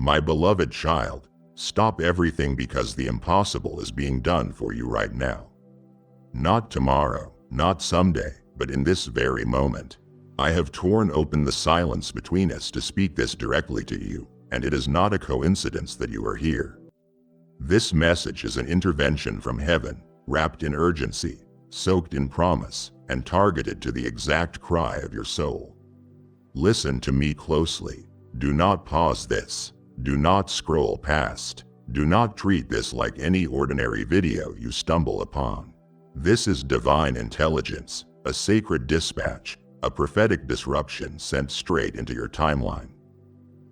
My beloved child, stop everything because the impossible is being done for you right now. Not tomorrow, not someday, but in this very moment. I have torn open the silence between us to speak this directly to you, and it is not a coincidence that you are here. This message is an intervention from heaven, wrapped in urgency, soaked in promise, and targeted to the exact cry of your soul. Listen to me closely. Do not pause this. Do not scroll past. Do not treat this like any ordinary video you stumble upon. This is divine intelligence, a sacred dispatch, a prophetic disruption sent straight into your timeline.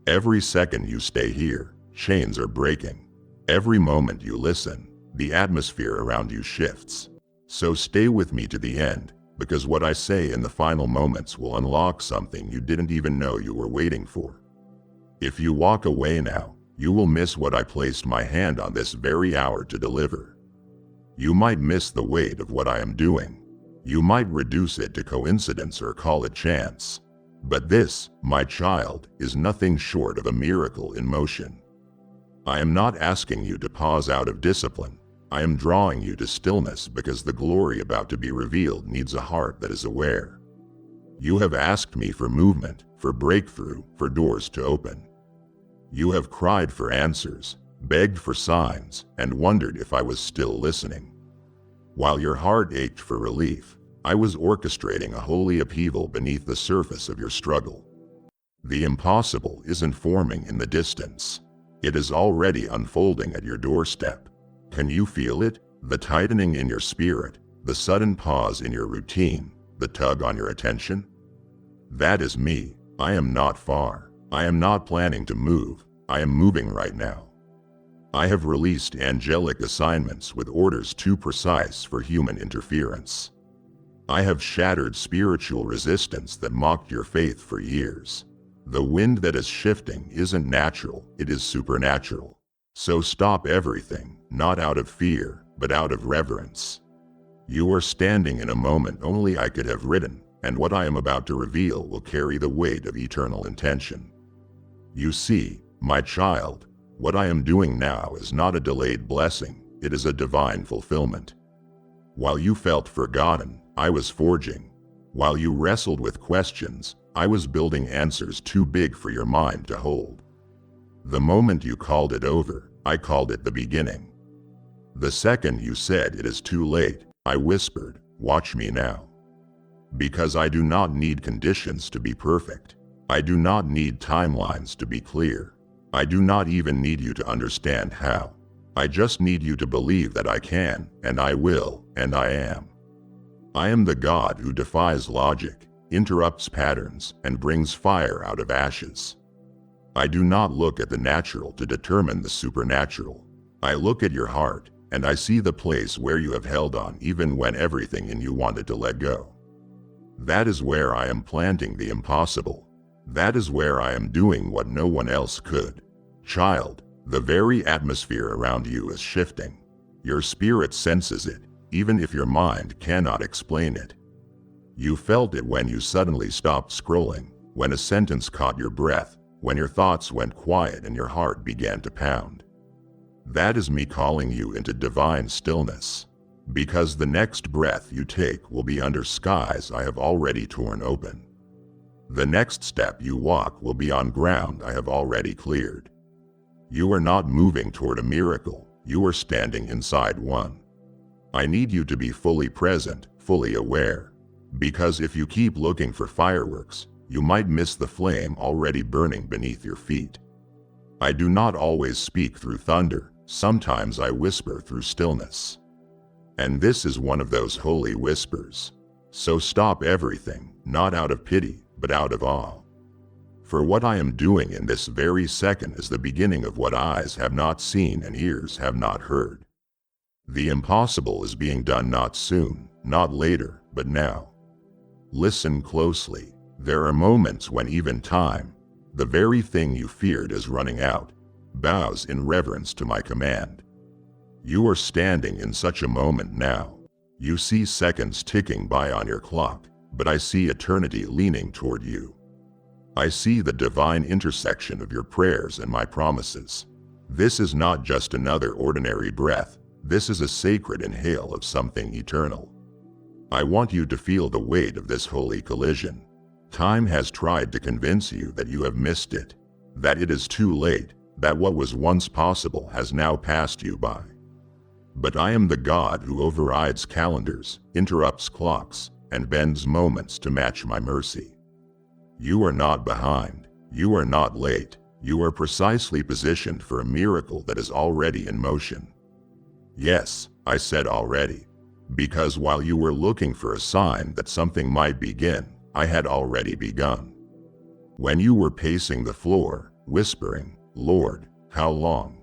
Every second you stay here, chains are breaking. Every moment you listen, the atmosphere around you shifts. So stay with me to the end, because what I say in the final moments will unlock something you didn't even know you were waiting for. If you walk away now, you will miss what I placed my hand on this very hour to deliver. You might miss the weight of what I am doing. You might reduce it to coincidence or call it chance. But this, my child, is nothing short of a miracle in motion. I am not asking you to pause out of discipline. I am drawing you to stillness because the glory about to be revealed needs a heart that is aware. You have asked me for movement, for breakthrough, for doors to open. You have cried for answers, begged for signs, and wondered if I was still listening. While your heart ached for relief, I was orchestrating a holy upheaval beneath the surface of your struggle. The impossible isn't forming in the distance. It is already unfolding at your doorstep. Can you feel it? The tightening in your spirit, the sudden pause in your routine, the tug on your attention? That is me. I am not far. I am not planning to move. I am moving right now. I have released angelic assignments with orders too precise for human interference. I have shattered spiritual resistance that mocked your faith for years. The wind that is shifting isn't natural, it is supernatural. So stop everything, not out of fear, but out of reverence. You are standing in a moment only I could have written, and what I am about to reveal will carry the weight of eternal intention. You see, my child, what I am doing now is not a delayed blessing, it is a divine fulfillment. While you felt forgotten, I was forging. While you wrestled with questions, I was building answers too big for your mind to hold. The moment you called it over, I called it the beginning. The second you said it is too late, I whispered, watch me now. Because I do not need conditions to be perfect. I do not need timelines to be clear. I do not even need you to understand how. I just need you to believe that I can, and I will, and I am. I am the God who defies logic, interrupts patterns, and brings fire out of ashes. I do not look at the natural to determine the supernatural. I look at your heart, and I see the place where you have held on even when everything in you wanted to let go. That is where I am planting the impossible. That is where I am doing what no one else could. Child, the very atmosphere around you is shifting. Your spirit senses it, even if your mind cannot explain it. You felt it when you suddenly stopped scrolling, when a sentence caught your breath, when your thoughts went quiet and your heart began to pound. That is me calling you into divine stillness. Because the next breath you take will be under skies I have already torn open. The next step you walk will be on ground I have already cleared. You are not moving toward a miracle, you are standing inside one. I need you to be fully present, fully aware. Because if you keep looking for fireworks, you might miss the flame already burning beneath your feet. I do not always speak through thunder, sometimes I whisper through stillness. And this is one of those holy whispers. So stop everything, not out of pity, but out of awe. For what I am doing in this very second is the beginning of what eyes have not seen and ears have not heard. The impossible is being done not soon, not later, but now. Listen closely. There are moments when even time, the very thing you feared is running out, bows in reverence to my command. You are standing in such a moment now. You see seconds ticking by on your clock, but I see eternity leaning toward you. I see the divine intersection of your prayers and my promises. This is not just another ordinary breath. This is a sacred inhale of something eternal. I want you to feel the weight of this holy collision. Time has tried to convince you that you have missed it, that it is too late, that what was once possible has now passed you by. But I am the God who overrides calendars, interrupts clocks, and bends moments to match my mercy. You are not behind. You are not late. You are precisely positioned for a miracle that is already in motion. Yes, I said already, because while you were looking for a sign that something might begin, I had already begun. When you were pacing the floor, whispering, "Lord, how long?"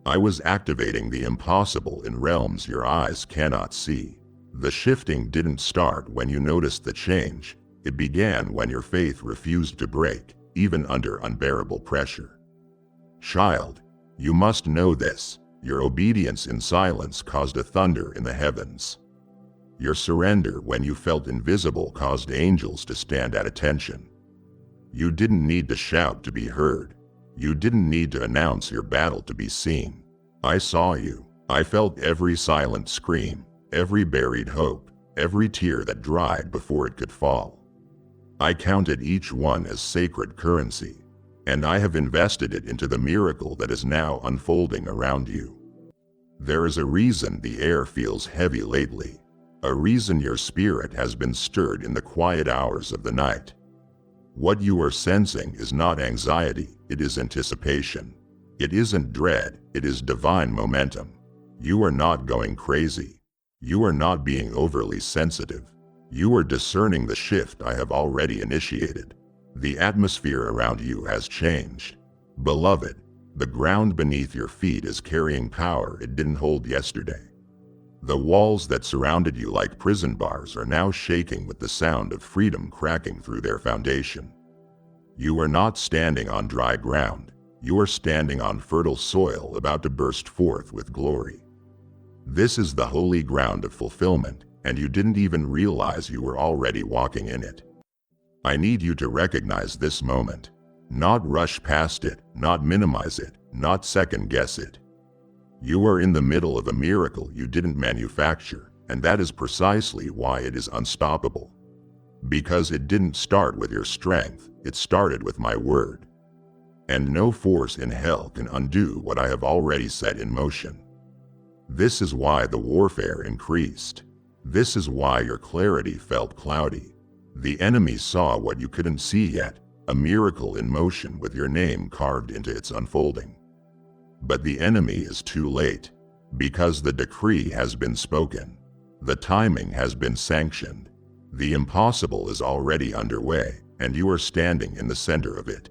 I was activating the impossible in realms your eyes cannot see. The shifting didn't start when you noticed the change. It began when your faith refused to break, even under unbearable pressure. Child, you must know this. Your obedience in silence caused a thunder in the heavens. Your surrender when you felt invisible caused angels to stand at attention. You didn't need to shout to be heard. You didn't need to announce your battle to be seen. I saw you. I felt every silent scream, every buried hope, every tear that dried before it could fall. I counted each one as sacred currency, and I have invested it into the miracle that is now unfolding around you. There is a reason the air feels heavy lately, a reason your spirit has been stirred in the quiet hours of the night. What you are sensing is not anxiety, it is anticipation. It isn't dread, it is divine momentum. You are not going crazy. You are not being overly sensitive. You are discerning the shift I have already initiated. The atmosphere around you has changed. Beloved, the ground beneath your feet is carrying power it didn't hold yesterday. The walls that surrounded you like prison bars are now shaking with the sound of freedom cracking through their foundation. You are not standing on dry ground. You are standing on fertile soil about to burst forth with glory. This is the holy ground of fulfillment, and you didn't even realize you were already walking in it. I need you to recognize this moment, not rush past it, not minimize it, not second guess it. You are in the middle of a miracle you didn't manufacture, and that is precisely why it is unstoppable. Because it didn't start with your strength, it started with my word. And no force in hell can undo what I have already set in motion. This is why the warfare increased. This is why your clarity felt cloudy. The enemy saw what you couldn't see yet, a miracle in motion with your name carved into its unfolding. But the enemy is too late, because the decree has been spoken. The timing has been sanctioned. The impossible is already underway, and you are standing in the center of it.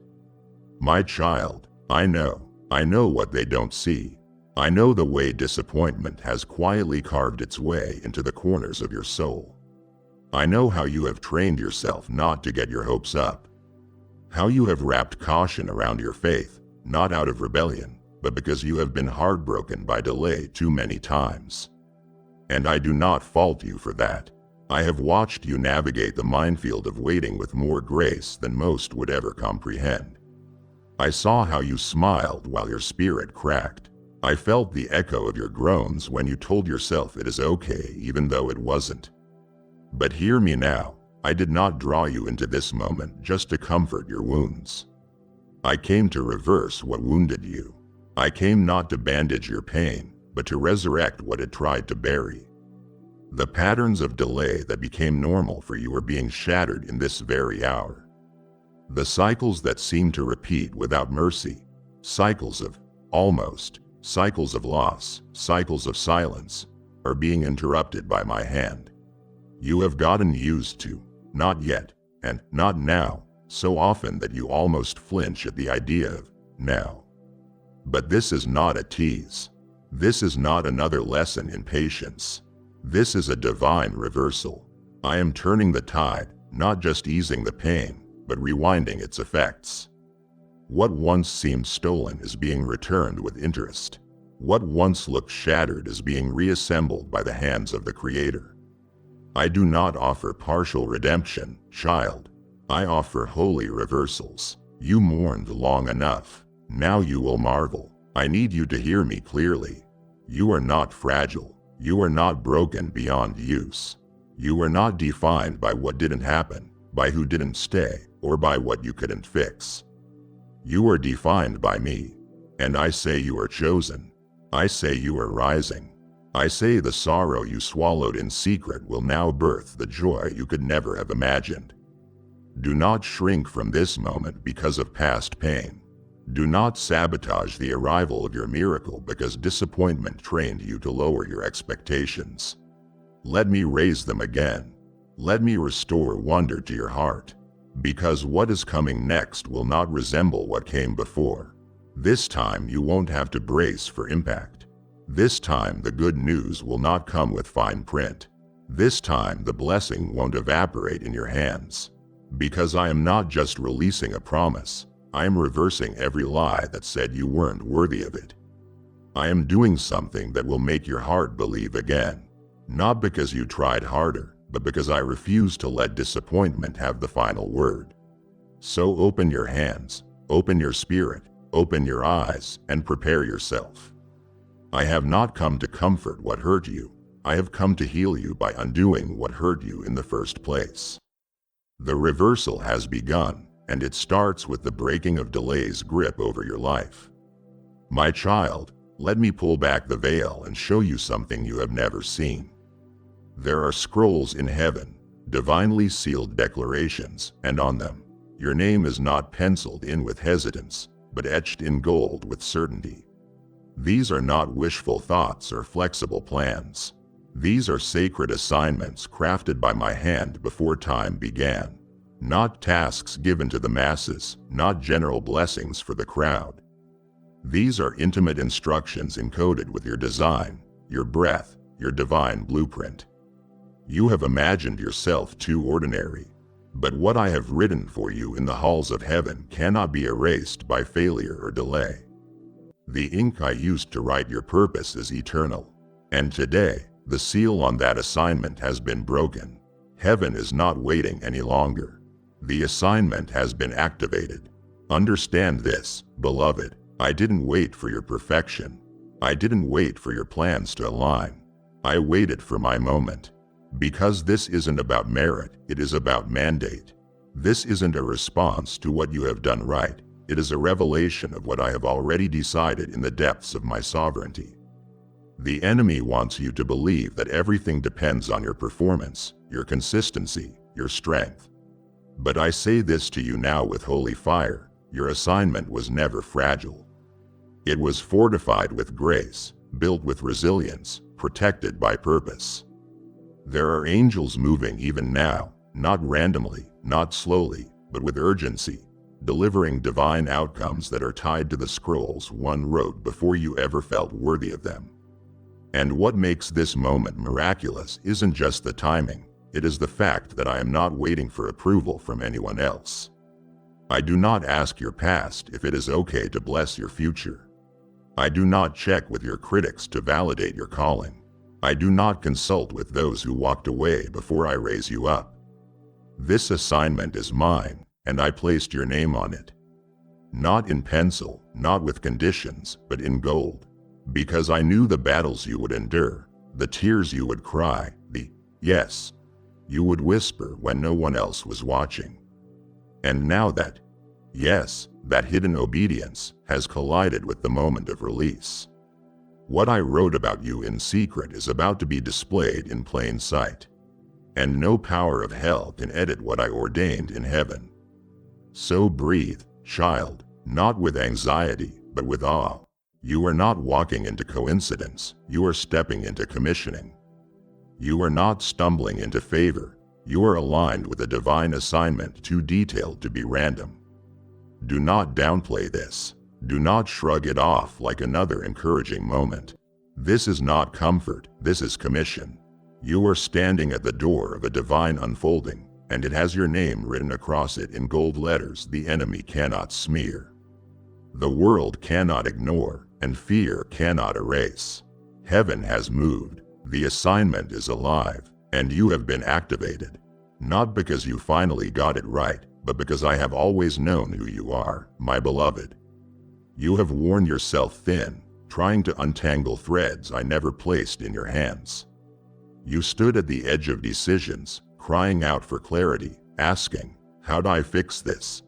My child, I know what they don't see. I know the way disappointment has quietly carved its way into the corners of your soul. I know how you have trained yourself not to get your hopes up. How you have wrapped caution around your faith, not out of rebellion, but because you have been heartbroken by delay too many times. And I do not fault you for that. I have watched you navigate the minefield of waiting with more grace than most would ever comprehend. I saw how you smiled while your spirit cracked. I felt the echo of your groans when you told yourself it is okay even though it wasn't. But hear me now, I did not draw you into this moment just to comfort your wounds. I came to reverse what wounded you. I came not to bandage your pain, but to resurrect what it tried to bury. The patterns of delay that became normal for you are being shattered in this very hour. The cycles that seem to repeat without mercy, cycles of almost, cycles of loss, cycles of silence, are being interrupted by my hand. You have gotten used to, not yet, and not now, so often that you almost flinch at the idea of now. But this is not a tease. This is not another lesson in patience. This is a divine reversal. I am turning the tide, not just easing the pain, but rewinding its effects. What once seemed stolen is being returned with interest. What once looked shattered is being reassembled by the hands of the Creator. I do not offer partial redemption, child. I offer holy reversals. You mourned long enough. Now you will marvel. I need you to hear me clearly. You are not fragile. You are not broken beyond use. You are not defined by what didn't happen, by who didn't stay, or by what you couldn't fix. You are defined by me. And I say you are chosen. I say you are rising. I say the sorrow you swallowed in secret will now birth the joy you could never have imagined. Do not shrink from this moment because of past pain. Do not sabotage the arrival of your miracle because disappointment trained you to lower your expectations. Let me raise them again. Let me restore wonder to your heart. Because what is coming next will not resemble what came before. This time you won't have to brace for impact. This time the good news will not come with fine print. This time the blessing won't evaporate in your hands. Because I am not just releasing a promise, I am reversing every lie that said you weren't worthy of it. I am doing something that will make your heart believe again. Not because you tried harder, but because I refuse to let disappointment have the final word. So open your hands, open your spirit, open your eyes, and prepare yourself. I have not come to comfort what hurt you. I have come to heal you by undoing what hurt you in the first place. The reversal has begun, and it starts with the breaking of delay's grip over your life. My child, let me pull back the veil and show you something you have never seen. There are scrolls in heaven, divinely sealed declarations, and on them, your name is not penciled in with hesitance, but etched in gold with certainty. These are not wishful thoughts or flexible plans. These are sacred assignments crafted by my hand before time began. Not tasks given to the masses, not general blessings for the crowd. These are intimate instructions encoded with your design, your breath, your divine blueprint. You have imagined yourself too ordinary, but what I have written for you in the halls of heaven cannot be erased by failure or delay. The ink I used to write your purpose is eternal, and today, the seal on that assignment has been broken. Heaven is not waiting any longer. The assignment has been activated. Understand this, beloved. I didn't wait for your perfection. I didn't wait for your plans to align. I waited for my moment. Because this isn't about merit, it is about mandate. This isn't a response to what you have done right. It is a revelation of what I have already decided in the depths of my sovereignty. The enemy wants you to believe that everything depends on your performance, your consistency, your strength. But I say this to you now with holy fire, your assignment was never fragile. It was fortified with grace, built with resilience, protected by purpose. There are angels moving even now, not randomly, not slowly, but with urgency, delivering divine outcomes that are tied to the scrolls one wrote before you ever felt worthy of them. And what makes this moment miraculous isn't just the timing. It is the fact that I am not waiting for approval from anyone else. I do not ask your past if it is okay to bless your future. I do not check with your critics to validate your calling. I do not consult with those who walked away before I raise you up. This assignment is mine, and I placed your name on it. Not in pencil, not with conditions, but in gold. Because I knew the battles you would endure, the tears you would cry, the yes you would whisper when no one else was watching. And now that yes, that hidden obedience has collided with the moment of release. What I wrote about you in secret is about to be displayed in plain sight. And no power of hell can edit what I ordained in heaven. So breathe, child, not with anxiety, but with awe. You are not walking into coincidence, you are stepping into commissioning. You are not stumbling into favor, you are aligned with a divine assignment too detailed to be random. Do not downplay this. Do not shrug it off like another encouraging moment. This is not comfort, this is commission. You are standing at the door of a divine unfolding, and it has your name written across it in gold letters the enemy cannot smear. The world cannot ignore, and fear cannot erase. Heaven has moved. The assignment is alive, and you have been activated. Not because you finally got it right, but because I have always known who you are, my beloved. You have worn yourself thin, trying to untangle threads I never placed in your hands. You stood at the edge of decisions, crying out for clarity, asking, "How do I fix this?"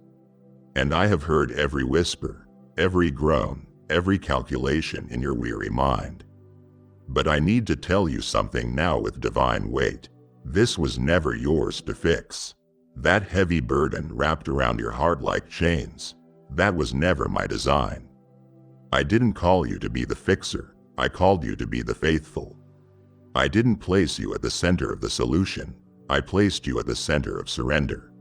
And I have heard every whisper, every groan, every calculation in your weary mind. But I need to tell you something now with divine weight. This was never yours to fix. That heavy burden wrapped around your heart like chains, that was never my design. I didn't call you to be the fixer, I called you to be the faithful. I didn't place you at the center of the solution, I placed you at the center of surrender.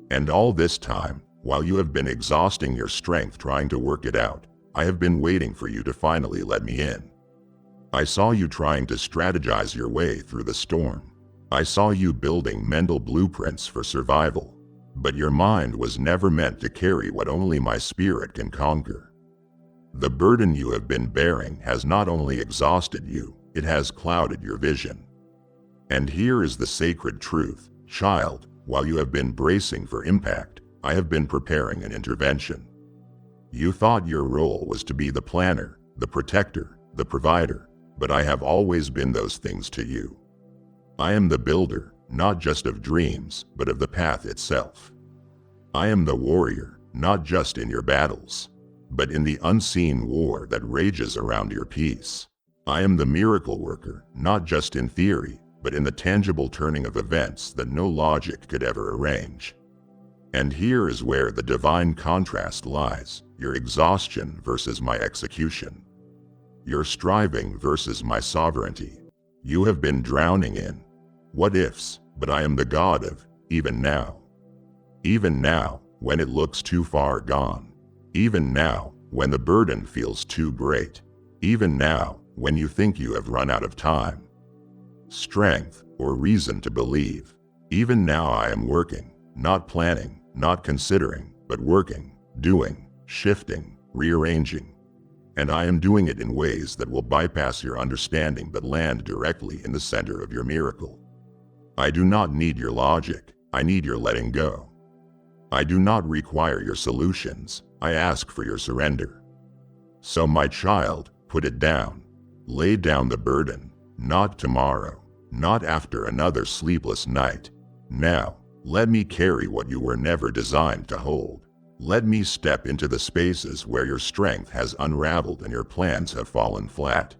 And all this time, while you have been exhausting your strength trying to work it out, I have been waiting for you to finally let me in. I saw you trying to strategize your way through the storm. I saw you building mental blueprints for survival. But your mind was never meant to carry what only my spirit can conquer. The burden you have been bearing has not only exhausted you, it has clouded your vision. And here is the sacred truth, child, while you have been bracing for impact, I have been preparing an intervention. You thought your role was to be the planner, the protector, the provider, but I have always been those things to you. I am the builder, not just of dreams, but of the path itself. I am the warrior, not just in your battles, but in the unseen war that rages around your peace. I am the miracle worker, not just in theory, but in the tangible turning of events that no logic could ever arrange. And here is where the divine contrast lies, your exhaustion versus my execution. Your striving versus my sovereignty. You have been drowning in what ifs, but I am the God of even now. Even now, when it looks too far gone. Even now, when the burden feels too great. Even now, when you think you have run out of time, strength, or reason to believe. Even now I am working, not planning, not considering, but working, doing, shifting, rearranging. And I am doing it in ways that will bypass your understanding but land directly in the center of your miracle. I do not need your logic, I need your letting go. I do not require your solutions, I ask for your surrender. So my child, put it down. Lay down the burden, not tomorrow, not after another sleepless night. Now, let me carry what you were never designed to hold. Let me step into the spaces where your strength has unraveled and your plans have fallen flat.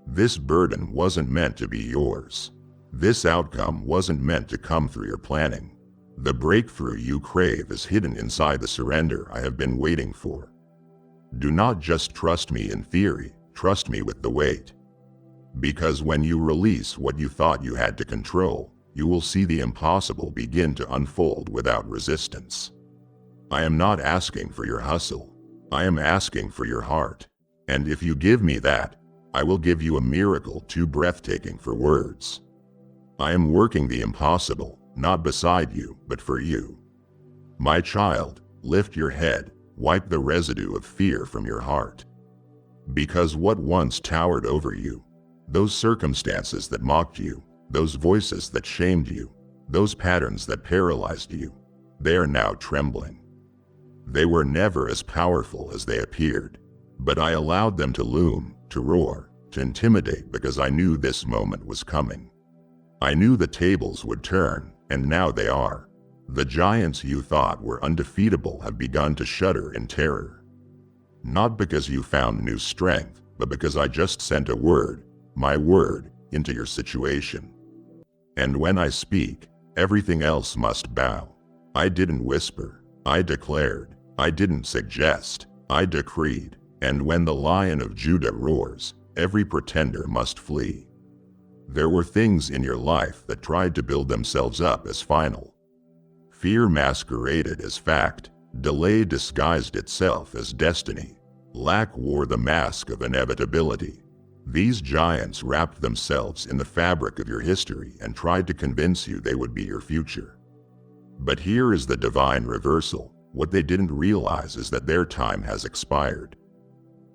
This burden wasn't meant to be yours. This outcome wasn't meant to come through your planning. The breakthrough you crave is hidden inside the surrender I have been waiting for. Do not just trust me in theory, trust me with the weight. Because when you release what you thought you had to control, you will see the impossible begin to unfold without resistance. I am not asking for your hustle. I am asking for your heart. And if you give me that, I will give you a miracle too breathtaking for words. I am working the impossible, not beside you, but for you. My child, lift your head, wipe the residue of fear from your heart. Because what once towered over you, those circumstances that mocked you, those voices that shamed you, those patterns that paralyzed you, they are now trembling. They were never as powerful as they appeared, but I allowed them to loom, to roar, to intimidate because I knew this moment was coming. I knew the tables would turn, and now they are. The giants you thought were undefeatable have begun to shudder in terror. Not because you found new strength, but because I just sent a word, my word, into your situation. And when I speak, everything else must bow. I didn't whisper, I declared. I didn't suggest, I decreed. And when the Lion of Judah roars, every pretender must flee. There were things in your life that tried to build themselves up as final. Fear masqueraded as fact, delay disguised itself as destiny, lack wore the mask of inevitability. These giants wrapped themselves in the fabric of your history and tried to convince you they would be your future. But here is the divine reversal. What they didn't realize is that their time has expired.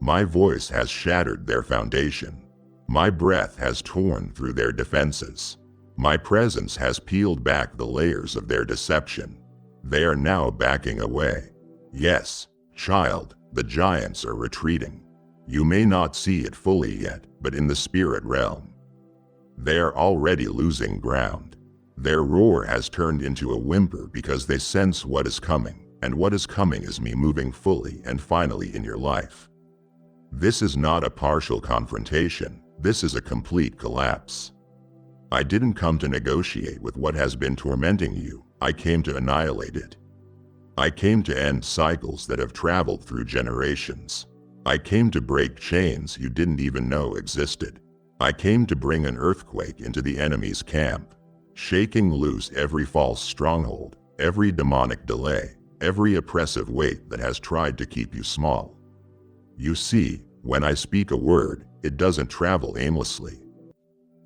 My voice has shattered their foundation. My breath has torn through their defenses. My presence has peeled back the layers of their deception. They are now backing away. Yes, child, the giants are retreating. You may not see it fully yet, but in the spirit realm, they are already losing ground. Their roar has turned into a whimper because they sense what is coming, and what is coming is me moving fully and finally in your life. This is not a partial confrontation, this is a complete collapse. I didn't come to negotiate with what has been tormenting you, I came to annihilate it. I came to end cycles that have traveled through generations. I came to break chains you didn't even know existed. I came to bring an earthquake into the enemy's camp, shaking loose every false stronghold, every demonic delay, every oppressive weight that has tried to keep you small. You see, when I speak a word, it doesn't travel aimlessly.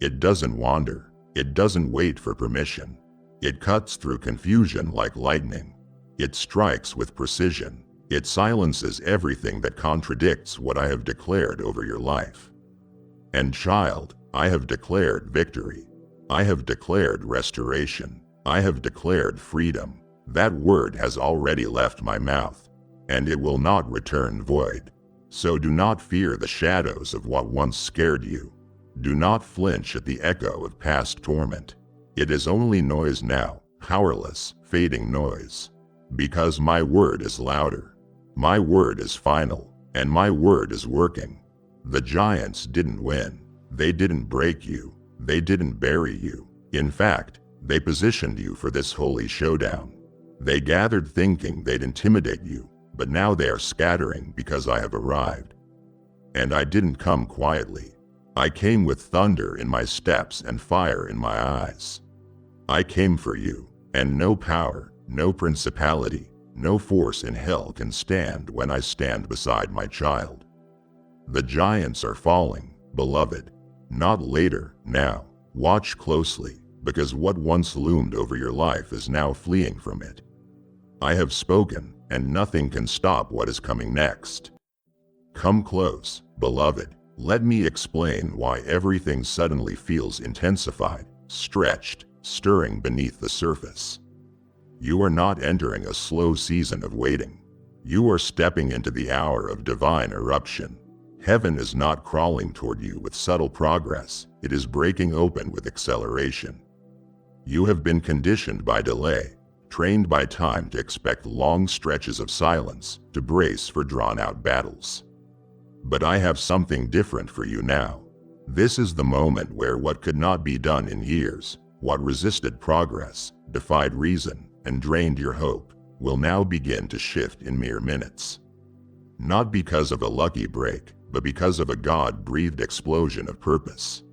It doesn't wander. It doesn't wait for permission. It cuts through confusion like lightning. It strikes with precision. It silences everything that contradicts what I have declared over your life. And child, I have declared victory. I have declared restoration. I have declared freedom. That word has already left my mouth, and it will not return void. So do not fear the shadows of what once scared you. Do not flinch at the echo of past torment. It is only noise now, powerless, fading noise. Because my word is louder. My word is final, and my word is working. The giants didn't win. They didn't break you. They didn't bury you. In fact, they positioned you for this holy showdown. They gathered thinking they'd intimidate you, but now they are scattering because I have arrived. And I didn't come quietly. I came with thunder in my steps and fire in my eyes. I came for you, and no power, no principality, no force in hell can stand when I stand beside my child. The giants are falling, beloved. Not later, now. Watch closely, because what once loomed over your life is now fleeing from it. I have spoken, and nothing can stop what is coming next. Come close, beloved. Let me explain why everything suddenly feels intensified, stretched, stirring beneath the surface. You are not entering a slow season of waiting. You are stepping into the hour of divine eruption. Heaven is not crawling toward you with subtle progress, it is breaking open with acceleration. You have been conditioned by delay, trained by time to expect long stretches of silence, to brace for drawn-out battles. But I have something different for you now. This is the moment where what could not be done in years, what resisted progress, defied reason, and drained your hope, will now begin to shift in mere minutes. Not because of a lucky break, but because of a God-breathed explosion of purpose.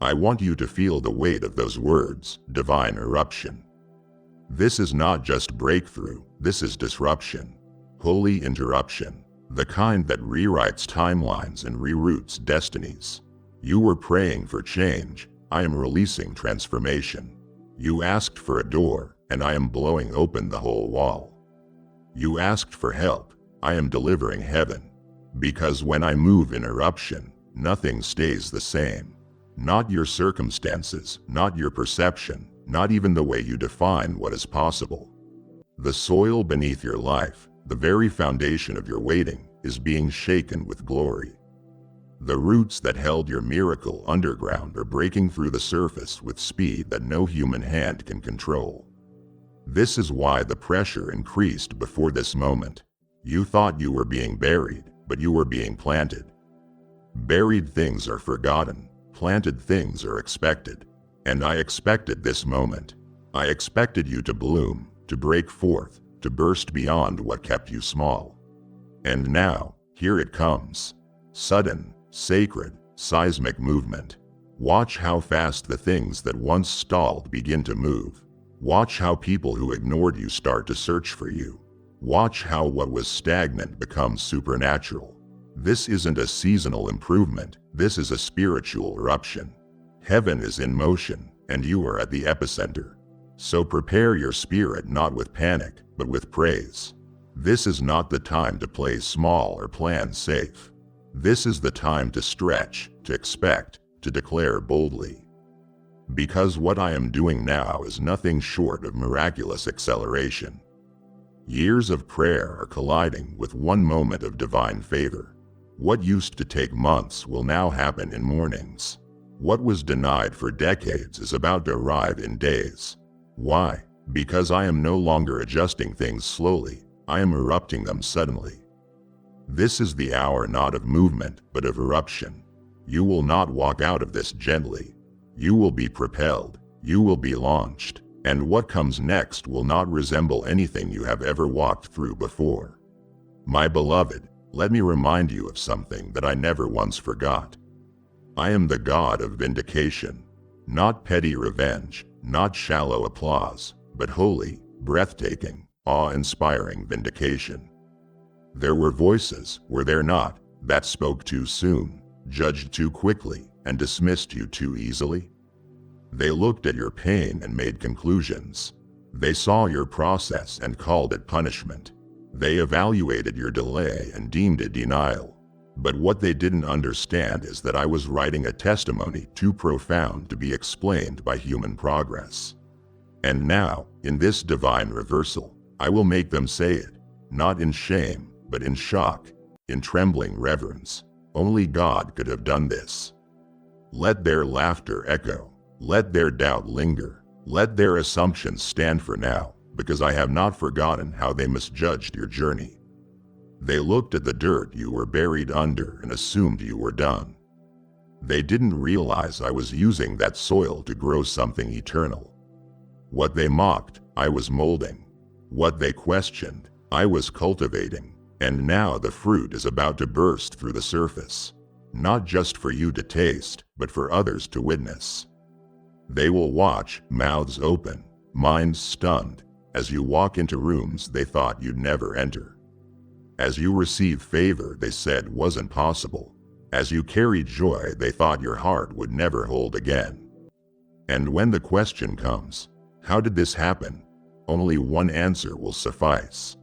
I want you to feel the weight of those words, divine eruption. This is not just breakthrough, this is disruption, holy interruption, the kind that rewrites timelines and reroutes destinies. You were praying for change, I am releasing transformation. You asked for a door, and I am blowing open the whole wall. You asked for help, I am delivering heaven. Because when I move in eruption, nothing stays the same. Not your circumstances, not your perception, not even the way you define what is possible. The soil beneath your life, the very foundation of your waiting, is being shaken with glory. The roots that held your miracle underground are breaking through the surface with speed that no human hand can control. This is why the pressure increased before this moment. You thought you were being buried, but you were being planted. Buried things are forgotten, planted things are expected. And I expected this moment. I expected you to bloom, to break forth, to burst beyond what kept you small. And now, here it comes. Sudden, sacred, seismic movement. Watch how fast the things that once stalled begin to move. Watch how people who ignored you start to search for you. Watch how what was stagnant becomes supernatural. This isn't a seasonal improvement, this is a spiritual eruption. Heaven is in motion, and you are at the epicenter. So prepare your spirit not with panic, but with praise. This is not the time to play small or plan safe. This is the time to stretch, to expect, to declare boldly. Because what I am doing now is nothing short of miraculous acceleration. Years of prayer are colliding with one moment of divine favor. What used to take months will now happen in mornings. What was denied for decades is about to arrive in days. Why? Because I am no longer adjusting things slowly, I am erupting them suddenly. This is the hour not of movement, but of eruption. You will not walk out of this gently. You will be propelled, you will be launched, and what comes next will not resemble anything you have ever walked through before. My beloved, let me remind you of something that I never once forgot. I am the God of vindication, not petty revenge, not shallow applause, but holy, breathtaking, awe-inspiring vindication. There were voices, were there not, that spoke too soon, judged too quickly, and dismissed you too easily? They looked at your pain and made conclusions. They saw your process and called it punishment. They evaluated your delay and deemed it denial. But what they didn't understand is that I was writing a testimony too profound to be explained by human progress. And now, in this divine reversal, I will make them say it, not in shame, but in shock, in trembling reverence. Only God could have done this. Let their laughter echo. Let their doubt linger. Let their assumptions stand for now, because I have not forgotten how they misjudged your journey. They looked at the dirt you were buried under and assumed you were done. They didn't realize I was using that soil to grow something eternal. What they mocked, I was molding. What they questioned, I was cultivating. And now the fruit is about to burst through the surface, not just for you to taste, but for others to witness. They will watch, mouths open, minds stunned, as you walk into rooms they thought you'd never enter. As you receive favor they said wasn't possible. As you carry joy they thought your heart would never hold again. And when the question comes, how did this happen? Only one answer will suffice.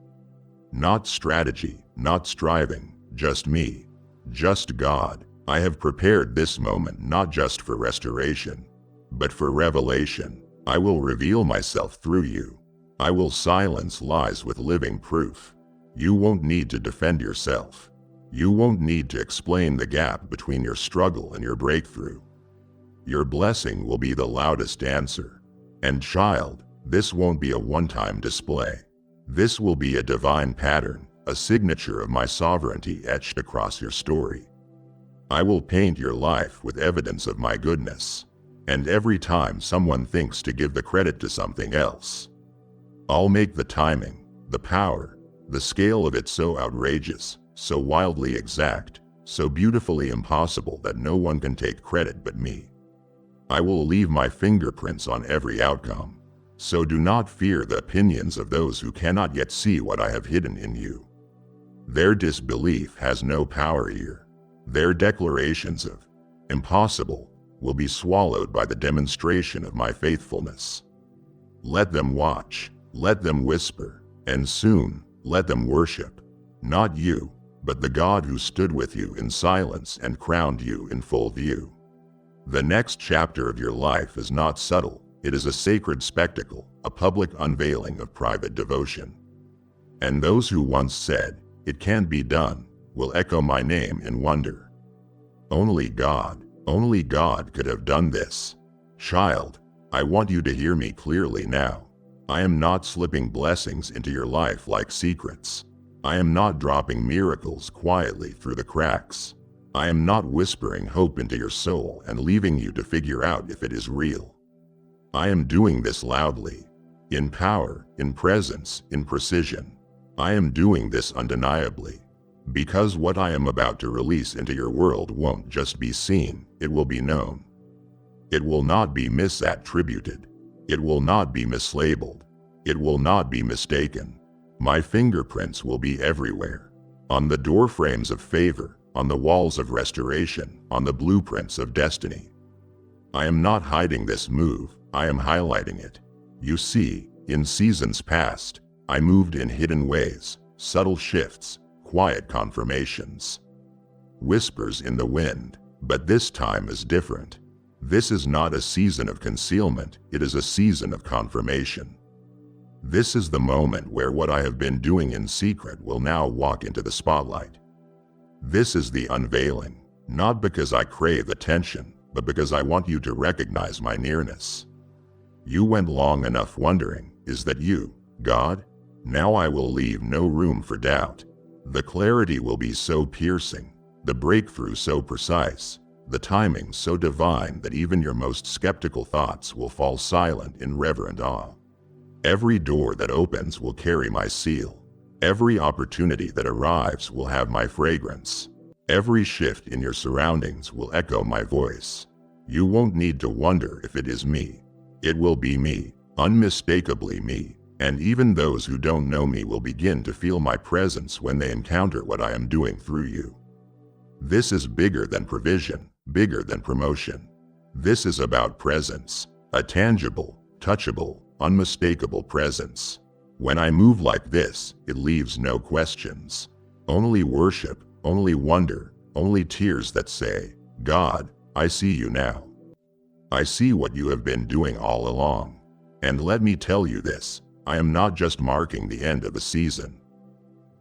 Not strategy, not striving, just me, just God. I have prepared this moment not just for restoration, but for revelation. I will reveal myself through you. I will silence lies with living proof. You won't need to defend yourself. You won't need to explain the gap between your struggle and your breakthrough. Your blessing will be the loudest answer. And child, this won't be a one-time display. This will be a divine pattern, a signature of my sovereignty etched across your story. I will paint your life with evidence of my goodness. And every time someone thinks to give the credit to something else, I'll make the timing, the power, the scale of it so outrageous, so wildly exact, so beautifully impossible that no one can take credit but me. I will leave my fingerprints on every outcome. So do not fear the opinions of those who cannot yet see what I have hidden in you. Their disbelief has no power here. Their declarations of impossible will be swallowed by the demonstration of my faithfulness. Let them watch, let them whisper, and soon let them worship, not you, but the God who stood with you in silence and crowned you in full view. The next chapter of your life is not subtle. It is a sacred spectacle, a public unveiling of private devotion. And those who once said, "It can't be done," will echo my name in wonder. Only God could have done this. Child, I want you to hear me clearly now. I am not slipping blessings into your life like secrets. I am not dropping miracles quietly through the cracks. I am not whispering hope into your soul and leaving you to figure out if it is real. I am doing this loudly, in power, in presence, in precision. I am doing this undeniably, because what I am about to release into your world won't just be seen, it will be known. It will not be misattributed. It will not be mislabeled. It will not be mistaken. My fingerprints will be everywhere, on the doorframes of favor, on the walls of restoration, on the blueprints of destiny. I am not hiding this move, I am highlighting it. You see, in seasons past, I moved in hidden ways, subtle shifts, quiet confirmations. Whispers in the wind, but this time is different. This is not a season of concealment, it is a season of confirmation. This is the moment where what I have been doing in secret will now walk into the spotlight. This is the unveiling, not because I crave attention, but because I want you to recognize my nearness. You went long enough wondering, is that you, God? Now I will leave no room for doubt. The clarity will be so piercing, the breakthrough so precise, the timing so divine that even your most skeptical thoughts will fall silent in reverent awe. Every door that opens will carry my seal. Every opportunity that arrives will have my fragrance. Every shift in your surroundings will echo my voice. You won't need to wonder if it is me. It will be me, unmistakably me, and even those who don't know me will begin to feel my presence when they encounter what I am doing through you. This is bigger than provision, bigger than promotion. This is about presence, a tangible, touchable, unmistakable presence. When I move like this, it leaves no questions. Only worship, only wonder, only tears that say, God, I see you now. I see what you have been doing all along. And let me tell you this, I am not just marking the end of a season.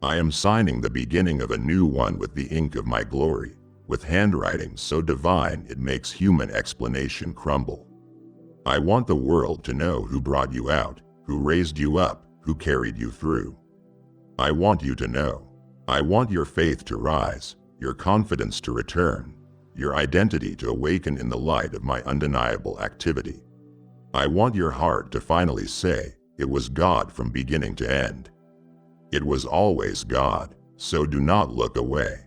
I am signing the beginning of a new one with the ink of my glory, with handwriting so divine it makes human explanation crumble. I want the world to know who brought you out, who raised you up, who carried you through. I want you to know. I want your faith to rise, your confidence to return, your identity to awaken in the light of my undeniable activity. I want your heart to finally say, it was God from beginning to end. It was always God, so do not look away.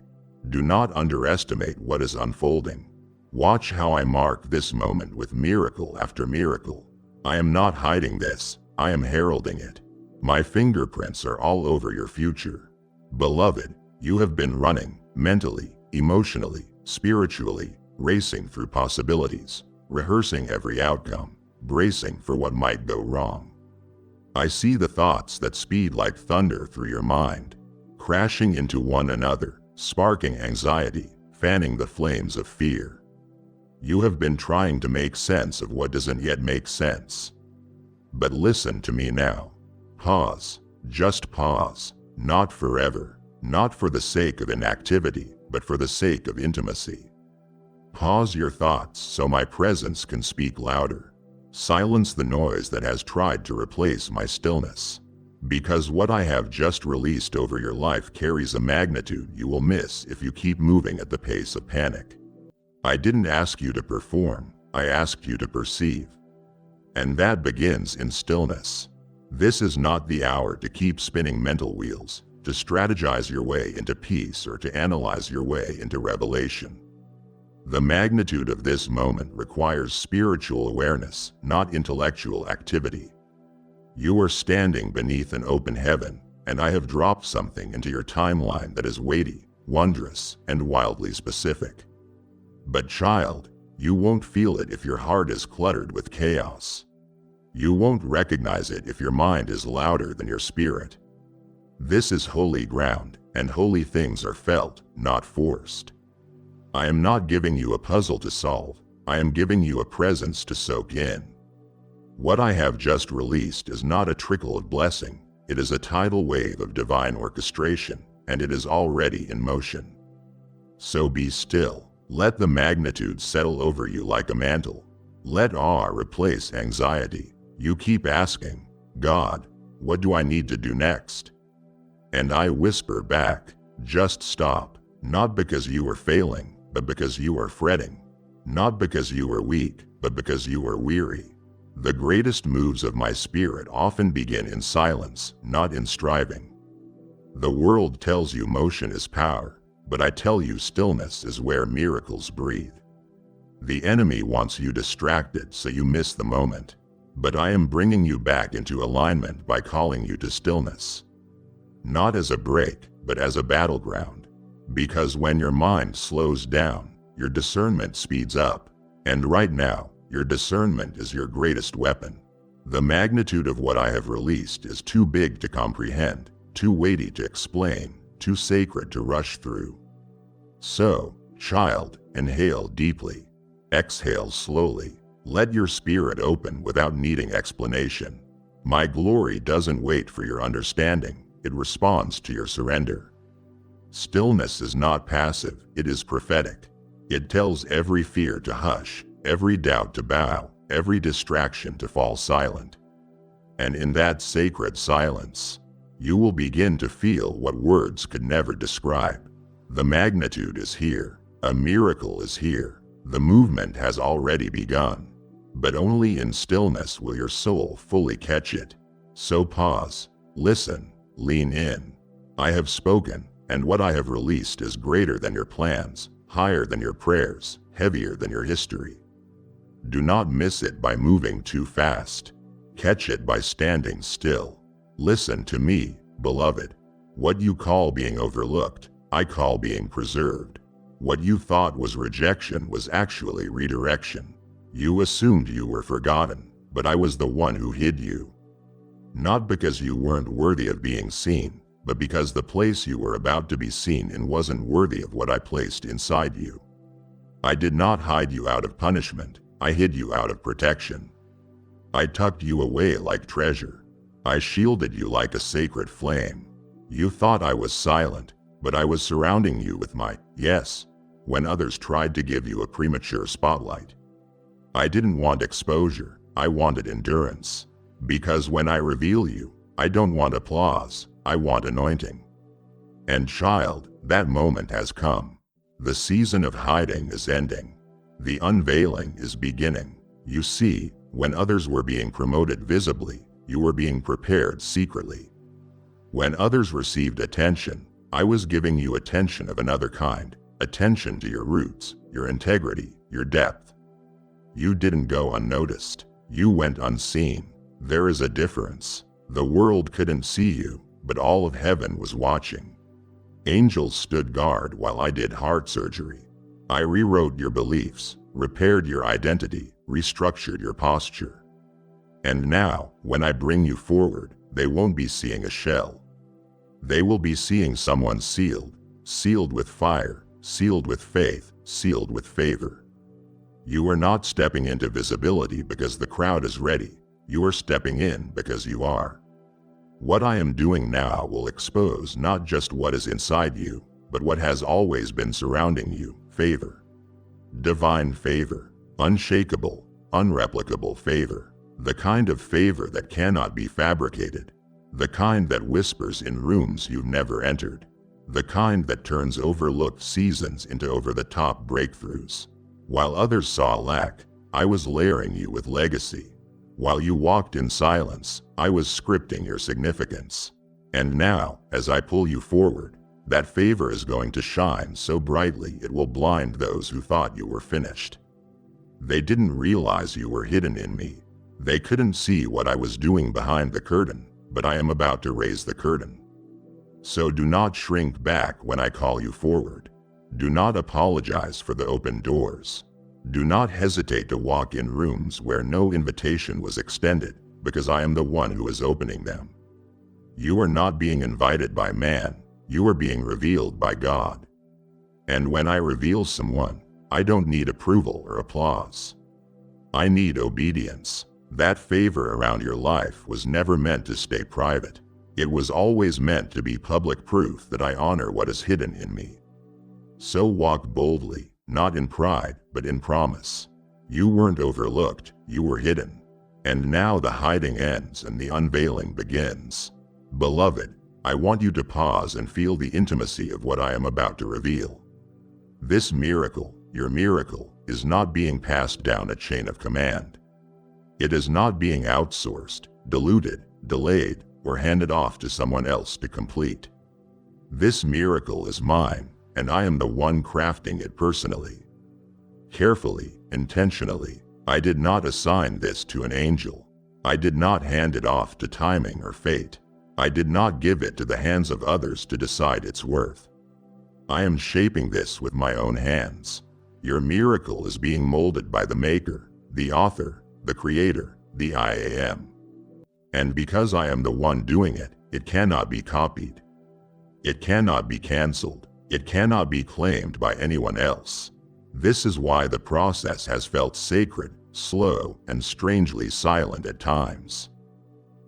Do not underestimate what is unfolding. Watch how I mark this moment with miracle after miracle. I am not hiding this, I am heralding it. My fingerprints are all over your future. Beloved, you have been running, mentally, emotionally, spiritually, racing through possibilities, rehearsing every outcome, bracing for what might go wrong. I see the thoughts that speed like thunder through your mind, crashing into one another, sparking anxiety, fanning the flames of fear. You have been trying to make sense of what doesn't yet make sense. But listen to me now. Pause, just pause, not forever, not for the sake of inactivity, but for the sake of intimacy. Pause your thoughts so my presence can speak louder. Silence the noise that has tried to replace my stillness. Because what I have just released over your life carries a magnitude you will miss if you keep moving at the pace of panic. I didn't ask you to perform, I asked you to perceive. And that begins in stillness. This is not the hour to keep spinning mental wheels, to strategize your way into peace or to analyze your way into revelation. The magnitude of this moment requires spiritual awareness, not intellectual activity. You are standing beneath an open heaven, and I have dropped something into your timeline that is weighty, wondrous, and wildly specific. But child, you won't feel it if your heart is cluttered with chaos. You won't recognize it if your mind is louder than your spirit. This is holy ground, and holy things are felt, not forced. I am not giving you a puzzle to solve, I am giving you a presence to soak in. What I have just released is not a trickle of blessing, it is a tidal wave of divine orchestration, and it is already in motion. So be still, let the magnitude settle over you like a mantle. Let awe replace anxiety. You keep asking, God, what do I need to do next? And I whisper back, just stop, not because you are failing, but because you are fretting. Not because you are weak, but because you are weary. The greatest moves of my spirit often begin in silence, not in striving. The world tells you motion is power, but I tell you stillness is where miracles breathe. The enemy wants you distracted so you miss the moment, but I am bringing you back into alignment by calling you to stillness. Not as a break, but as a battleground. Because when your mind slows down, your discernment speeds up. And right now, your discernment is your greatest weapon. The magnitude of what I have released is too big to comprehend, too weighty to explain, too sacred to rush through. So, child, inhale deeply. Exhale slowly. Let your spirit open without needing explanation. My glory doesn't wait for your understanding, it responds to your surrender. Stillness is not passive, it is prophetic. It tells every fear to hush, every doubt to bow, every distraction to fall silent. And in that sacred silence, you will begin to feel what words could never describe. The magnitude is here, a miracle is here, the movement has already begun. But only in stillness will your soul fully catch it. So pause, listen, lean in. I have spoken, and what I have released is greater than your plans, higher than your prayers, heavier than your history. Do not miss it by moving too fast. Catch it by standing still. Listen to me, beloved. What you call being overlooked, I call being preserved. What you thought was rejection was actually redirection. You assumed you were forgotten, but I was the one who hid you. Not because you weren't worthy of being seen, but because the place you were about to be seen in wasn't worthy of what I placed inside you. I did not hide you out of punishment, I hid you out of protection. I tucked you away like treasure. I shielded you like a sacred flame. You thought I was silent, but I was surrounding you with my yes, when others tried to give you a premature spotlight. I didn't want exposure, I wanted endurance. Because when I reveal you, I don't want applause, I want anointing. And child, that moment has come. The season of hiding is ending. The unveiling is beginning. You see, when others were being promoted visibly, you were being prepared secretly. When others received attention, I was giving you attention of another kind, attention to your roots, your integrity, your depth. You didn't go unnoticed. You went unseen. There is a difference. The world couldn't see you, but all of heaven was watching. Angels stood guard while I did heart surgery. I rewrote your beliefs, repaired your identity, restructured your posture. And now, when I bring you forward, they won't be seeing a shell. They will be seeing someone sealed, sealed with fire, sealed with faith, sealed with favor. You are not stepping into visibility because the crowd is ready. You are stepping in because you are. What I am doing now will expose not just what is inside you, but what has always been surrounding you, favor. Divine favor, unshakable, unreplicable favor. The kind of favor that cannot be fabricated. The kind that whispers in rooms you've never entered. The kind that turns overlooked seasons into over-the-top breakthroughs. While others saw lack, I was layering you with legacy. While you walked in silence, I was scripting your significance. And now, as I pull you forward, that favor is going to shine so brightly it will blind those who thought you were finished. They didn't realize you were hidden in me. They couldn't see what I was doing behind the curtain, but I am about to raise the curtain. So do not shrink back when I call you forward. Do not apologize for the open doors. Do not hesitate to walk in rooms where no invitation was extended, because I am the one who is opening them. You are not being invited by man, you are being revealed by God. And when I reveal someone, I don't need approval or applause. I need obedience. That favor around your life was never meant to stay private. It was always meant to be public proof that I honor what is hidden in me. So walk boldly, not in pride, but in promise. You weren't overlooked, you were hidden. And now the hiding ends and the unveiling begins. Beloved, I want you to pause and feel the intimacy of what I am about to reveal. This miracle, your miracle, is not being passed down a chain of command. It is not being outsourced, diluted, delayed, or handed off to someone else to complete. This miracle is mine, and I am the one crafting it personally. Carefully, intentionally, I did not assign this to an angel. I did not hand it off to timing or fate. I did not give it to the hands of others to decide its worth. I am shaping this with my own hands. Your miracle is being molded by the maker, the author, the creator, the I Am. And because I am the one doing it, it cannot be copied. It cannot be canceled. It cannot be claimed by anyone else. This is why the process has felt sacred, slow, and strangely silent at times.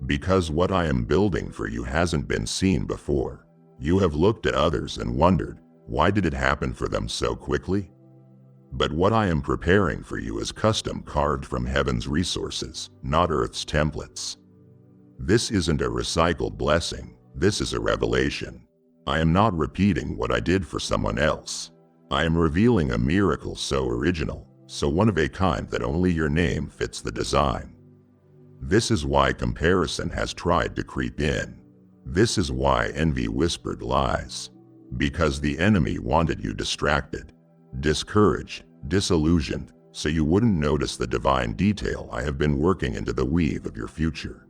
Because what I am building for you hasn't been seen before. You have looked at others and wondered, why did it happen for them so quickly? But what I am preparing for you is custom carved from heaven's resources, not earth's templates. This isn't a recycled blessing, this is a revelation. I am not repeating what I did for someone else. I am revealing a miracle so original, so one of a kind that only your name fits the design. This is why comparison has tried to creep in. This is why envy whispered lies. Because the enemy wanted you distracted, discouraged, disillusioned, so you wouldn't notice the divine detail I have been working into the weave of your future.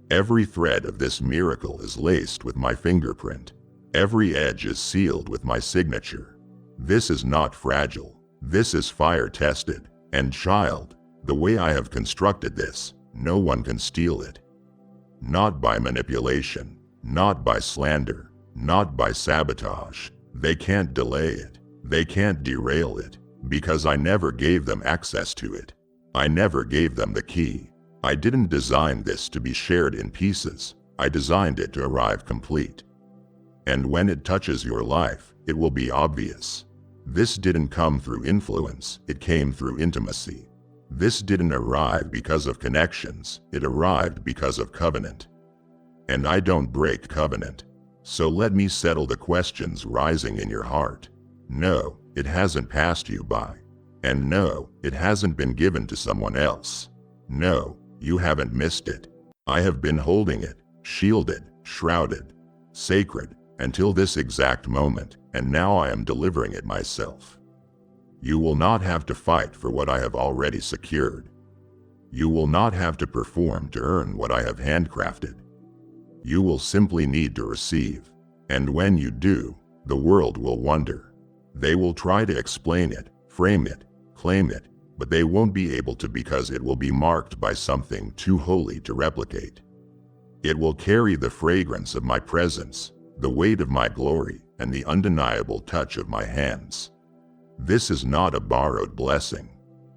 Every thread of this miracle is laced with my fingerprint. Every edge is sealed with my signature. This is not fragile. This is fire-tested. And child, the way I have constructed this, no one can steal it. Not by manipulation, not by slander, not by sabotage. They can't delay it. They can't derail it, because I never gave them access to it. I never gave them the key. I didn't design this to be shared in pieces. I designed it to arrive complete. And when it touches your life, it will be obvious. This didn't come through influence, it came through intimacy. This didn't arrive because of connections, it arrived because of covenant. And I don't break covenant. So let me settle the questions rising in your heart. No, it hasn't passed you by. And no, it hasn't been given to someone else. No, you haven't missed it. I have been holding it, shielded, shrouded, sacred, until this exact moment, and now I am delivering it myself. You will not have to fight for what I have already secured. You will not have to perform to earn what I have handcrafted. You will simply need to receive. And when you do, the world will wonder. They will try to explain it, frame it, claim it, but they won't be able to because it will be marked by something too holy to replicate. It will carry the fragrance of my presence, the weight of my glory, and the undeniable touch of my hands. This is not a borrowed blessing.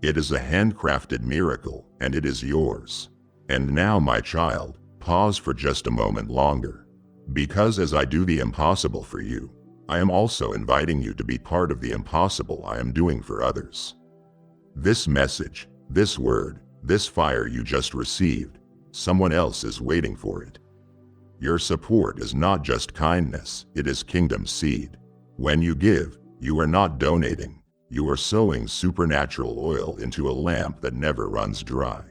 It is a handcrafted miracle, and it is yours. And now, my child, pause for just a moment longer. Because as I do the impossible for you, I am also inviting you to be part of the impossible I am doing for others. This message, this word, this fire you just received, someone else is waiting for it. Your support is not just kindness, it is kingdom seed. When you give, you are not donating, you are sowing supernatural oil into a lamp that never runs dry.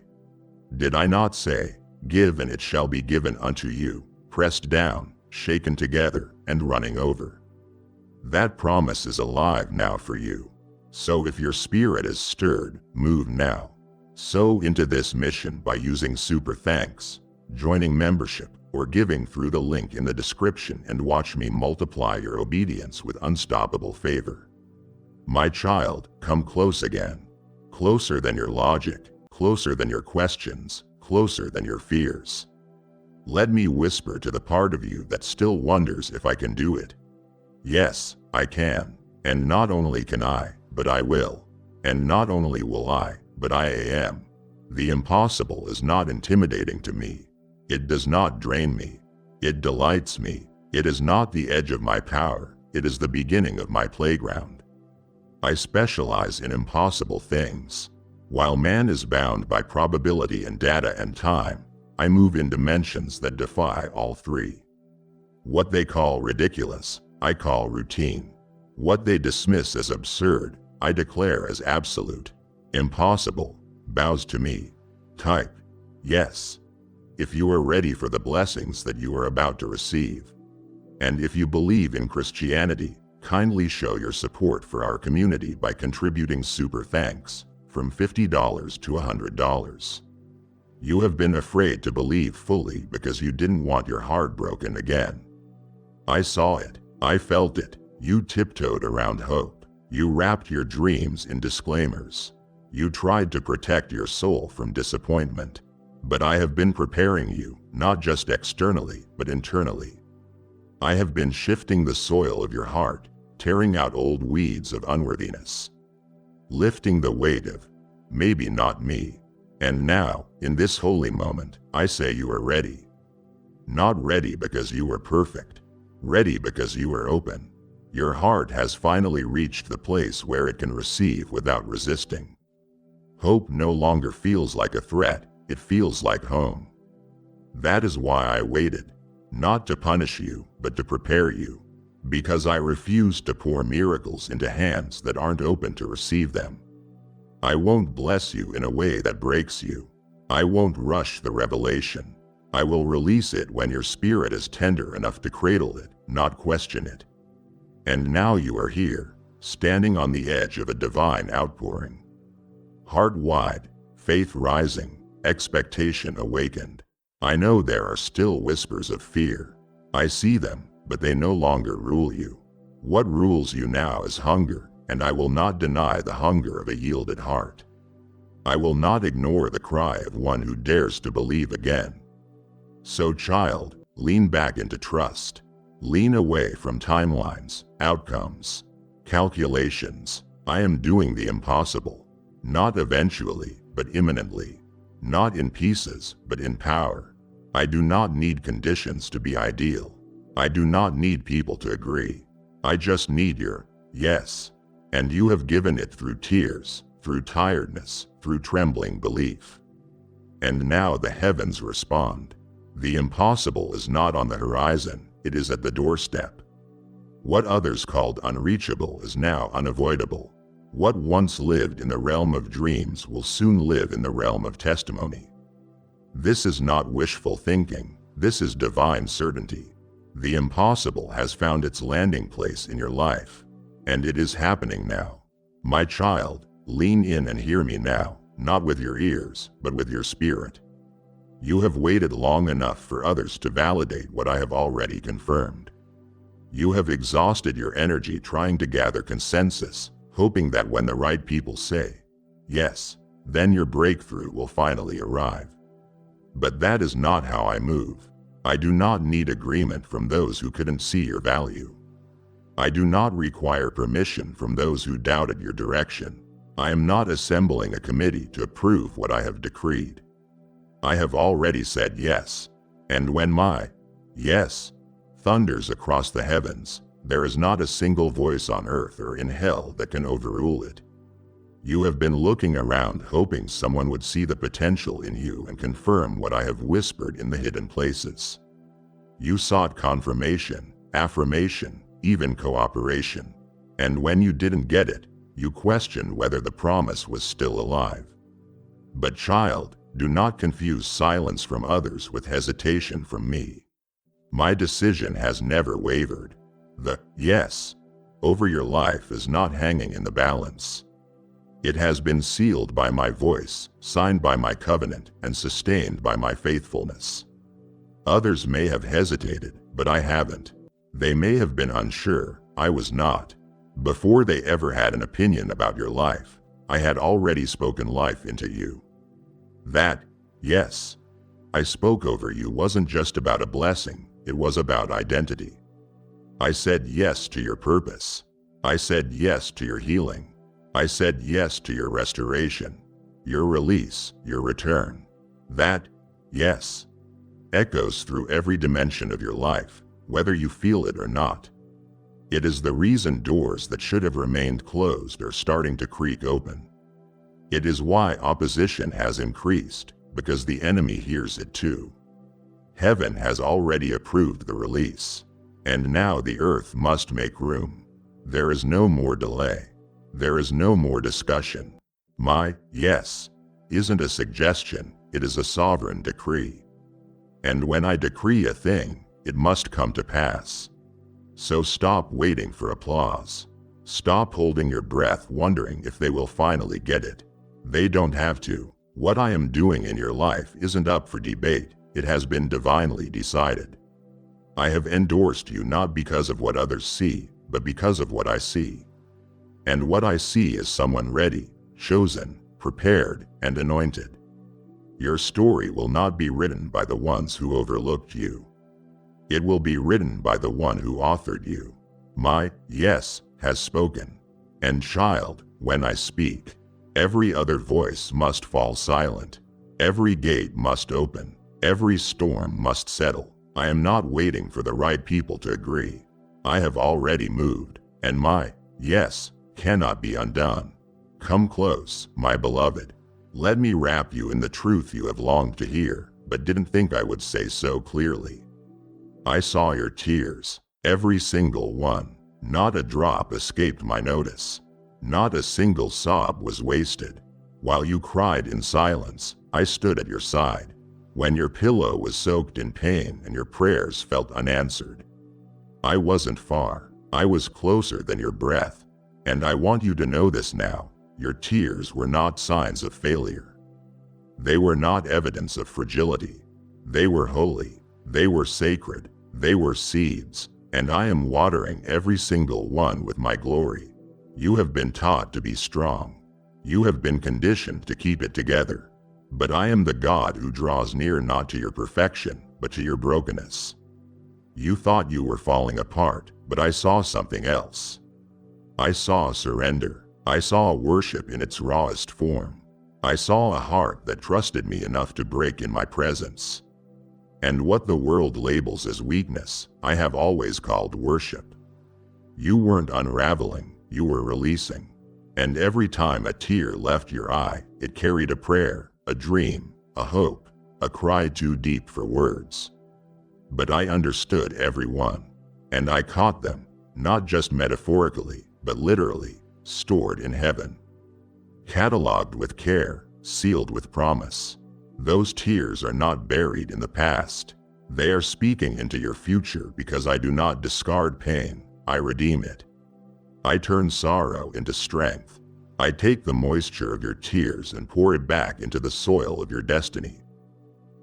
Did I not say, give and it shall be given unto you, pressed down, shaken together, and running over? That promise is alive now for you. So if your spirit is stirred, move now. Sow into this mission by using Super Thanks, joining membership, or giving through the link in the description, and watch me multiply your obedience with unstoppable favor. My child, come close again. Closer than your logic, closer than your questions, closer than your fears. Let me whisper to the part of you that still wonders if I can do it. Yes, I can. And not only can I, but I will. And not only will I, but I am. The impossible is not intimidating to me. It does not drain me. It delights me. It is not the edge of my power. It is the beginning of my playground. I specialize in impossible things. While man is bound by probability and data and time, I move in dimensions that defy all three. What they call ridiculous, I call routine. What they dismiss as absurd, I declare as absolute. Impossible bows to me. Type yes if you are ready for the blessings that you are about to receive. And if you believe in Christianity, kindly show your support for our community by contributing Super Thanks from $50 to $100. You have been afraid to believe fully because you didn't want your heart broken again. I saw it. I felt it. You tiptoed around hope. You wrapped your dreams in disclaimers. You tried to protect your soul from disappointment. But I have been preparing you, not just externally, but internally. I have been shifting the soil of your heart, tearing out old weeds of unworthiness, lifting the weight of, maybe not me, And now, in this holy moment, I say you are ready. Not ready because you are perfect. Ready because you are open. Your heart has finally reached the place where it can receive without resisting. Hope no longer feels like a threat, it feels like home. That is why I waited, not to punish you, but to prepare you, because I refuse to pour miracles into hands that aren't open to receive them. I won't bless you in a way that breaks you. I won't rush the revelation. I will release it when your spirit is tender enough to cradle it, not question it. And now you are here, standing on the edge of a divine outpouring. Heart wide, faith rising, expectation awakened. I know there are still whispers of fear. I see them, but they no longer rule you. What rules you now is hunger, and I will not deny the hunger of a yielded heart. I will not ignore the cry of one who dares to believe again. So, child, lean back into trust. Lean away from timelines, outcomes, calculations. I am doing the impossible, not eventually, but imminently. Not in pieces, but in power. I do not need conditions to be ideal. I do not need people to agree. I just need your yes. And you have given it through tears, through tiredness, through trembling belief. And now the heavens respond. The impossible is not on the horizon, it is at the doorstep. What others called unreachable is now unavoidable. What once lived in the realm of dreams will soon live in the realm of testimony. This is not wishful thinking, this is divine certainty. The impossible has found its landing place in your life, and it is happening now. My child, lean in and hear me now, not with your ears, but with your spirit. You have waited long enough for others to validate what I have already confirmed. You have exhausted your energy trying to gather consensus, hoping that when the right people say yes, then your breakthrough will finally arrive. But that is not how I move. I do not need agreement from those who couldn't see your value. I do not require permission from those who doubted your direction. I am not assembling a committee to approve what I have decreed. I have already said yes, and when my yes thunders across the heavens, there is not a single voice on earth or in hell that can overrule it. You have been looking around hoping someone would see the potential in you and confirm what I have whispered in the hidden places. You sought confirmation, affirmation, even cooperation. And when you didn't get it, you questioned whether the promise was still alive. But child, do not confuse silence from others with hesitation from me. My decision has never wavered. The yes over your life is not hanging in the balance. It has been sealed by my voice, signed by my covenant, and sustained by my faithfulness. Others may have hesitated, but I haven't. They may have been unsure, I was not. Before they ever had an opinion about your life, I had already spoken life into you. That, yes, I spoke over you wasn't just about a blessing, it was about identity. I said yes to your purpose. I said yes to your healing. I said yes to your restoration, your release, your return. That, yes, echoes through every dimension of your life, whether you feel it or not. It is the reason doors that should have remained closed are starting to creak open. It is why opposition has increased, because the enemy hears it too. Heaven has already approved the release, and now the earth must make room. There is no more delay. There is no more discussion. My yes isn't a suggestion, it is a sovereign decree. And when I decree a thing, it must come to pass. So stop waiting for applause. Stop holding your breath wondering if they will finally get it. They don't have to. What I am doing in your life isn't up for debate, it has been divinely decided. I have endorsed you not because of what others see, but because of what I see. And what I see is someone ready, chosen, prepared, and anointed. Your story will not be written by the ones who overlooked you. It will be written by the one who authored you. My yes has spoken. And child, when I speak, every other voice must fall silent. Every gate must open. Every storm must settle. I am not waiting for the right people to agree. I have already moved, and my yes cannot be undone. Come close, my beloved. Let me wrap you in the truth you have longed to hear, but didn't think I would say so clearly. I saw your tears, every single one. Not a drop escaped my notice. Not a single sob was wasted. While you cried in silence, I stood at your side. When your pillow was soaked in pain and your prayers felt unanswered, I wasn't far. I was closer than your breath. And I want you to know this now. Your tears were not signs of failure. They were not evidence of fragility. They were holy. They were sacred. They were seeds. And I am watering every single one with my glory. You have been taught to be strong. You have been conditioned to keep it together. But I am the God who draws near not to your perfection, but to your brokenness. You thought you were falling apart, but I saw something else. I saw surrender. I saw worship in its rawest form. I saw a heart that trusted me enough to break in my presence. And what the world labels as weakness, I have always called worship. You weren't unraveling, you were releasing. And every time a tear left your eye, it carried a prayer, a dream, a hope, a cry too deep for words. But I understood every one, and I caught them, not just metaphorically, but literally, stored in heaven. Cataloged with care, sealed with promise. Those tears are not buried in the past. They are speaking into your future because I do not discard pain, I redeem it. I turn sorrow into strength. I take the moisture of your tears and pour it back into the soil of your destiny.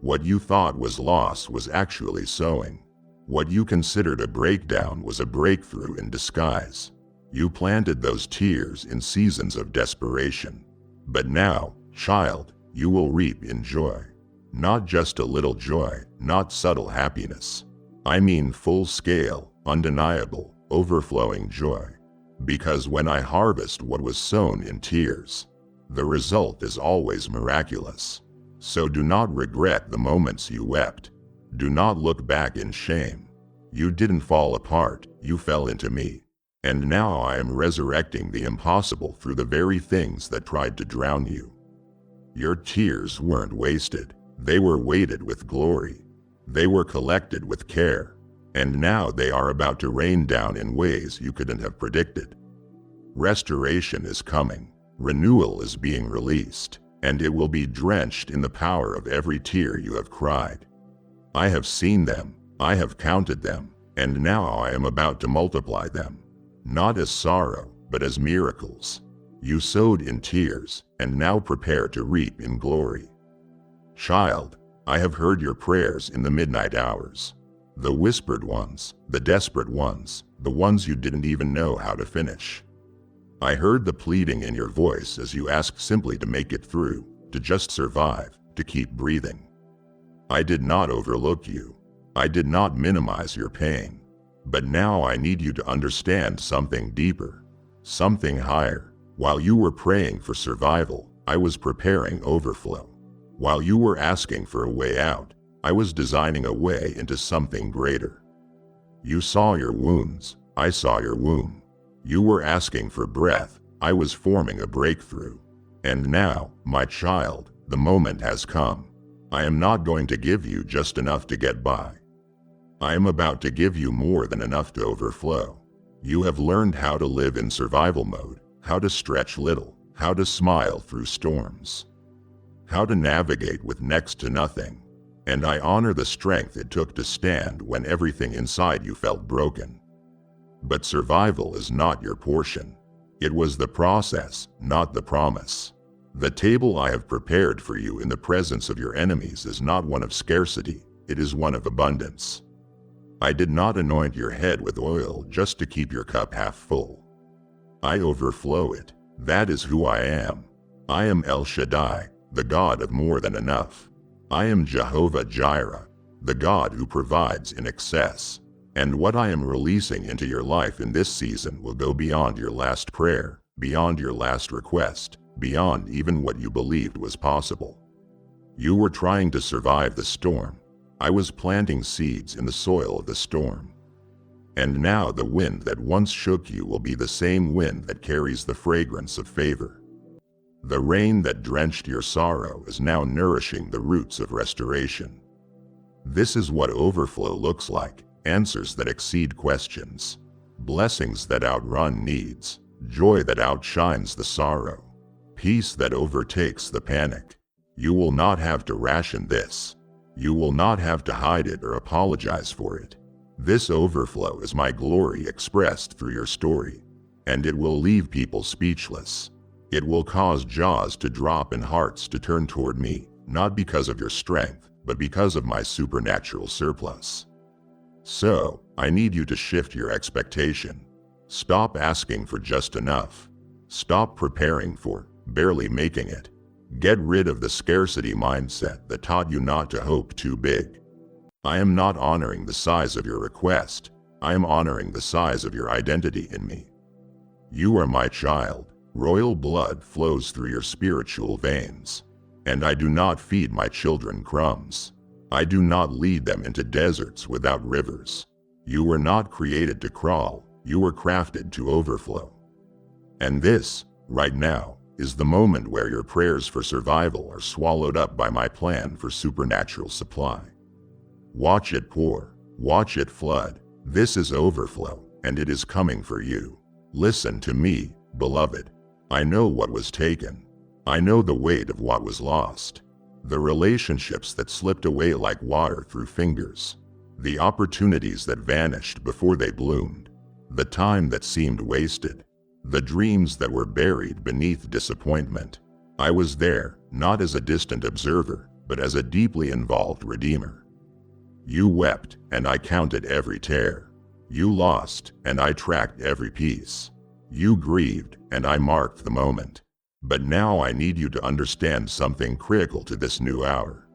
What you thought was loss was actually sowing. What you considered a breakdown was a breakthrough in disguise. You planted those tears in seasons of desperation. But now, child, you will reap in joy. Not just a little joy, not subtle happiness. I mean full-scale, undeniable, overflowing joy. Because when I harvest what was sown in tears, the result is always miraculous. So do not regret the moments you wept. Do not look back in shame. You didn't fall apart, you fell into me. And now I am resurrecting the impossible through the very things that tried to drown you. Your tears weren't wasted. They were weighted with glory. They were collected with care. And now they are about to rain down in ways you couldn't have predicted. Restoration is coming. Renewal is being released. And it will be drenched in the power of every tear you have cried. I have seen them. I have counted them. And now I am about to multiply them. Not as sorrow, but as miracles. You sowed in tears, and now prepare to reap in glory. Child, I have heard your prayers in the midnight hours. The whispered ones, the desperate ones, the ones you didn't even know how to finish. I heard the pleading in your voice as you asked simply to make it through, to just survive, to keep breathing. I did not overlook you. I did not minimize your pain. But now I need you to understand something deeper, something higher. While you were praying for survival, I was preparing overflow. While you were asking for a way out, I was designing a way into something greater. You saw your wounds, I saw your womb. You were asking for breath, I was forming a breakthrough. And now, my child, the moment has come. I am not going to give you just enough to get by. I am about to give you more than enough to overflow. You have learned how to live in survival mode, how to stretch little, how to smile through storms, how to navigate with next to nothing. And I honor the strength it took to stand when everything inside you felt broken. But survival is not your portion. It was the process, not the promise. The table I have prepared for you in the presence of your enemies is not one of scarcity, it is one of abundance. I did not anoint your head with oil just to keep your cup half full. I overflow it. That is who I am. I am El Shaddai, the God of more than enough. I am Jehovah Jireh, the God who provides in excess. And what I am releasing into your life in this season will go beyond your last prayer, beyond your last request, beyond even what you believed was possible. You were trying to survive the storm. I was planting seeds in the soil of the storm. And now the wind that once shook you will be the same wind that carries the fragrance of favor. The rain that drenched your sorrow is now nourishing the roots of restoration. This is what overflow looks like: answers that exceed questions, blessings that outrun needs, joy that outshines the sorrow, peace that overtakes the panic. You will not have to ration this. You will not have to hide it or apologize for it. This overflow is my glory expressed through your story, and it will leave people speechless. It will cause jaws to drop and hearts to turn toward me, not because of your strength, but because of my supernatural surplus. So, I need you to shift your expectation. Stop asking for just enough. Stop preparing for barely making it. Get rid of the scarcity mindset that taught you not to hope too big. I am not honoring the size of your request. I am honoring the size of your identity in me. You are my child. Royal blood flows through your spiritual veins. And I do not feed my children crumbs. I do not lead them into deserts without rivers. You were not created to crawl. You were crafted to overflow. And this, right now, is the moment where your prayers for survival are swallowed up by my plan for supernatural supply. Watch it pour. Watch it flood. This is overflow, and it is coming for you. Listen to me, beloved. I know what was taken. I know the weight of what was lost. The relationships that slipped away like water through fingers. The opportunities that vanished before they bloomed. The time that seemed wasted. The dreams that were buried beneath disappointment. I was there, not as a distant observer, but as a deeply involved redeemer. You wept, and I counted every tear. You lost, and I tracked every piece. You grieved, and I marked the moment. But now I need you to understand something critical to this new hour.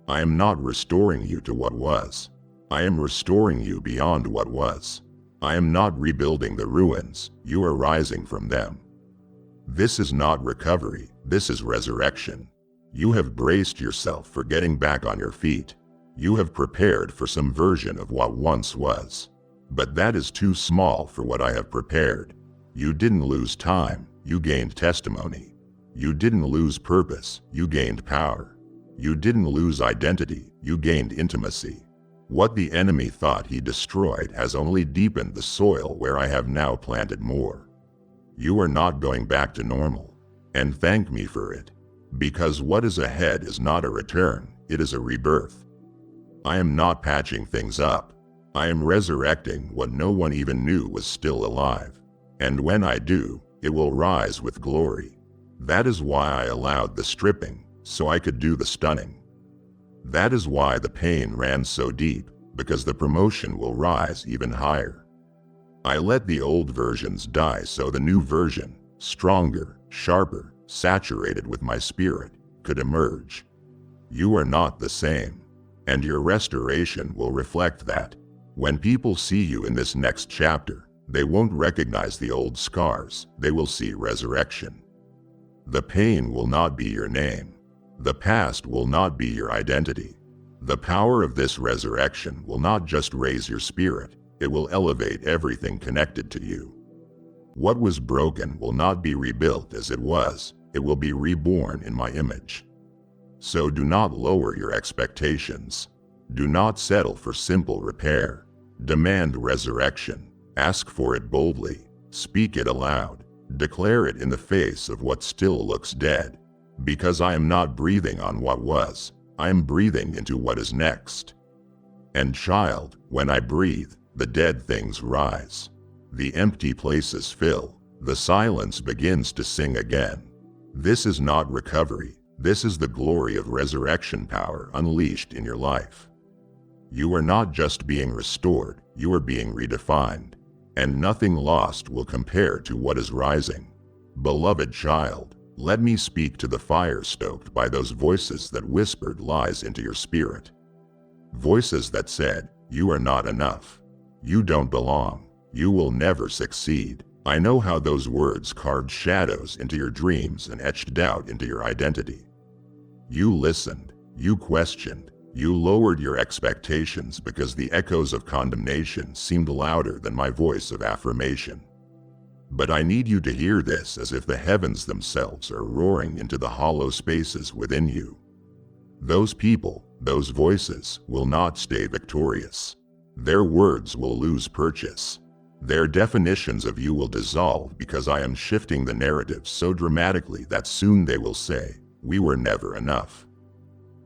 I am not restoring you to what was. I am restoring you beyond what was. I am not rebuilding the ruins. You are rising from them. This is not recovery. This is resurrection. You have braced yourself for getting back on your feet. You have prepared for some version of what once was. But that is too small for what I have prepared. You didn't lose time. You gained testimony. You didn't lose purpose. You gained power. You didn't lose identity. You gained intimacy. What the enemy thought he destroyed has only deepened the soil where I have now planted more. You are not going back to normal. And thank me for it. Because what is ahead is not a return, it is a rebirth. I am not patching things up. I am resurrecting what no one even knew was still alive. And when I do, it will rise with glory. That is why I allowed the stripping, so I could do the stunning. That is why the pain ran so deep, because the promotion will rise even higher. I let the old versions die so the new version, stronger, sharper, saturated with my spirit, could emerge. You are not the same, and your restoration will reflect that. When people see you in this next chapter, they won't recognize the old scars, they will see resurrection. The pain will not be your name. The past will not be your identity. The power of this resurrection will not just raise your spirit, it will elevate everything connected to you. What was broken will not be rebuilt as it was, it will be reborn in my image. So do not lower your expectations. Do not settle for simple repair. Demand resurrection. Ask for it boldly. Speak it aloud. Declare it in the face of what still looks dead. Because I am not breathing on what was, I am breathing into what is next. And child, when I breathe, the dead things rise. The empty places fill. The silence begins to sing again. This is not recovery. This is the glory of resurrection power unleashed in your life. You are not just being restored, you are being redefined. And nothing lost will compare to what is rising. Beloved child, let me speak to the fire stoked by those voices that whispered lies into your spirit. Voices that said, you are not enough. You don't belong. You will never succeed. I know how those words carved shadows into your dreams and etched doubt into your identity. You listened, you questioned, you lowered your expectations because the echoes of condemnation seemed louder than my voice of affirmation. But I need you to hear this as if the heavens themselves are roaring into the hollow spaces within you. Those people, those voices, will not stay victorious. Their words will lose purchase. Their definitions of you will dissolve because I am shifting the narrative so dramatically that soon they will say, "We were never enough."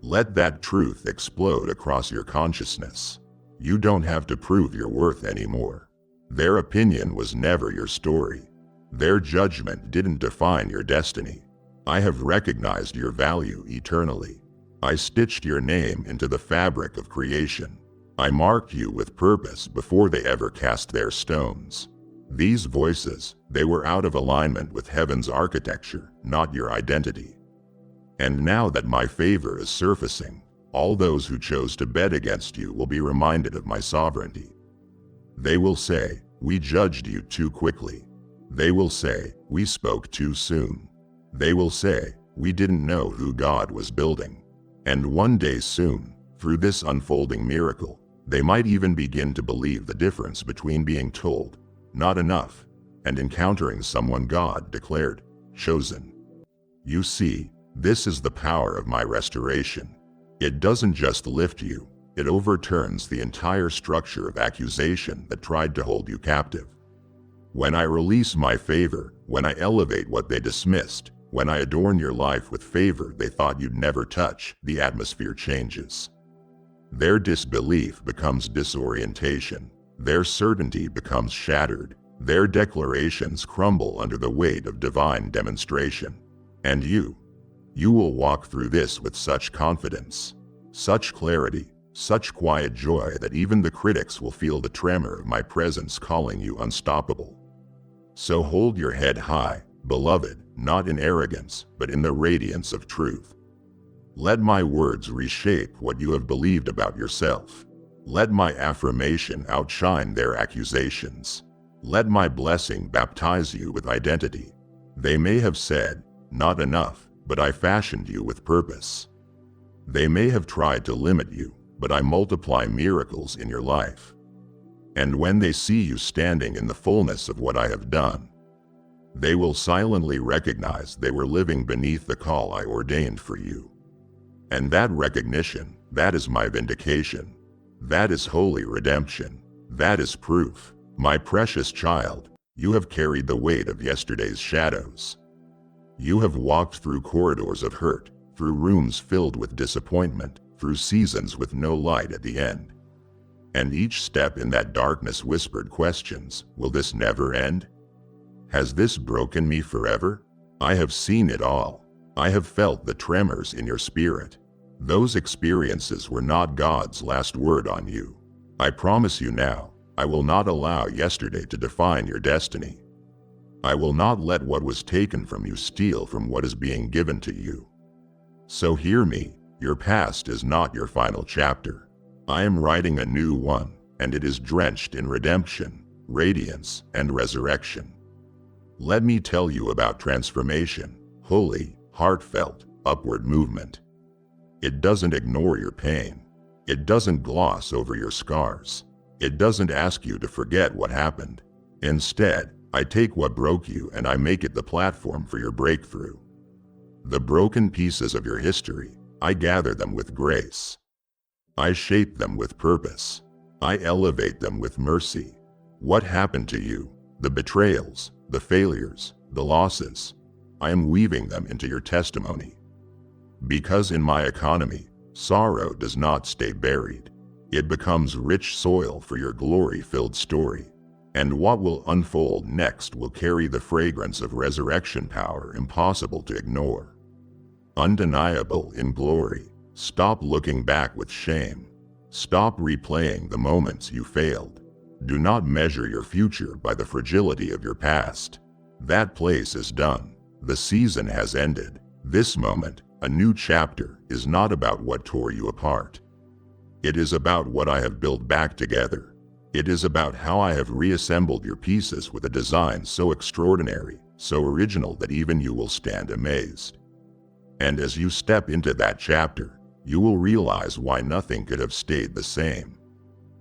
Let that truth explode across your consciousness. You don't have to prove your worth anymore. Their opinion was never your story. Their judgment didn't define your destiny. I have recognized your value eternally. I stitched your name into the fabric of creation. I marked you with purpose before they ever cast their stones. These voices, they were out of alignment with heaven's architecture, not your identity. And now that my favor is surfacing, all those who chose to bet against you will be reminded of my sovereignty. They will say, "We judged you too quickly." They will say, "We spoke too soon." They will say, "We didn't know who God was building." And one day soon, through this unfolding miracle, they might even begin to believe the difference between being told, "Not enough," and encountering someone God declared, "Chosen." You see, this is the power of my restoration. It doesn't just lift you, it overturns the entire structure of accusation that tried to hold you captive. When I release my favor, when I elevate what they dismissed, when I adorn your life with favor they thought you'd never touch, the atmosphere changes. Their disbelief becomes disorientation. Their certainty becomes shattered. Their declarations crumble under the weight of divine demonstration. And you will walk through this with such confidence, such clarity, such quiet joy that even the critics will feel the tremor of my presence calling you unstoppable. So hold your head high, beloved, not in arrogance, but in the radiance of truth. Let my words reshape what you have believed about yourself. Let my affirmation outshine their accusations. Let my blessing baptize you with identity. They may have said, "Not enough," but I fashioned you with purpose. They may have tried to limit you, but I multiply miracles in your life. And when they see you standing in the fullness of what I have done, they will silently recognize they were living beneath the call I ordained for you. And that recognition, that is my vindication. That is holy redemption. That is proof. My precious child, you have carried the weight of yesterday's shadows. You have walked through corridors of hurt, through rooms filled with disappointment, through seasons with no light at the end. And each step in that darkness whispered questions, will this never end? Has this broken me forever? I have seen it all. I have felt the tremors in your spirit. Those experiences were not God's last word on you. I promise you now, I will not allow yesterday to define your destiny. I will not let what was taken from you steal from what is being given to you. So hear me, your past is not your final chapter. I am writing a new one, and it is drenched in redemption, radiance, and resurrection. Let me tell you about transformation, holy, heartfelt, upward movement. It doesn't ignore your pain. It doesn't gloss over your scars. It doesn't ask you to forget what happened. Instead, I take what broke you and I make it the platform for your breakthrough. The broken pieces of your history, I gather them with grace. I shape them with purpose. I elevate them with mercy. What happened to you, the betrayals, the failures, the losses, I am weaving them into your testimony. Because in my economy, sorrow does not stay buried. It becomes rich soil for your glory-filled story. And what will unfold next will carry the fragrance of resurrection power impossible to ignore. Undeniable in glory. Stop looking back with shame. Stop replaying the moments you failed. Do not measure your future by the fragility of your past. That place is done. The season has ended. This moment, a new chapter, is not about what tore you apart. It is about what I have built back together. It is about how I have reassembled your pieces with a design so extraordinary, so original that even you will stand amazed. And as you step into that chapter, you will realize why nothing could have stayed the same.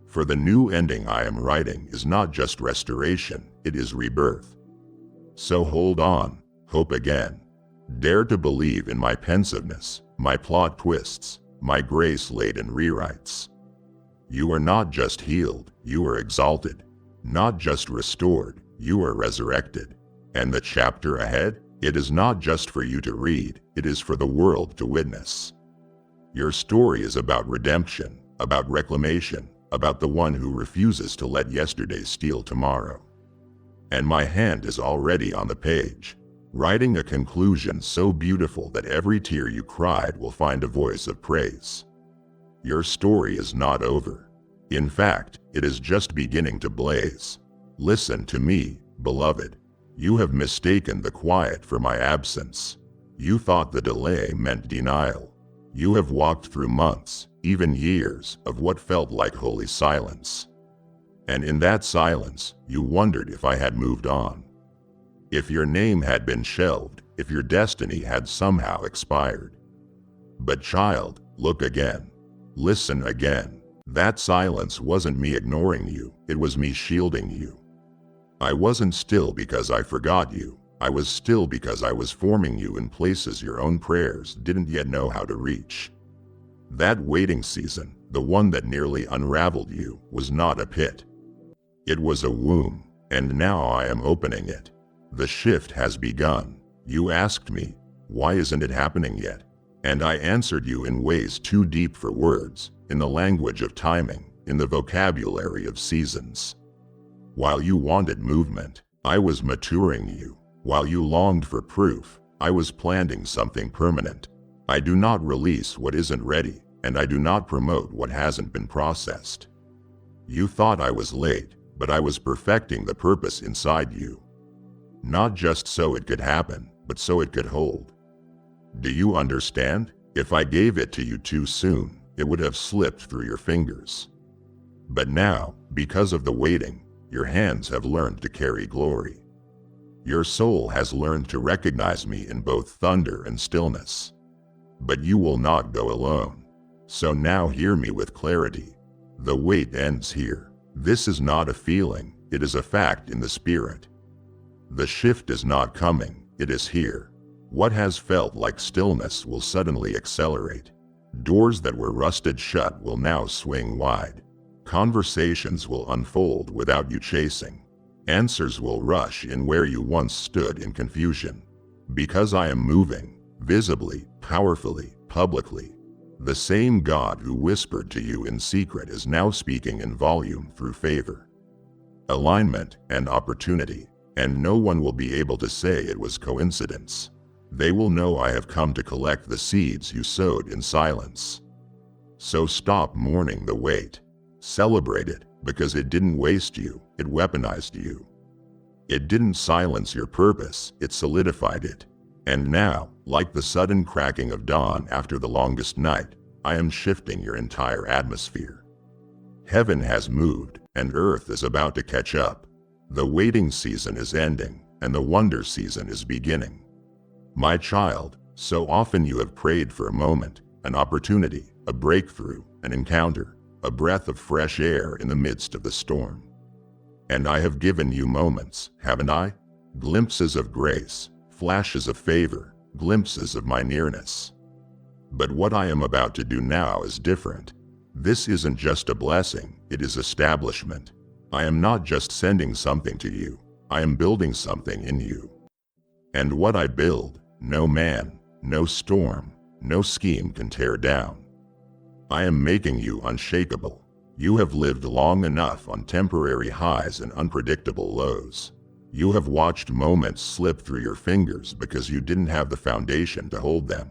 For the new ending I am writing is not just restoration, it is rebirth. So hold on, hope again. Dare to believe in my pensiveness, my plot twists, my grace-laden rewrites. You are not just healed, you are exalted. Not just restored, you are resurrected. And the chapter ahead, it is not just for you to read, it is for the world to witness. Your story is about redemption, about reclamation, about the one who refuses to let yesterday steal tomorrow. And my hand is already on the page, writing a conclusion so beautiful that every tear you cried will find a voice of praise. Your story is not over. In fact, it is just beginning to blaze. Listen to me, beloved. You have mistaken the quiet for my absence. You thought the delay meant denial. You have walked through months, even years, of what felt like holy silence. And in that silence, you wondered if I had moved on. If your name had been shelved, if your destiny had somehow expired. But child, look again. Listen again. That silence wasn't me ignoring you, it was me shielding you. I wasn't still because I forgot you. I was still because I was forming you in places your own prayers didn't yet know how to reach. That waiting season, the one that nearly unraveled you, was not a pit. It was a womb, and now I am opening it. The shift has begun. You asked me, why isn't it happening yet? And I answered you in ways too deep for words, in the language of timing, in the vocabulary of seasons. While you wanted movement, I was maturing you. While you longed for proof, I was planting something permanent. I do not release what isn't ready, and I do not promote what hasn't been processed. You thought I was late, but I was perfecting the purpose inside you. Not just so it could happen, but so it could hold. Do you understand? If I gave it to you too soon, it would have slipped through your fingers. But now, because of the waiting, your hands have learned to carry glory. Your soul has learned to recognize me in both thunder and stillness. But you will not go alone. So now hear me with clarity. The wait ends here. This is not a feeling, it is a fact in the spirit. The shift is not coming, it is here. What has felt like stillness will suddenly accelerate. Doors that were rusted shut will now swing wide. Conversations will unfold without you chasing. Answers will rush in where you once stood in confusion. Because I am moving, visibly, powerfully, publicly. The same God who whispered to you in secret is now speaking in volume through favor, alignment, and opportunity. And no one will be able to say it was coincidence. They will know I have come to collect the seeds you sowed in silence. So stop mourning the wait. Celebrate it, because it didn't waste you, it weaponized you. It didn't silence your purpose, it solidified it. And now, like the sudden cracking of dawn after the longest night, I am shifting your entire atmosphere. Heaven has moved, and earth is about to catch up. The waiting season is ending, and the wonder season is beginning. My child, so often you have prayed for a moment, an opportunity, a breakthrough, an encounter, a breath of fresh air in the midst of the storm. And I have given you moments, haven't I? Glimpses of grace, flashes of favor, glimpses of my nearness. But what I am about to do now is different. This isn't just a blessing, it is establishment. I am not just sending something to you, I am building something in you. And what I build, no man, no storm, no scheme can tear down. I am making you unshakable. You have lived long enough on temporary highs and unpredictable lows. You have watched moments slip through your fingers because you didn't have the foundation to hold them.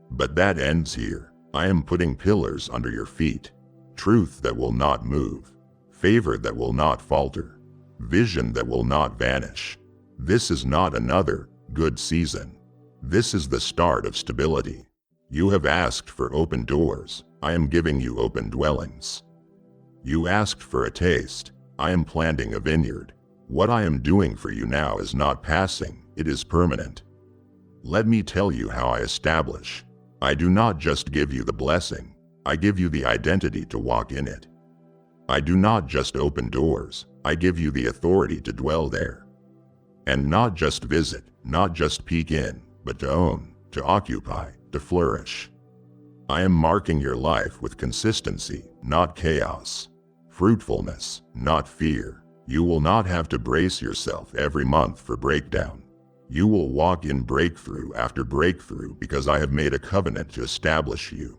But that ends here. I am putting pillars under your feet. Truth that will not move. Favor that will not falter. Vision that will not vanish. This is not another good season. This is the start of stability. You have asked for open doors. I am giving you open dwellings. You asked for a taste. I am planting a vineyard. What I am doing for you now is not passing, it is permanent. Let me tell you how I establish. I do not just give you the blessing, I give you the identity to walk in it. I do not just open doors, I give you the authority to dwell there. And not just visit, not just peek in, but to own, to occupy, to flourish. I am marking your life with consistency, not chaos. Fruitfulness, not fear. You will not have to brace yourself every month for breakdown. You will walk in breakthrough after breakthrough because I have made a covenant to establish you.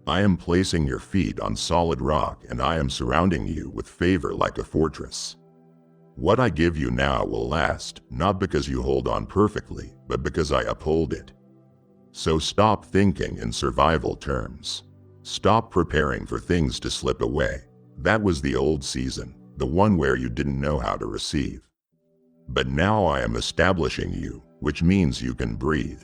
I am placing your feet on solid rock and I am surrounding you with favor like a fortress. What I give you now will last, not because you hold on perfectly, but because I uphold it. So stop thinking in survival terms. Stop preparing for things to slip away. That was the old season, the one where you didn't know how to receive. But now I am establishing you, which means you can breathe.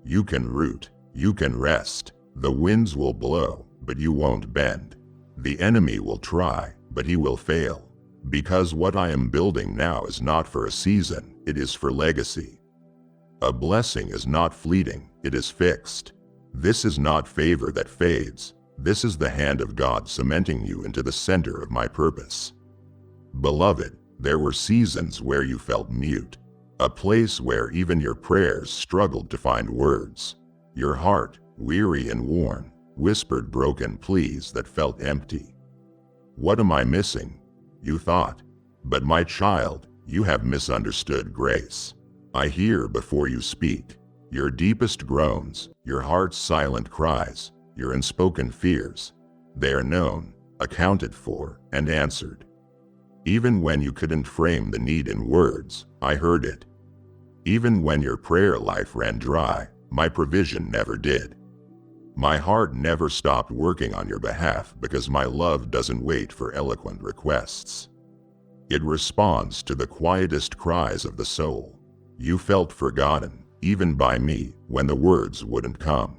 You can root, you can rest. The winds will blow, but you won't bend. The enemy will try, but he will fail. Because what I am building now is not for a season, it is for legacy. A blessing is not fleeting, it is fixed. This is not favor that fades. This is the hand of God cementing you into the center of my purpose. Beloved, there were seasons where you felt mute, a place where even your prayers struggled to find words. Your heart, weary and worn, whispered broken pleas that felt empty. What am I missing? You thought. But my child, you have misunderstood grace. I hear before you speak. Your deepest groans, your heart's silent cries, your unspoken fears. They are known, accounted for, and answered. Even when you couldn't frame the need in words, I heard it. Even when your prayer life ran dry, my provision never did. My heart never stopped working on your behalf because my love doesn't wait for eloquent requests. It responds to the quietest cries of the soul. You felt forgotten, even by me, when the words wouldn't come.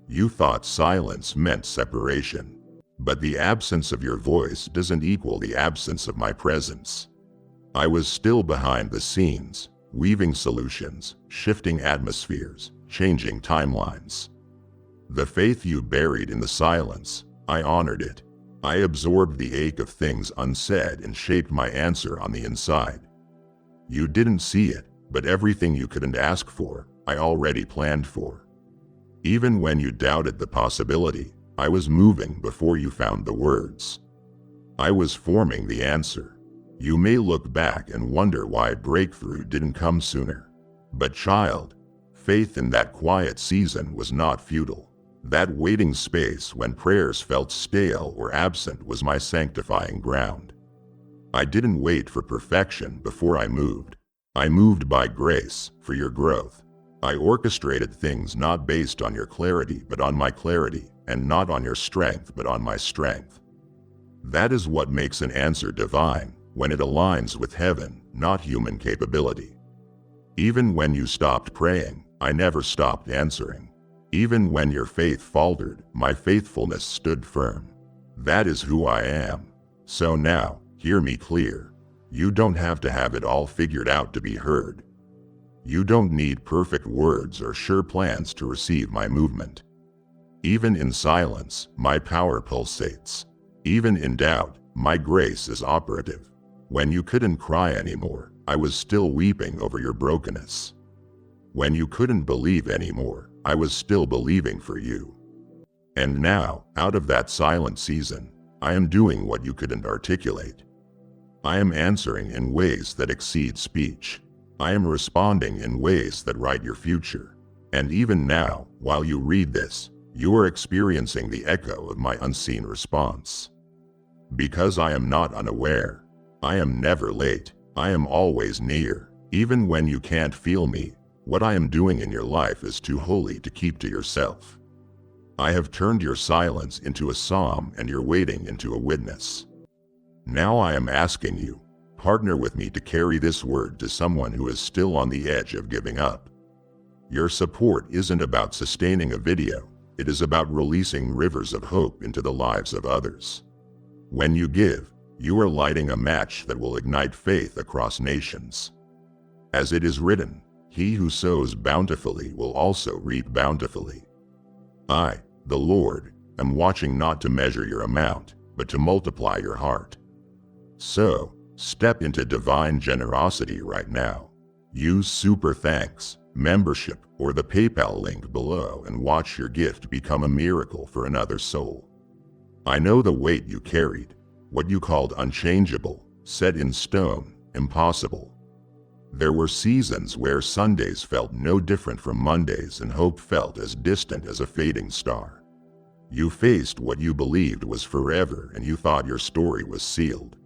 You thought silence meant separation. But the absence of your voice doesn't equal the absence of my presence. I was still behind the scenes, weaving solutions, shifting atmospheres, changing timelines. The faith you buried in the silence, I honored it. I absorbed the ache of things unsaid and shaped my answer on the inside. You didn't see it, but everything you couldn't ask for, I already planned for. Even when you doubted the possibility, I was moving before you found the words. I was forming the answer. You may look back and wonder why breakthrough didn't come sooner. But child, faith in that quiet season was not futile. That waiting space when prayers felt stale or absent was my sanctifying ground. I didn't wait for perfection before I moved. I moved by grace for your growth. I orchestrated things not based on your clarity but on my clarity, and not on your strength but on my strength. That is what makes an answer divine, when it aligns with heaven, not human capability. Even when you stopped praying, I never stopped answering. Even when your faith faltered, my faithfulness stood firm. That is who I am. So now, hear me clear. You don't have to have it all figured out to be heard. You don't need perfect words or sure plans to receive my movement. Even in silence, my power pulsates. Even in doubt, my grace is operative. When you couldn't cry anymore, I was still weeping over your brokenness. When you couldn't believe anymore, I was still believing for you. And now, out of that silent season, I am doing what you couldn't articulate. I am answering in ways that exceed speech. I am responding in ways that write your future. And even now, while you read this, you are experiencing the echo of my unseen response. Because I am not unaware. I am never late. I am always near. Even when you can't feel me, what I am doing in your life is too holy to keep to yourself. I have turned your silence into a psalm and your waiting into a witness. Now I am asking you, partner with me to carry this word to someone who is still on the edge of giving up. Your support isn't about sustaining a video. It is about releasing rivers of hope into the lives of others. When you give, you are lighting a match that will ignite faith across nations. As it is written, He who sows bountifully will also reap bountifully. I, the Lord, am watching not to measure your amount, but to multiply your heart. So, step into divine generosity right now. Use Super Thanks, membership, or the PayPal link below and watch your gift become a miracle for another soul. I know the weight you carried, what you called unchangeable, set in stone, impossible. There were seasons where Sundays felt no different from Mondays and hope felt as distant as a fading star. You faced what you believed was forever and you thought your story was sealed.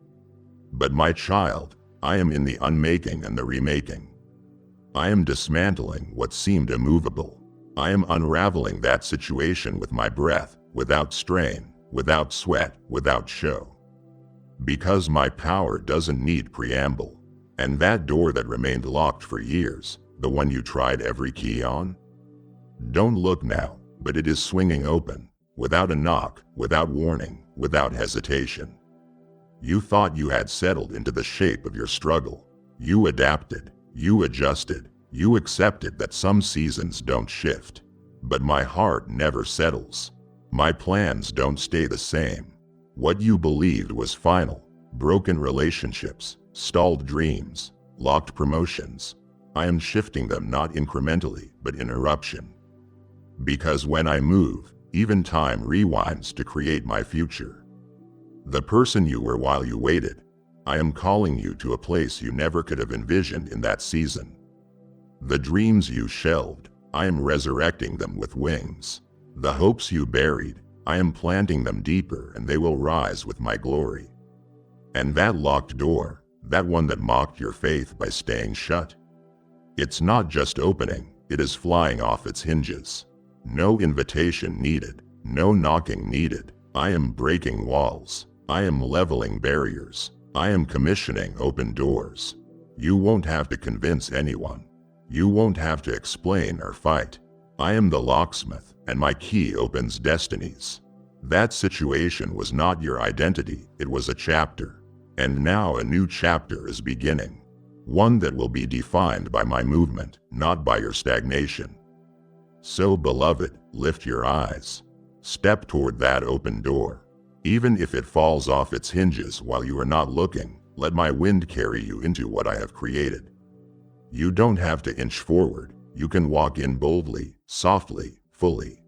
But my child, I am in the unmaking and the remaking. I am dismantling what seemed immovable. I am unraveling that situation with my breath, without strain, without sweat, without show. Because my power doesn't need preamble. And that door that remained locked for years, the one you tried every key on? Don't look now, but it is swinging open, without a knock, without warning, without hesitation. You thought you had settled into the shape of your struggle. You adapted, you adjusted, you accepted that some seasons don't shift. But my heart never settles. My plans don't stay the same. What you believed was final, broken relationships, stalled dreams, locked promotions. I am shifting them not incrementally, but in eruption. Because when I move, even time rewinds to create my future. The person you were while you waited, I am calling you to a place you never could have envisioned in that season. The dreams you shelved, I am resurrecting them with wings. The hopes you buried, I am planting them deeper and they will rise with my glory. And that locked door, that one that mocked your faith by staying shut, it's not just opening, it is flying off its hinges. No invitation needed, no knocking needed. I am breaking walls. I am leveling barriers. I am commissioning open doors. You won't have to convince anyone. You won't have to explain or fight. I am the locksmith, and my key opens destinies. That situation was not your identity, it was a chapter. And now a new chapter is beginning. One that will be defined by my movement, not by your stagnation. So beloved, lift your eyes. Step toward that open door. Even if it falls off its hinges while you are not looking, let my wind carry you into what I have created. You don't have to inch forward. You can walk in boldly, softly, fully.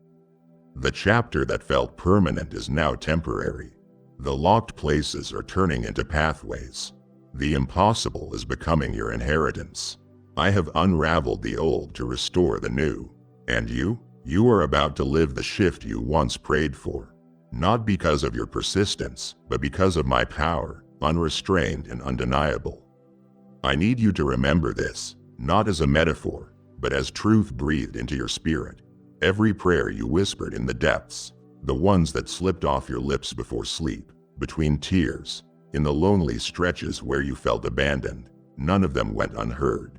The chapter that felt permanent is now temporary. The locked places are turning into pathways. The impossible is becoming your inheritance. I have unraveled the old to restore the new. And you are about to live the shift you once prayed for. Not because of your persistence, but because of my power, unrestrained and undeniable. I need you to remember this, not as a metaphor, but as truth breathed into your spirit. Every prayer you whispered in the depths, the ones that slipped off your lips before sleep, between tears, in the lonely stretches where you felt abandoned, none of them went unheard.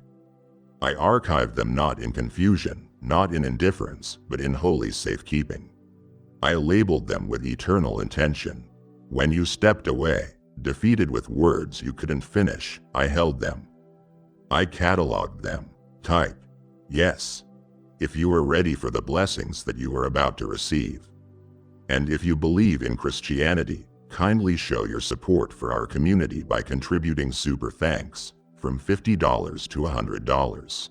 I archived them not in confusion, not in indifference, but in holy safekeeping. I labeled them with eternal intention. When you stepped away, defeated with words you couldn't finish, I held them. I cataloged them. Type, yes, if you are ready for the blessings that you are about to receive. And if you believe in Christianity, kindly show your support for our community by contributing Super Thanks, from $50 to $100.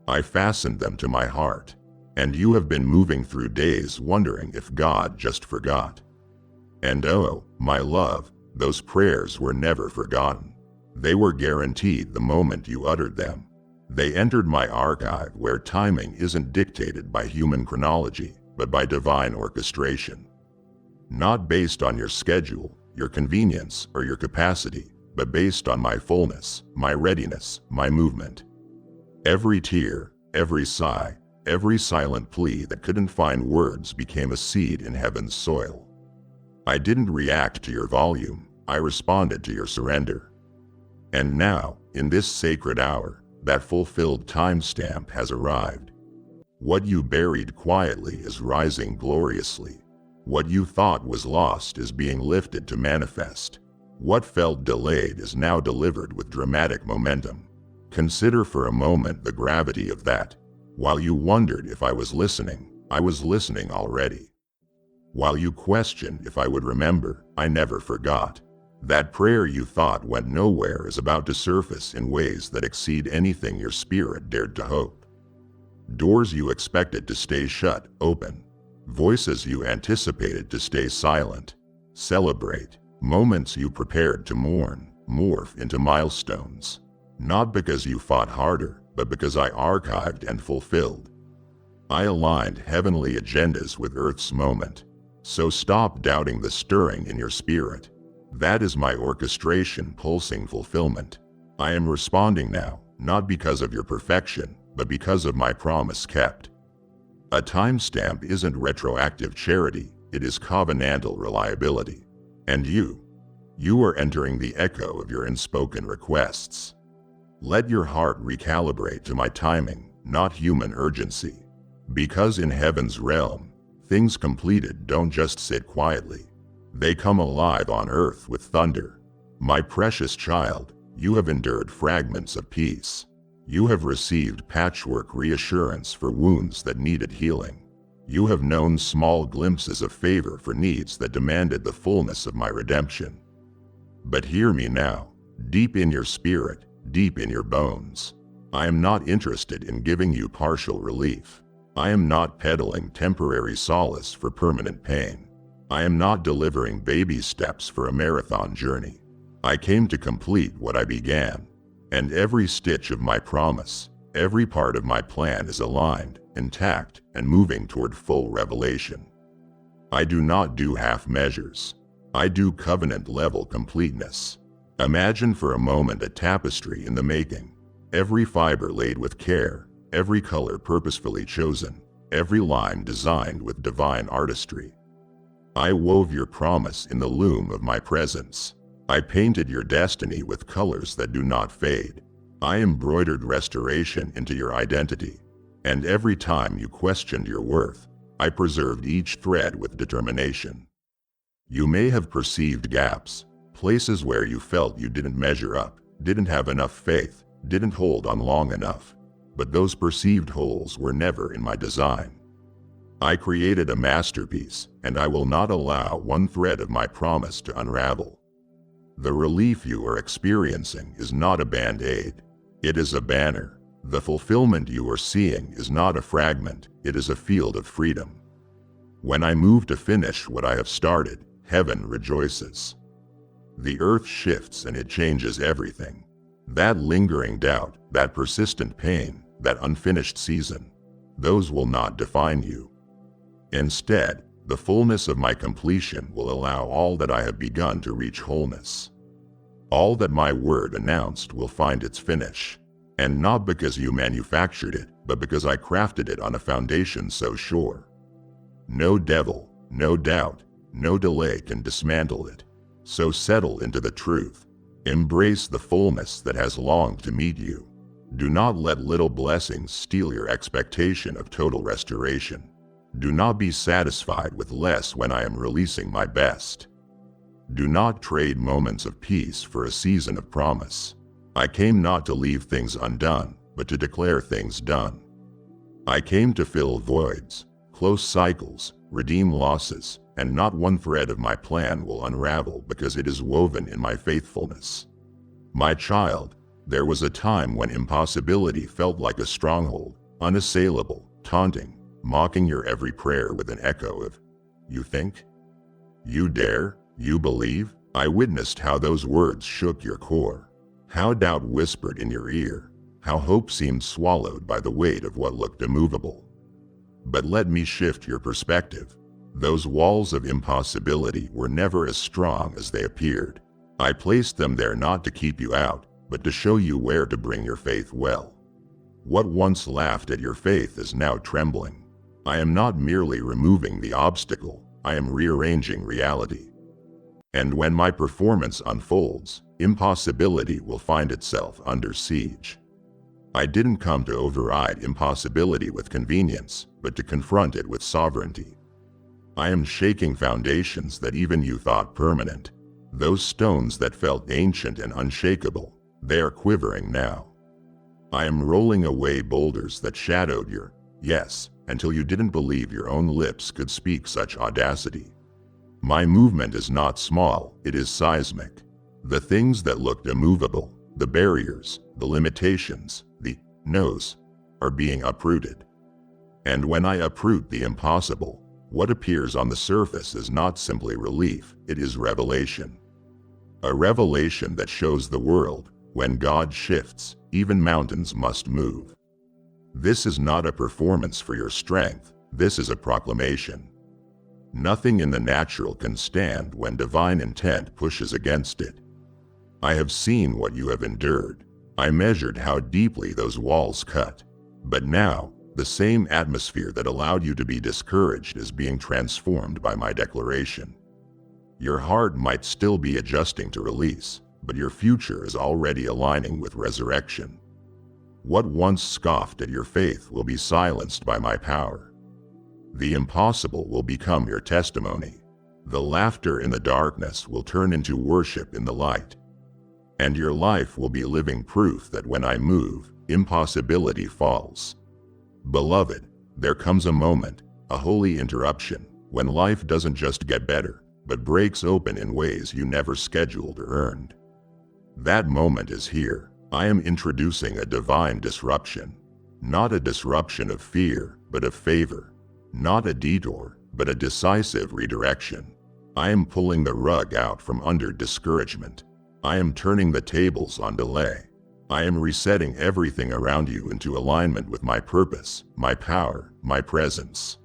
I fastened them to my heart, and you have been moving through days wondering if God just forgot. And oh, my love, those prayers were never forgotten. They were guaranteed the moment you uttered them. They entered my archive where timing isn't dictated by human chronology, but by divine orchestration. Not based on your schedule, your convenience, or your capacity, but based on my fullness, my readiness, my movement. Every tear, every sigh, every silent plea that couldn't find words became a seed in heaven's soil. I didn't react to your volume, I responded to your surrender. And now, in this sacred hour, that fulfilled timestamp has arrived. What you buried quietly is rising gloriously. What you thought was lost is being lifted to manifest. What felt delayed is now delivered with dramatic momentum. Consider for a moment the gravity of that. While you wondered if I was listening already. While you questioned if I would remember, I never forgot. That prayer you thought went nowhere is about to surface in ways that exceed anything your spirit dared to hope. Doors you expected to stay shut, open. Voices you anticipated to stay silent, celebrate. Moments you prepared to mourn, morph into milestones. Not because you fought harder, but because I archived and fulfilled. I aligned heavenly agendas with Earth's moment. So stop doubting the stirring in your spirit. That is my orchestration pulsing fulfillment. I am responding now, not because of your perfection, but because of my promise kept. A timestamp isn't retroactive charity, it is covenantal reliability. And you are entering the echo of your unspoken requests. Let your heart recalibrate to my timing, not human urgency. Because in heaven's realm, things completed don't just sit quietly. They come alive on earth with thunder. My precious child, you have endured fragments of peace. You have received patchwork reassurance for wounds that needed healing. You have known small glimpses of favor for needs that demanded the fullness of my redemption. But hear me now, deep in your spirit, deep in your bones. I am not interested in giving you partial relief. I am not peddling temporary solace for permanent pain. I am not delivering baby steps for a marathon journey. I came to complete what I began. And every stitch of my promise, every part of my plan is aligned, intact, and moving toward full revelation. I do not do half measures. I do covenant-level completeness. Imagine for a moment a tapestry in the making. Every fiber laid with care, every color purposefully chosen, every line designed with divine artistry. I wove your promise in the loom of my presence. I painted your destiny with colors that do not fade. I embroidered restoration into your identity. And every time you questioned your worth, I preserved each thread with determination. You may have perceived gaps, places where you felt you didn't measure up, didn't have enough faith, didn't hold on long enough. But those perceived holes were never in my design. I created a masterpiece, and I will not allow one thread of my promise to unravel. The relief you are experiencing is not a band-aid. It is a banner. The fulfillment you are seeing is not a fragment, it is a field of freedom. When I move to finish what I have started, heaven rejoices. The earth shifts and it changes everything. That lingering doubt, that persistent pain, that unfinished season, those will not define you. Instead, the fullness of my completion will allow all that I have begun to reach wholeness. All that my word announced will find its finish. And not because you manufactured it, but because I crafted it on a foundation so sure. No devil, no doubt, no delay can dismantle it. So settle into the truth. Embrace the fullness that has longed to meet you. Do not let little blessings steal your expectation of total restoration. Do not be satisfied with less when I am releasing my best. Do not trade moments of peace for a season of promise. I came not to leave things undone, but to declare things done. I came to fill voids, close cycles, redeem losses, and not one thread of my plan will unravel because it is woven in my faithfulness. My child, there was a time when impossibility felt like a stronghold, unassailable, taunting, mocking your every prayer with an echo of, "You think? You dare? You believe?" I witnessed how those words shook your core, how doubt whispered in your ear, how hope seemed swallowed by the weight of what looked immovable. But let me shift your perspective. Those walls of impossibility were never as strong as they appeared. I placed them there not to keep you out, but to show you where to bring your faith well. What once laughed at your faith is now trembling. I am not merely removing the obstacle, I am rearranging reality. And when my performance unfolds, impossibility will find itself under siege. I didn't come to override impossibility with convenience, but to confront it with sovereignty. I am shaking foundations that even you thought permanent. Those stones that felt ancient and unshakable, they are quivering now. I am rolling away boulders that shadowed your yes until you didn't believe your own lips could speak such audacity. My movement is not small, it is seismic. The things that looked immovable, the barriers, the limitations, the no's, are being uprooted. And when I uproot the impossible, what appears on the surface is not simply relief, it is revelation. A revelation that shows the world, when God shifts, even mountains must move. This is not a performance for your strength, this is a proclamation. Nothing in the natural can stand when divine intent pushes against it. I have seen what you have endured. I measured how deeply those walls cut. But now, the same atmosphere that allowed you to be discouraged is being transformed by my declaration. Your heart might still be adjusting to release, but your future is already aligning with resurrection. What once scoffed at your faith will be silenced by my power. The impossible will become your testimony. The laughter in the darkness will turn into worship in the light. And your life will be living proof that when I move, impossibility falls. Beloved, there comes a moment, a holy interruption, when life doesn't just get better, but breaks open in ways you never scheduled or earned. That moment is here. I am introducing a divine disruption. Not a disruption of fear, but of favor. Not a detour, but a decisive redirection. I am pulling the rug out from under discouragement. I am turning the tables on delay. I am resetting everything around you into alignment with my purpose, my power, my presence.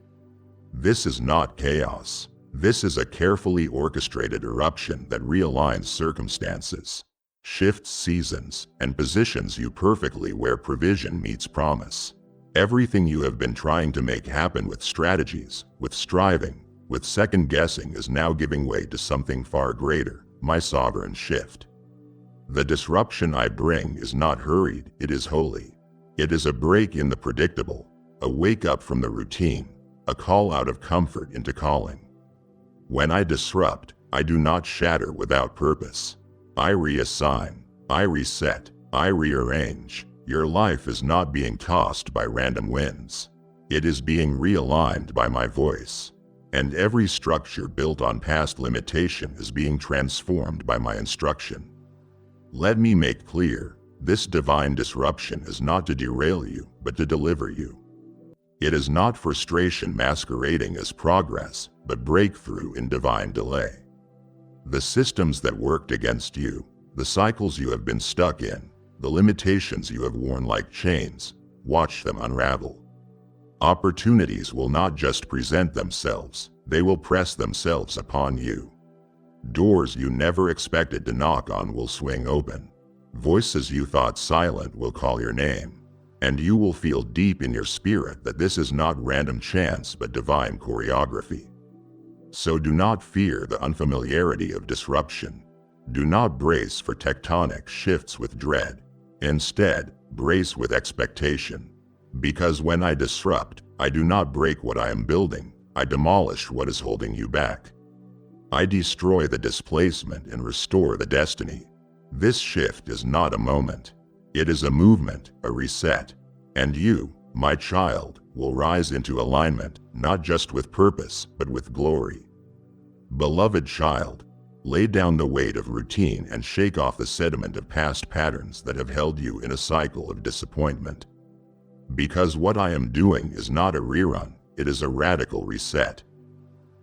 This is not chaos. This is a carefully orchestrated eruption that realigns circumstances, shifts seasons, and positions you perfectly where provision meets promise. Everything you have been trying to make happen with strategies, with striving, with second guessing is now giving way to something far greater, my sovereign shift. The disruption I bring is not hurried, it is holy. It is a break in the predictable, a wake up from the routine, a call out of comfort into calling. When I disrupt, I do not shatter without purpose. I reassign, I reset, I rearrange. Your life is not being tossed by random winds. It is being realigned by my voice. And every structure built on past limitation is being transformed by my instruction. Let me make clear, this divine disruption is not to derail you, but to deliver you. It is not frustration masquerading as progress, but breakthrough in divine delay. The systems that worked against you, the cycles you have been stuck in, the limitations you have worn like chains, watch them unravel. Opportunities will not just present themselves, they will press themselves upon you. Doors you never expected to knock on will swing open. Voices you thought silent will call your name. And you will feel deep in your spirit that this is not random chance but divine choreography. So do not fear the unfamiliarity of disruption. Do not brace for tectonic shifts with dread. Instead, brace with expectation. Because when I disrupt, I do not break what I am building, I demolish what is holding you back. I destroy the displacement and restore the destiny. This shift is not a moment. It is a movement, a reset. And you, my child, will rise into alignment, not just with purpose, but with glory. Beloved child, lay down the weight of routine and shake off the sediment of past patterns that have held you in a cycle of disappointment. Because what I am doing is not a rerun, it is a radical reset.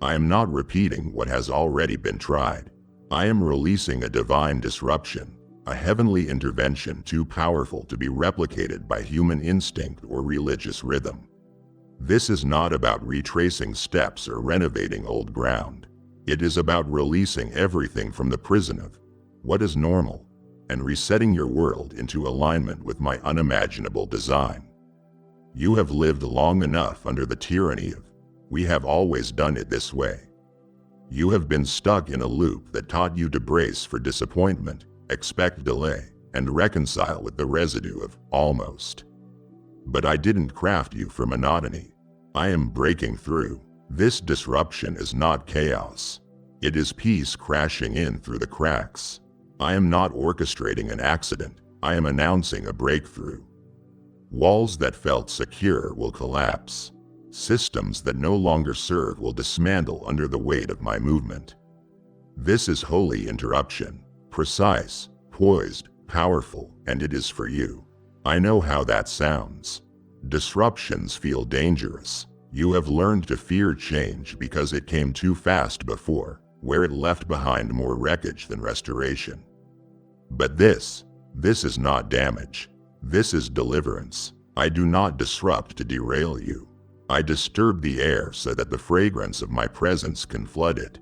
I am not repeating what has already been tried. I am releasing a divine disruption, a heavenly intervention too powerful to be replicated by human instinct or religious rhythm. This is not about retracing steps or renovating old ground. It is about releasing everything from the prison of what is normal and resetting your world into alignment with my unimaginable design. You have lived long enough under the tyranny of we have always done it this way. You have been stuck in a loop that taught you to brace for disappointment, expect delay, and reconcile with the residue of almost. But I didn't craft you for monotony. I am breaking through. This disruption is not chaos. It is peace crashing in through the cracks. I am not orchestrating an accident. I am announcing a breakthrough. Walls that felt secure will collapse. Systems that no longer serve will dismantle under the weight of my movement. This is holy interruption, precise, poised, powerful, and it is for you. I know how that sounds. Disruptions feel dangerous. You have learned to fear change because it came too fast before, where it left behind more wreckage than restoration. But this is not damage. This is deliverance. I do not disrupt to derail you. I disturb the air so that the fragrance of my presence can flood it.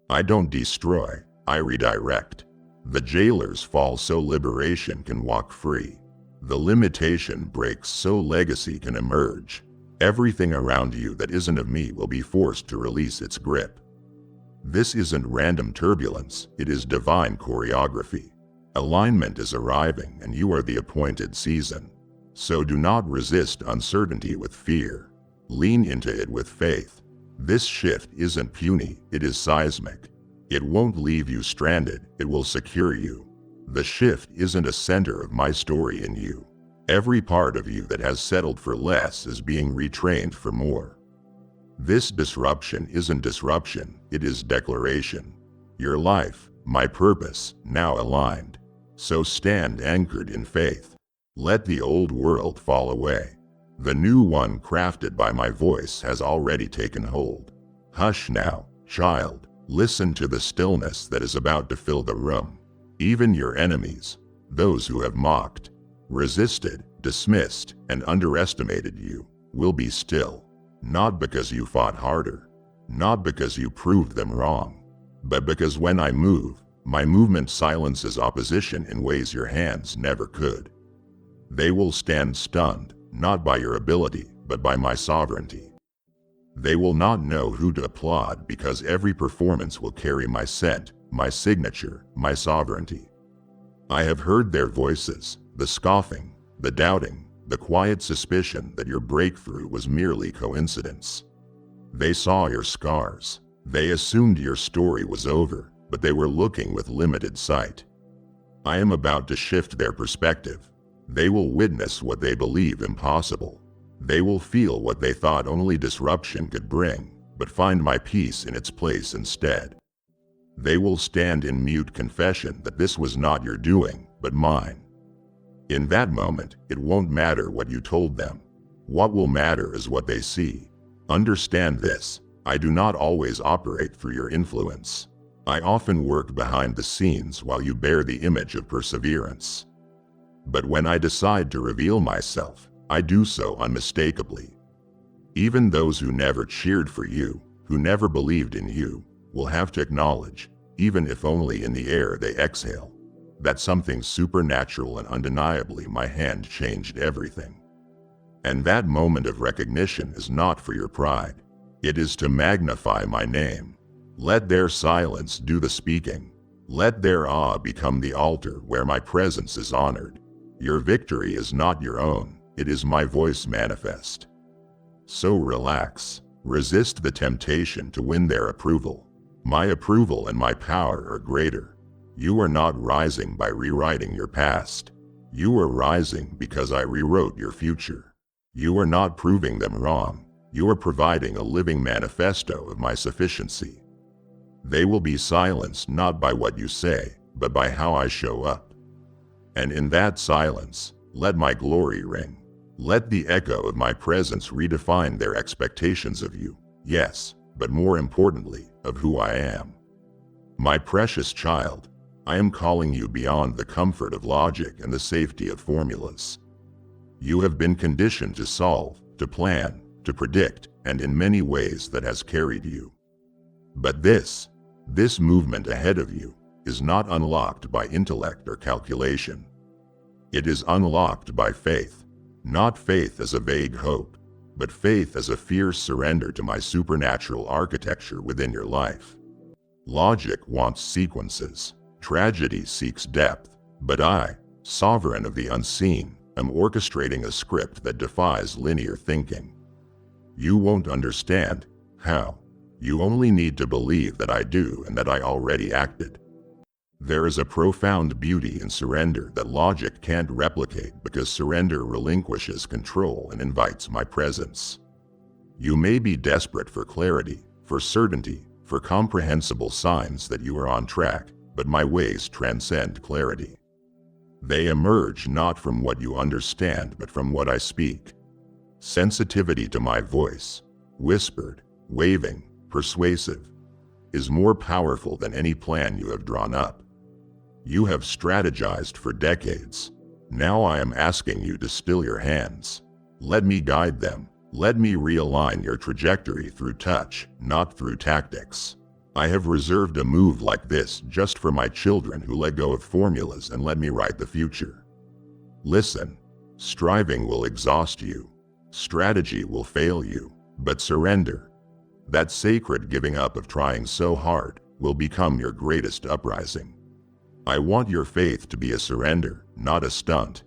I don't destroy, I redirect. The jailers fall so liberation can walk free. The limitation breaks so legacy can emerge. Everything around you that isn't of me will be forced to release its grip. This isn't random turbulence, it is divine choreography. Alignment is arriving and you are the appointed season. So do not resist uncertainty with fear. Lean into it with faith. This shift isn't puny, it is seismic. It won't leave you stranded, it will secure you. The shift isn't a center of my story in you. Every part of you that has settled for less is being retrained for more. This disruption isn't disruption, it is declaration. Your life, my purpose, now aligned. So stand anchored in faith. Let the old world fall away. The new one crafted by my voice has already taken hold. Hush now, child. Listen to the stillness that is about to fill the room. Even your enemies, those who have mocked, resisted, dismissed, and underestimated you, will be still. Not because you fought harder, not because you proved them wrong, but because when I move, my movement silences opposition in ways your hands never could. They will stand stunned, not by your ability, but by my sovereignty. They will not know who to applaud because every performance will carry my scent, my signature, my sovereignty. I have heard their voices, the scoffing, the doubting, the quiet suspicion that your breakthrough was merely coincidence. They saw your scars. They assumed your story was over, but they were looking with limited sight. I am about to shift their perspective. They will witness what they believe impossible. They will feel what they thought only disruption could bring, but find my peace in its place instead. They will stand in mute confession that this was not your doing, but mine. In that moment, it won't matter what you told them. What will matter is what they see. Understand this, I do not always operate through your influence. I often work behind the scenes while you bear the image of perseverance. But when I decide to reveal myself, I do so unmistakably. Even those who never cheered for you, who never believed in you, will have to acknowledge, even if only in the air they exhale, that something supernatural and undeniably my hand changed everything. And that moment of recognition is not for your pride. It is to magnify my name. Let their silence do the speaking. Let their awe become the altar where my presence is honored. Your victory is not your own, it is my voice manifest. So relax, resist the temptation to win their approval. My approval and my power are greater. You are not rising by rewriting your past. You are rising because I rewrote your future. You are not proving them wrong. You are providing a living manifesto of my sufficiency. They will be silenced not by what you say, but by how I show up. And in that silence, let my glory ring. Let the echo of my presence redefine their expectations of you. Yes, but more importantly, of who I am. My precious child, I am calling you beyond the comfort of logic and the safety of formulas. You have been conditioned to solve, to plan, to predict, and in many ways that has carried you. But this movement ahead of you, is not unlocked by intellect or calculation. It is unlocked by faith, not faith as a vague hope, but faith as a fierce surrender to my supernatural architecture within your life. Logic wants sequences, tragedy seeks depth, but I, sovereign of the unseen, am orchestrating a script that defies linear thinking. You won't understand how. You only need to believe that I do and that I already acted. There is a profound beauty in surrender that logic can't replicate, because surrender relinquishes control and invites my presence. You may be desperate for clarity, for certainty, for comprehensible signs that you are on track, but my ways transcend clarity. They emerge not from what you understand, but from what I speak. Sensitivity to my voice, whispered, waving, persuasive, is more powerful than any plan you have drawn up. You have strategized for decades. Now I am asking you to still your hands. Let me guide them. Let me realign your trajectory through touch, not through tactics. I have reserved a move like this just for my children who let go of formulas and let me write the future. Listen, striving will exhaust you. Strategy will fail you, but surrender, that sacred giving up of trying so hard, will become your greatest uprising. I want your faith to be a surrender, not a stunt.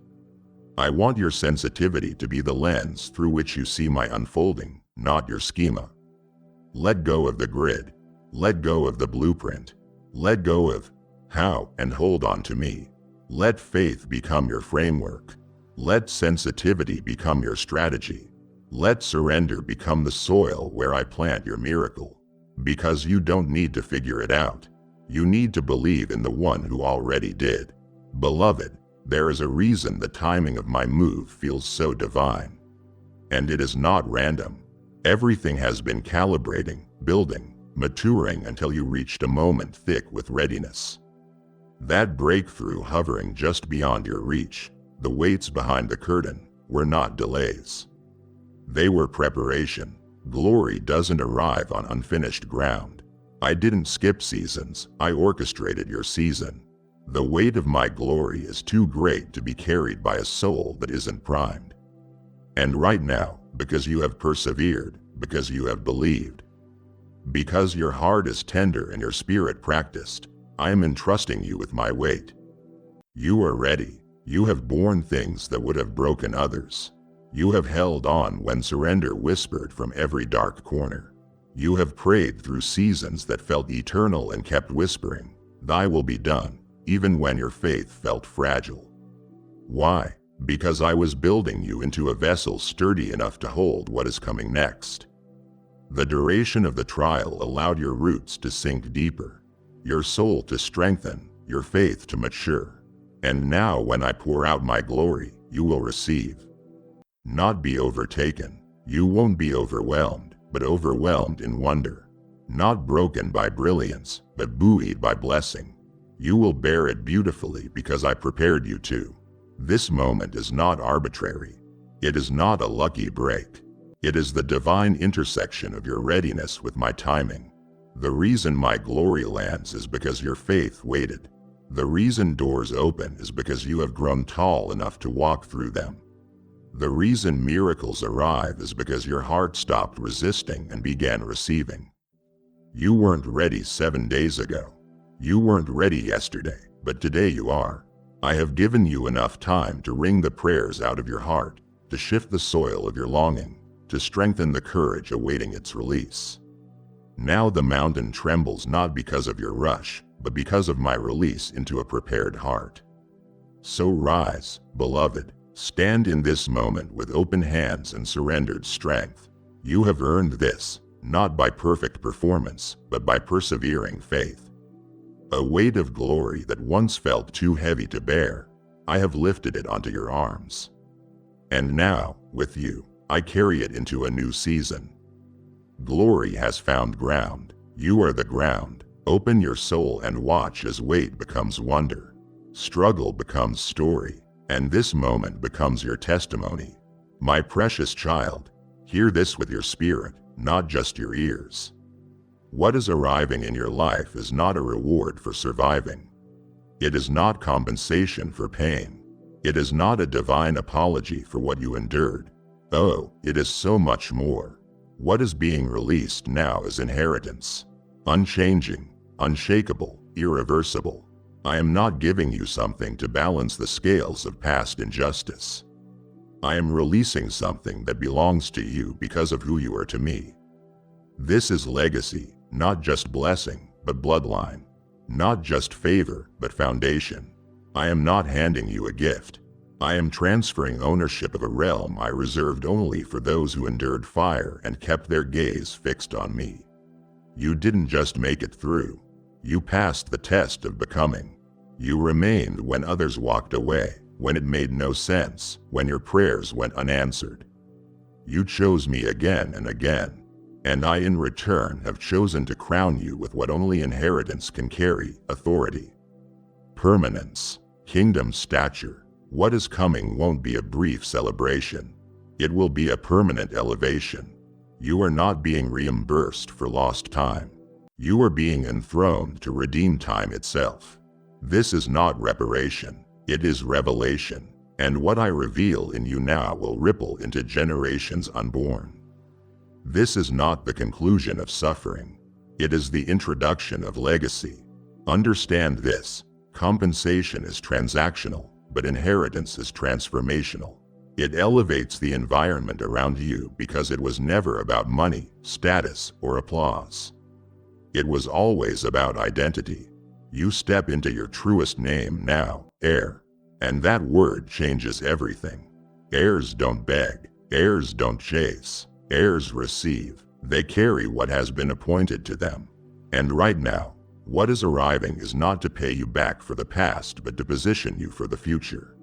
I want your sensitivity to be the lens through which you see my unfolding, not your schema. Let go of the grid. Let go of the blueprint. Let go of how and hold on to me. Let faith become your framework. Let sensitivity become your strategy. Let surrender become the soil where I plant your miracle. Because you don't need to figure it out. You need to believe in the one who already did. Beloved, there is a reason the timing of my move feels so divine. And it is not random. Everything has been calibrating, building, maturing until you reached a moment thick with readiness. That breakthrough hovering just beyond your reach, the weights behind the curtain, were not delays. They were preparation. Glory doesn't arrive on unfinished ground. I didn't skip seasons, I orchestrated your season. The weight of my glory is too great to be carried by a soul that isn't primed. And right now, because you have persevered, because you have believed, because your heart is tender and your spirit practiced, I am entrusting you with my weight. You are ready. You have borne things that would have broken others. You have held on when surrender whispered from every dark corner. You have prayed through seasons that felt eternal and kept whispering, "Thy will be done," even when your faith felt fragile. Why? Because I was building you into a vessel sturdy enough to hold what is coming next. The duration of the trial allowed your roots to sink deeper, your soul to strengthen, your faith to mature. And now when I pour out my glory, you will receive. Not be overtaken. You won't be overwhelmed, but overwhelmed in wonder. Not broken by brilliance, but buoyed by blessing. You will bear it beautifully because I prepared you to. This moment is not arbitrary. It is not a lucky break. It is the divine intersection of your readiness with my timing. The reason my glory lands is because your faith waited. The reason doors open is because you have grown tall enough to walk through them. The reason miracles arrive is because your heart stopped resisting and began receiving. You weren't ready 7 days ago. You weren't ready yesterday, but today you are. I have given you enough time to wring the prayers out of your heart, to shift the soil of your longing, to strengthen the courage awaiting its release. Now the mountain trembles not because of your rush, but because of my release into a prepared heart. So rise, beloved. Stand in this moment with open hands and surrendered strength. You have earned this, not by perfect performance, but by persevering faith. A weight of glory that once felt too heavy to bear, I have lifted it onto your arms. And now, with you, I carry it into a new season. Glory has found ground. You are the ground. Open your soul and watch as weight becomes wonder. Struggle becomes story. And this moment becomes your testimony. My precious child, hear this with your spirit, not just your ears. What is arriving in your life is not a reward for surviving. It is not compensation for pain. It is not a divine apology for what you endured. Oh, it is so much more. What is being released now is inheritance. Unchanging, unshakable, irreversible. I am not giving you something to balance the scales of past injustice. I am releasing something that belongs to you because of who you are to me. This is legacy, not just blessing, but bloodline. Not just favor, but foundation. I am not handing you a gift. I am transferring ownership of a realm I reserved only for those who endured fire and kept their gaze fixed on me. You didn't just make it through. You passed the test of becoming. You remained when others walked away, when it made no sense, when your prayers went unanswered. You chose me again and again, and I in return have chosen to crown you with what only inheritance can carry: authority, permanence, kingdom stature. What is coming won't be a brief celebration. It will be a permanent elevation. You are not being reimbursed for lost time. You are being enthroned to redeem time itself. This is not reparation, it is revelation, and what I reveal in you now will ripple into generations unborn. This is not the conclusion of suffering. It is the introduction of legacy. Understand this: compensation is transactional, but inheritance is transformational. It elevates the environment around you because it was never about money, status, or applause. It was always about identity. You step into your truest name now, heir, and that word changes everything. Heirs don't beg, heirs don't chase, heirs receive. They carry what has been appointed to them. And right now, what is arriving is not to pay you back for the past, but to position you for the future.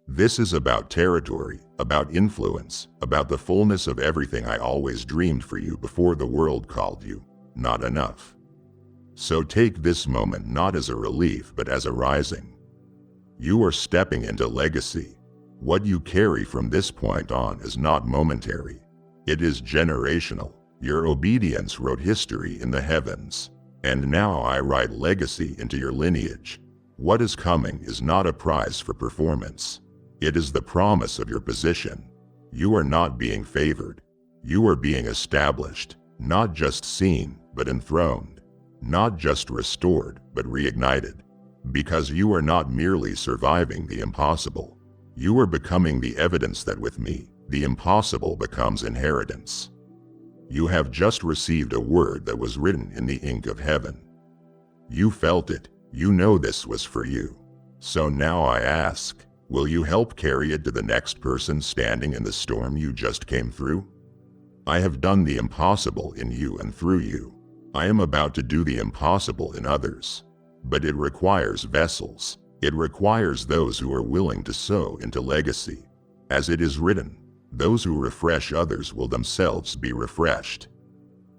This is about territory, about influence, about the fullness of everything I always dreamed for you before the world called you not enough. So take this moment not as a relief, but as a rising. You are stepping into legacy. What you carry from this point on is not momentary. It is generational. Your obedience wrote history in the heavens. And now I write legacy into your lineage. What is coming is not a prize for performance. It is the promise of your position. You are not being favored. You are being established, not just seen, but enthroned. Not just restored, but reignited. Because you are not merely surviving the impossible. You are becoming the evidence that with me, the impossible becomes inheritance. You have just received a word that was written in the ink of heaven. You felt it. You know this was for you. So now I ask, will you help carry it to the next person standing in the storm you just came through? I have done the impossible in you and through you. I am about to do the impossible in others. But it requires vessels. It requires those who are willing to sow into legacy. As it is written, those who refresh others will themselves be refreshed.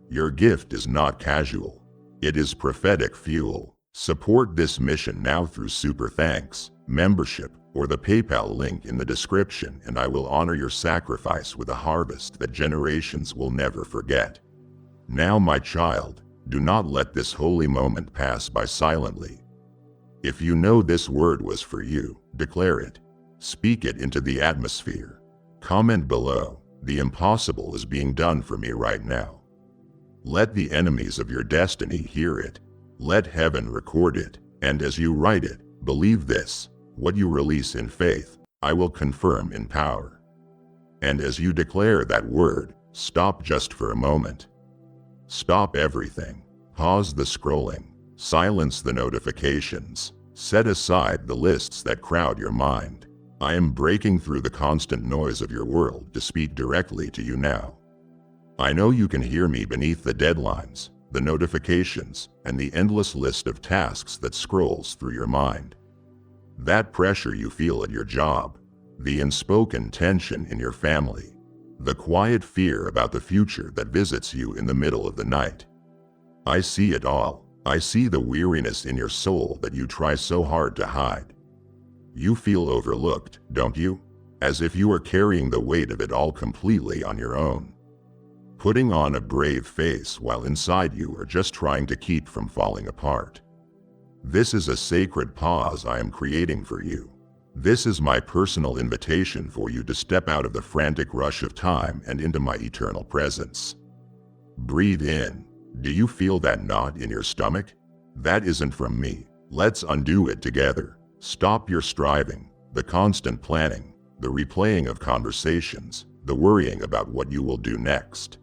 Your gift is not casual. It is prophetic fuel. Support this mission now through Super Thanks, membership, or the PayPal link in the description, and I will honor your sacrifice with a harvest that generations will never forget. Now, my child, do not let this holy moment pass by silently. If you know this word was for you, declare it. Speak it into the atmosphere. Comment below, the impossible is being done for me right now. Let the enemies of your destiny hear it. Let heaven record it, and as you write it, believe this: what you release in faith, I will confirm in power. And as you declare that word, stop just for a moment. Stop everything. Pause the scrolling. Silence the notifications. Set aside the lists that crowd your mind. I am breaking through the constant noise of your world to speak directly to you now. I know you can hear me beneath the deadlines, the notifications, and the endless list of tasks that scrolls through your mind. That pressure you feel at your job, the unspoken tension in your family, the quiet fear about the future that visits you in the middle of the night. I see it all. I see the weariness in your soul that you try so hard to hide. You feel overlooked, don't you? As if you are carrying the weight of it all completely on your own. Putting on a brave face while inside you are just trying to keep from falling apart. This is a sacred pause I am creating for you. This is my personal invitation for you to step out of the frantic rush of time and into my eternal presence. Breathe in. Do you feel that knot in your stomach? That isn't from me. Let's undo it together. Stop your striving, the constant planning, the replaying of conversations, the worrying about what you will do next.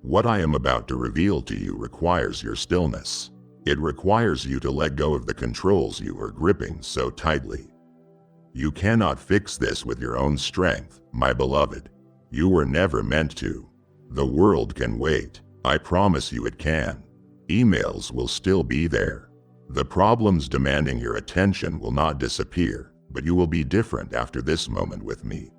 What I am about to reveal to you requires your stillness. It requires you to let go of the controls you are gripping so tightly. You cannot fix this with your own strength, my beloved. You were never meant to. The world can wait. I promise you it can. Emails will still be there. The problems demanding your attention will not disappear, but you will be different after this moment with me.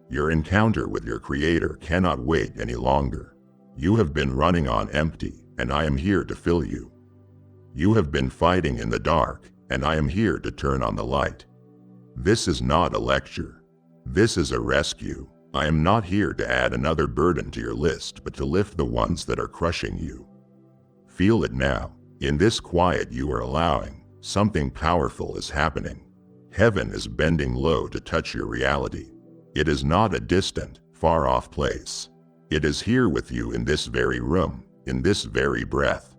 Your encounter with your Creator cannot wait any longer. You have been running on empty, and I am here to fill you. You have been fighting in the dark, and I am here to turn on the light. This is not a lecture. This is a rescue. I am not here to add another burden to your list, but to lift the ones that are crushing you. Feel it now. In this quiet you are allowing, something powerful is happening. Heaven is bending low to touch your reality. It is not a distant, far-off place. It is here with you in this very room, in this very breath.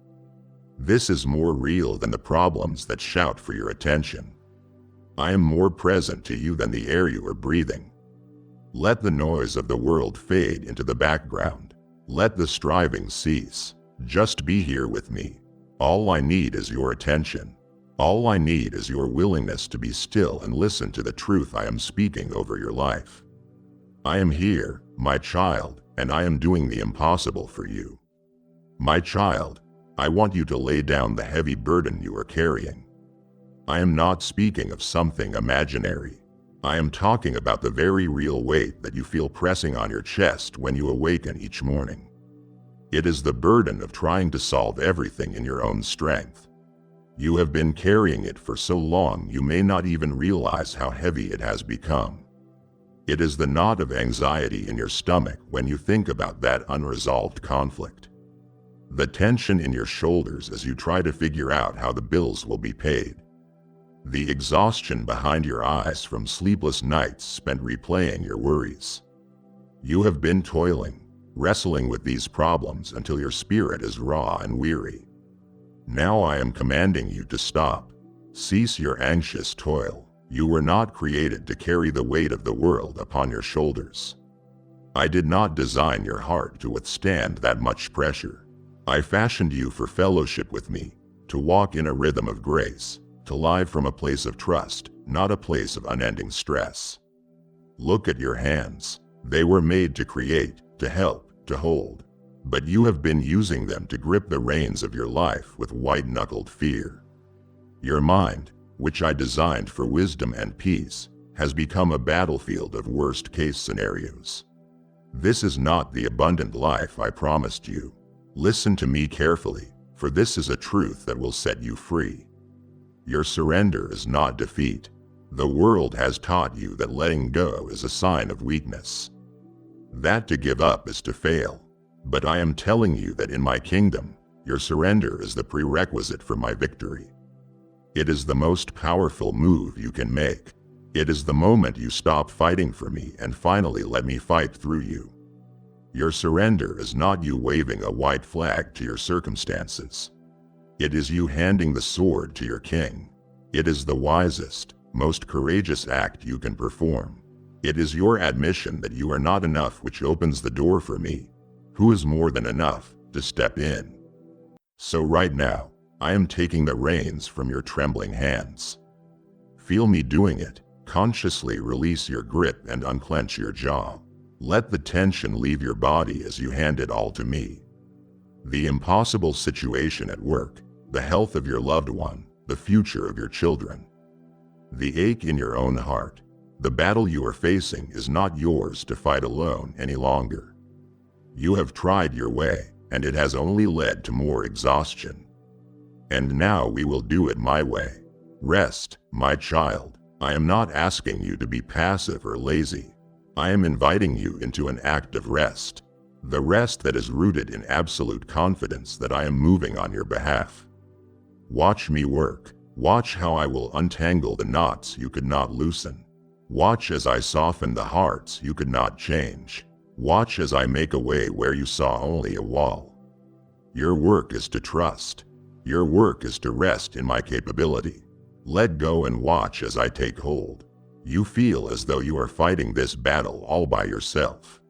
This is more real than the problems that shout for your attention. I am more present to you than the air you are breathing. Let the noise of the world fade into the background. Let the striving cease. Just be here with me. All I need is your attention. All I need is your willingness to be still and listen to the truth I am speaking over your life. I am here, my child, and I am doing the impossible for you. My child, I want you to lay down the heavy burden you are carrying. I am not speaking of something imaginary. I am talking about the very real weight that you feel pressing on your chest when you awaken each morning. It is the burden of trying to solve everything in your own strength. You have been carrying it for so long you may not even realize how heavy it has become. It is the knot of anxiety in your stomach when you think about that unresolved conflict. The tension in your shoulders as you try to figure out how the bills will be paid. The exhaustion behind your eyes from sleepless nights spent replaying your worries. You have been toiling, wrestling with these problems until your spirit is raw and weary. Now I am commanding you to stop. Cease your anxious toil. You were not created to carry the weight of the world upon your shoulders. I did not design your heart to withstand that much pressure. I fashioned you for fellowship with me, to walk in a rhythm of grace, to live from a place of trust, not a place of unending stress. Look at your hands. They were made to create, to help, to hold. But you have been using them to grip the reins of your life with white-knuckled fear. Your mind, which I designed for wisdom and peace, has become a battlefield of worst-case scenarios. This is not the abundant life I promised you. Listen to me carefully, for this is a truth that will set you free. Your surrender is not defeat. The world has taught you that letting go is a sign of weakness. That to give up is to fail. But I am telling you that in my kingdom, your surrender is the prerequisite for my victory. It is the most powerful move you can make. It is the moment you stop fighting for me and finally let me fight through you. Your surrender is not you waving a white flag to your circumstances. It is you handing the sword to your king. It is the wisest, most courageous act you can perform. It is your admission that you are not enough which opens the door for me, who is more than enough, to step in. So right now, I am taking the reins from your trembling hands. Feel me doing it. Consciously release your grip and unclench your jaw. Let the tension leave your body as you hand it all to me. The impossible situation at work, the health of your loved one, the future of your children. The ache in your own heart, the battle you are facing is not yours to fight alone any longer. You have tried your way, and it has only led to more exhaustion. And now we will do it my way. Rest, my child. I am not asking you to be passive or lazy. I am inviting you into an act of rest. The rest that is rooted in absolute confidence that I am moving on your behalf. Watch me work. Watch how I will untangle the knots you could not loosen. Watch as I soften the hearts you could not change. Watch as I make a way where you saw only a wall. Your work is to trust. Your work is to rest in my capability. Let go and watch as I take hold. You feel as though you are fighting this battle all by yourself.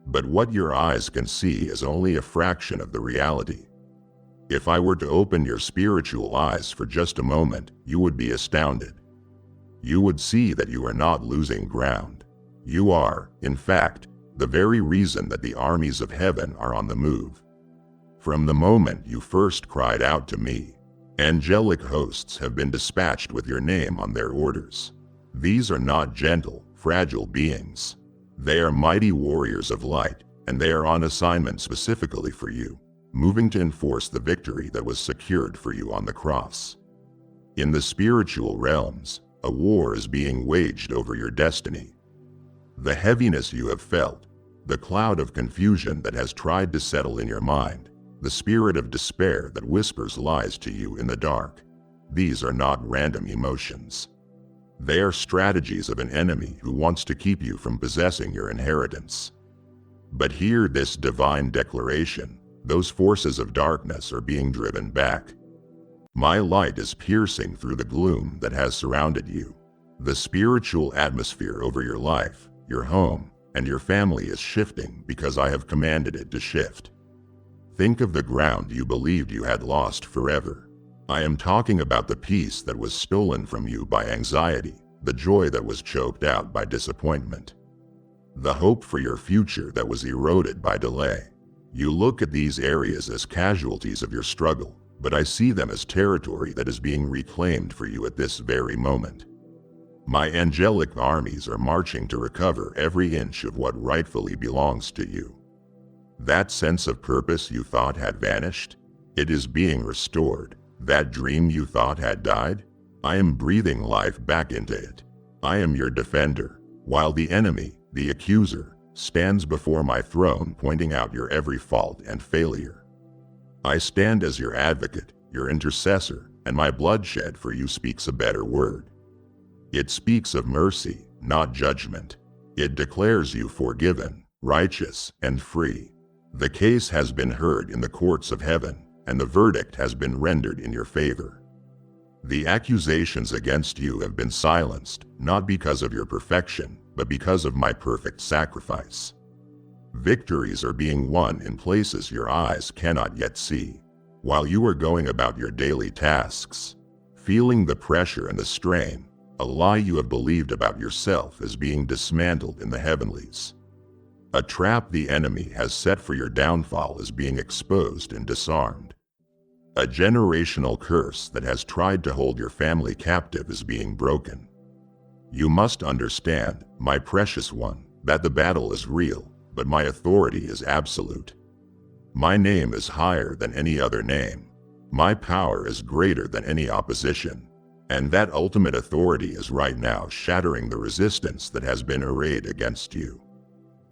But what your eyes can see is only a fraction of the reality. If I were to open your spiritual eyes for just a moment, you would be astounded. You would see that you are not losing ground. You are, in fact, the very reason that the armies of heaven are on the move. From the moment you first cried out to me, angelic hosts have been dispatched with your name on their orders. These are not gentle, fragile beings. They are mighty warriors of light, and they are on assignment specifically for you, moving to enforce the victory that was secured for you on the cross. In the spiritual realms, a war is being waged over your destiny. The heaviness you have felt, the cloud of confusion that has tried to settle in your mind, the spirit of despair that whispers lies to you in the dark, these are not random emotions. They are strategies of an enemy who wants to keep you from possessing your inheritance. But hear this divine declaration: those forces of darkness are being driven back. My light is piercing through the gloom that has surrounded you. The spiritual atmosphere over your life, your home, and your family is shifting because I have commanded it to shift. Think of the ground you believed you had lost forever. I am talking about the peace that was stolen from you by anxiety, the joy that was choked out by disappointment, the hope for your future that was eroded by delay. You look at these areas as casualties of your struggle, but I see them as territory that is being reclaimed for you at this very moment. My angelic armies are marching to recover every inch of what rightfully belongs to you. That sense of purpose you thought had vanished, it is being restored. That dream you thought had died, I am breathing life back into it. I am your defender, while the enemy, the accuser, stands before my throne pointing out your every fault and failure. I stand as your advocate, your intercessor, and my bloodshed for you speaks a better word. It speaks of mercy, not judgment. It declares you forgiven, righteous, and free. The case has been heard in the courts of heaven, and the verdict has been rendered in your favor. The accusations against you have been silenced, not because of your perfection, but because of my perfect sacrifice. Victories are being won in places your eyes cannot yet see. While you are going about your daily tasks, feeling the pressure and the strain, a lie you have believed about yourself is being dismantled in the heavenlies. A trap the enemy has set for your downfall is being exposed and disarmed. A generational curse that has tried to hold your family captive is being broken. You must understand, my precious one, that the battle is real, but my authority is absolute. My name is higher than any other name. My power is greater than any opposition. And that ultimate authority is right now shattering the resistance that has been arrayed against you.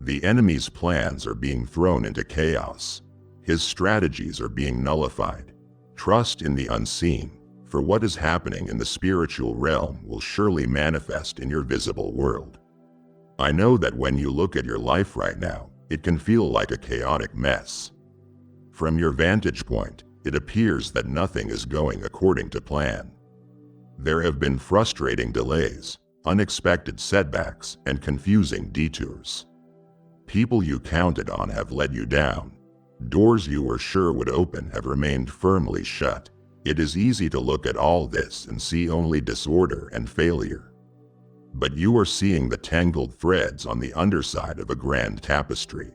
The enemy's plans are being thrown into chaos. His strategies are being nullified. Trust in the unseen, for what is happening in the spiritual realm will surely manifest in your visible world. I know that when you look at your life right now, it can feel like a chaotic mess. From your vantage point, it appears that nothing is going according to plan. There have been frustrating delays, unexpected setbacks, and confusing detours. People you counted on have let you down. Doors you were sure would open have remained firmly shut. It is easy to look at all this and see only disorder and failure. But you are seeing the tangled threads on the underside of a grand tapestry.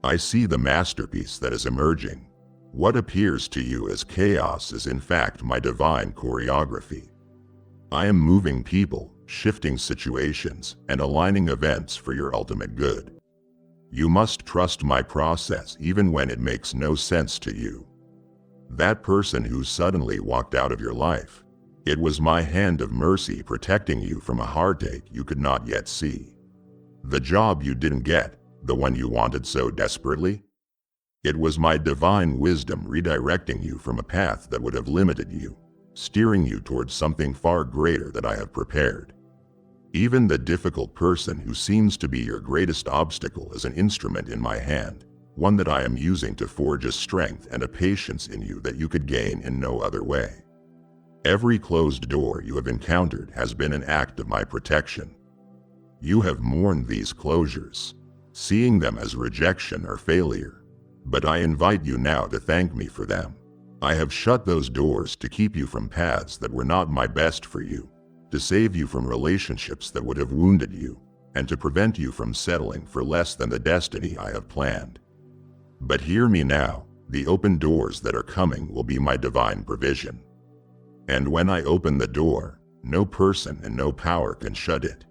I see the masterpiece that is emerging. What appears to you as chaos is in fact my divine choreography. I am moving people, shifting situations, and aligning events for your ultimate good. You must trust my process even when it makes no sense to you. That person who suddenly walked out of your life, it was my hand of mercy protecting you from a heartache you could not yet see. The job you didn't get, the one you wanted so desperately, it was my divine wisdom redirecting you from a path that would have limited you, steering you towards something far greater that I have prepared. Even the difficult person who seems to be your greatest obstacle is an instrument in my hand, one that I am using to forge a strength and a patience in you that you could gain in no other way. Every closed door you have encountered has been an act of my protection. You have mourned these closures, seeing them as rejection or failure, but I invite you now to thank me for them. I have shut those doors to keep you from paths that were not my best for you, to save you from relationships that would have wounded you, and to prevent you from settling for less than the destiny I have planned. But hear me now, the open doors that are coming will be my divine provision. And when I open the door, no person and no power can shut it.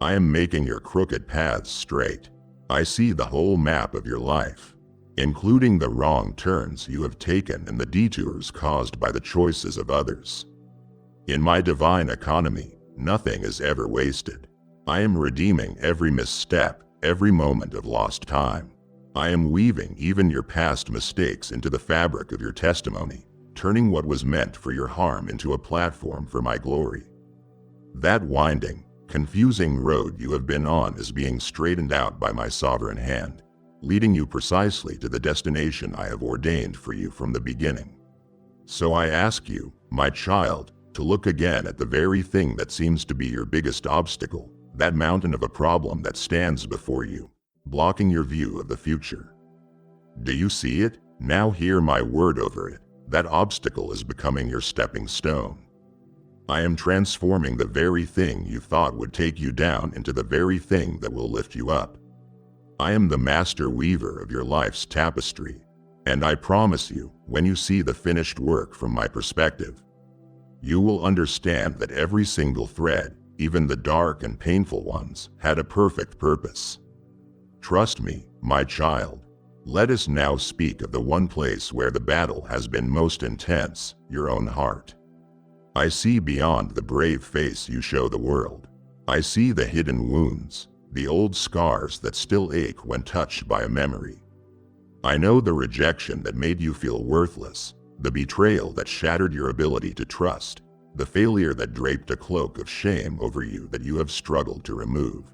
I am making your crooked paths straight. I see the whole map of your life, including the wrong turns you have taken and the detours caused by the choices of others. In my divine economy, nothing is ever wasted. I am redeeming every misstep, every moment of lost time. I am weaving even your past mistakes into the fabric of your testimony, turning what was meant for your harm into a platform for my glory. That winding, confusing road you have been on is being straightened out by my sovereign hand, leading you precisely to the destination I have ordained for you from the beginning. So I ask you, my child, to look again at the very thing that seems to be your biggest obstacle, that mountain of a problem that stands before you, blocking your view of the future. Do you see it? Now hear my word over it. That obstacle is becoming your stepping stone. I am transforming the very thing you thought would take you down into the very thing that will lift you up. I am the master weaver of your life's tapestry, and I promise you, when you see the finished work from my perspective, you will understand that every single thread, even the dark and painful ones, had a perfect purpose. Trust me, my child. Let us now speak of the one place where the battle has been most intense, your own heart. I see beyond the brave face you show the world. I see the hidden wounds, the old scars that still ache when touched by a memory. I know the rejection that made you feel worthless, the betrayal that shattered your ability to trust, the failure that draped a cloak of shame over you that you have struggled to remove.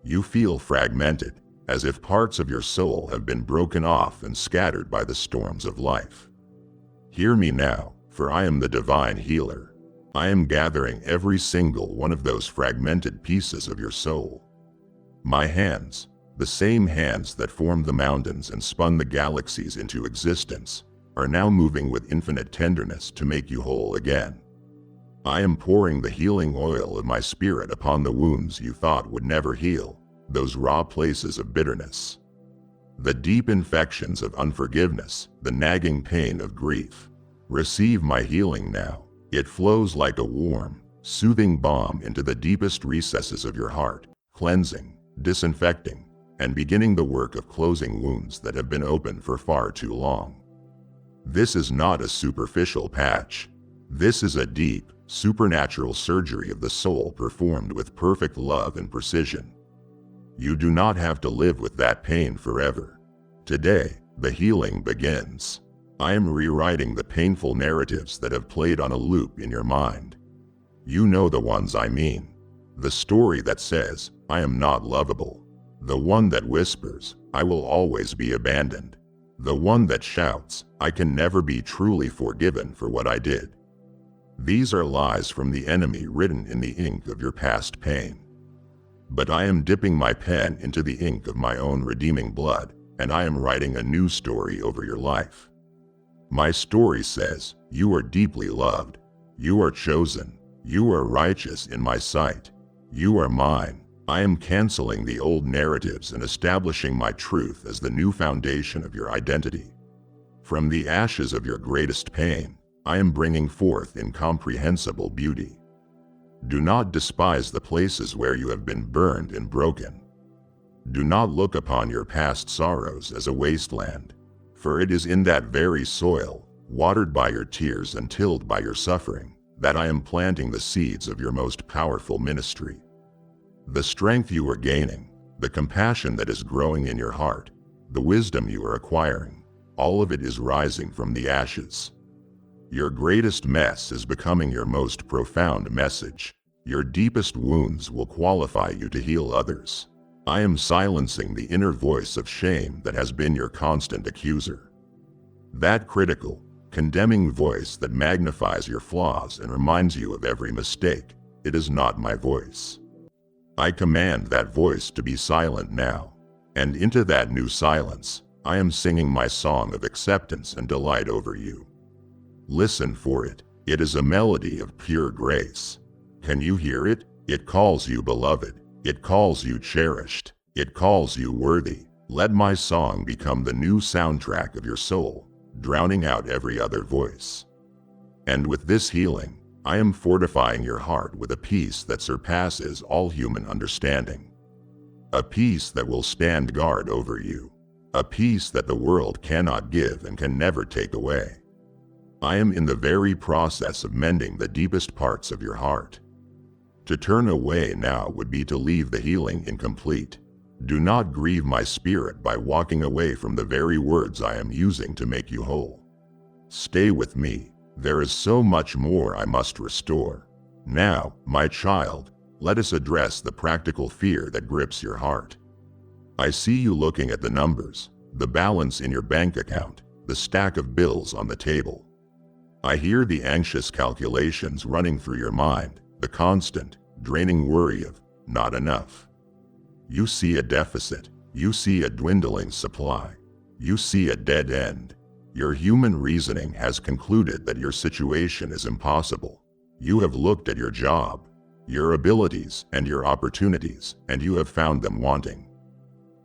You feel fragmented, as if parts of your soul have been broken off and scattered by the storms of life. Hear me now, for I am the divine healer. I am gathering every single one of those fragmented pieces of your soul. My hands, the same hands that formed the mountains and spun the galaxies into existence, are now moving with infinite tenderness to make you whole again. I am pouring the healing oil of my spirit upon the wounds you thought would never heal, those raw places of bitterness, the deep infections of unforgiveness, the nagging pain of grief. Receive my healing now. It flows like a warm, soothing balm into the deepest recesses of your heart, cleansing, disinfecting, and beginning the work of closing wounds that have been open for far too long. This is not a superficial patch. This is a deep, supernatural surgery of the soul performed with perfect love and precision. You do not have to live with that pain forever. Today, the healing begins. I am rewriting the painful narratives that have played on a loop in your mind. You know the ones I mean. The story that says, I am not lovable. The one that whispers, I will always be abandoned. The one that shouts, I can never be truly forgiven for what I did. These are lies from the enemy written in the ink of your past pain. But I am dipping my pen into the ink of my own redeeming blood, and I am writing a new story over your life. My story says, you are deeply loved, you are chosen, you are righteous in my sight, you are mine. I am canceling the old narratives and establishing my truth as the new foundation of your identity. From the ashes of your greatest pain, I am bringing forth incomprehensible beauty. Do not despise the places where you have been burned and broken. Do not look upon your past sorrows as a wasteland, for it is in that very soil, watered by your tears and tilled by your suffering, that I am planting the seeds of your most powerful ministry. The strength you are gaining, the compassion that is growing in your heart, the wisdom you are acquiring, all of it is rising from the ashes. Your greatest mess is becoming your most profound message. Your deepest wounds will qualify you to heal others. I am silencing the inner voice of shame that has been your constant accuser. That critical, condemning voice that magnifies your flaws and reminds you of every mistake, it is not my voice. I command that voice to be silent now, and into that new silence, I am singing my song of acceptance and delight over you. Listen for it. It is a melody of pure grace. Can you hear it? It calls you beloved. It calls you cherished. It calls you worthy. Let my song become the new soundtrack of your soul, drowning out every other voice. And with this healing, I am fortifying your heart with a peace that surpasses all human understanding. A peace that will stand guard over you. A peace that the world cannot give and can never take away. I am in the very process of mending the deepest parts of your heart. To turn away now would be to leave the healing incomplete. Do not grieve my spirit by walking away from the very words I am using to make you whole. Stay with me. There is so much more I must restore. Now, my child, let us address the practical fear that grips your heart. I see you looking at the numbers, the balance in your bank account, the stack of bills on the table. I hear the anxious calculations running through your mind, the constant, draining worry of not enough. You see a deficit. You see a dwindling supply. You see a dead end. Your human reasoning has concluded that your situation is impossible. You have looked at your job, your abilities, and your opportunities, and you have found them wanting.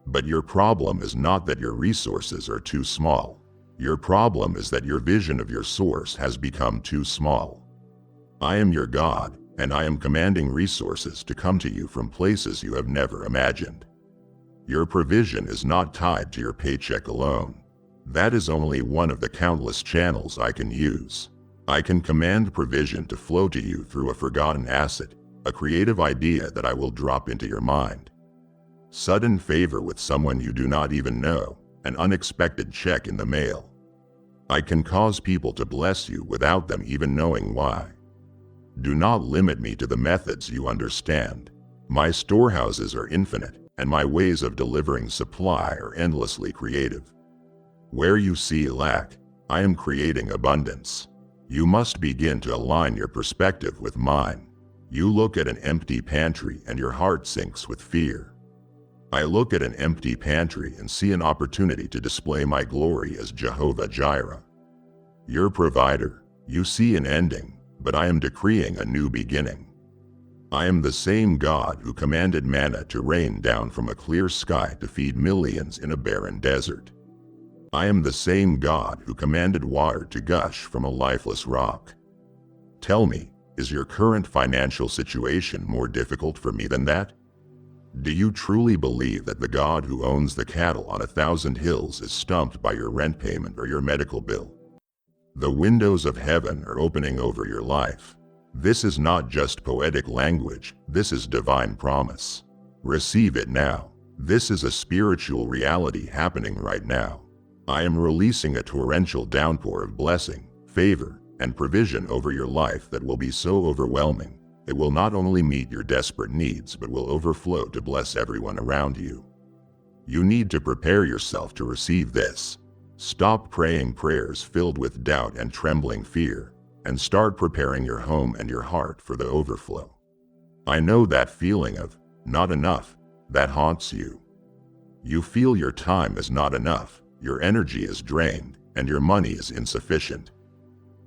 But your problem is not that your resources are too small. Your problem is that your vision of your source has become too small. I am your God, and I am commanding resources to come to you from places you have never imagined. Your provision is not tied to your paycheck alone. That is only one of the countless channels I can use. I can command provision to flow to you through a forgotten asset, a creative idea that I will drop into your mind. Sudden favor with someone you do not even know, an unexpected check in the mail. I can cause people to bless you without them even knowing why. Do not limit me to the methods you understand. My storehouses are infinite, and my ways of delivering supply are endlessly creative. Where you see lack, I am creating abundance. You must begin to align your perspective with mine. You look at an empty pantry and your heart sinks with fear. I look at an empty pantry and see an opportunity to display my glory as Jehovah Jireh. Your provider. You see an ending, but I am decreeing a new beginning. I am the same God who commanded manna to rain down from a clear sky to feed millions in a barren desert. I am the same God who commanded water to gush from a lifeless rock. Tell me, is your current financial situation more difficult for me than that? Do you truly believe that the God who owns the cattle on 1,000 hills is stumped by your rent payment or your medical bill? The windows of heaven are opening over your life. This is not just poetic language, this is divine promise. Receive it now. This is a spiritual reality happening right now. I am releasing a torrential downpour of blessing, favor, and provision over your life that will be so overwhelming. It will not only meet your desperate needs but will overflow to bless everyone around you. You need to prepare yourself to receive this. Stop praying prayers filled with doubt and trembling fear, and start preparing your home and your heart for the overflow. I know that feeling of not enough that haunts you. You feel your time is not enough, your energy is drained, and your money is insufficient.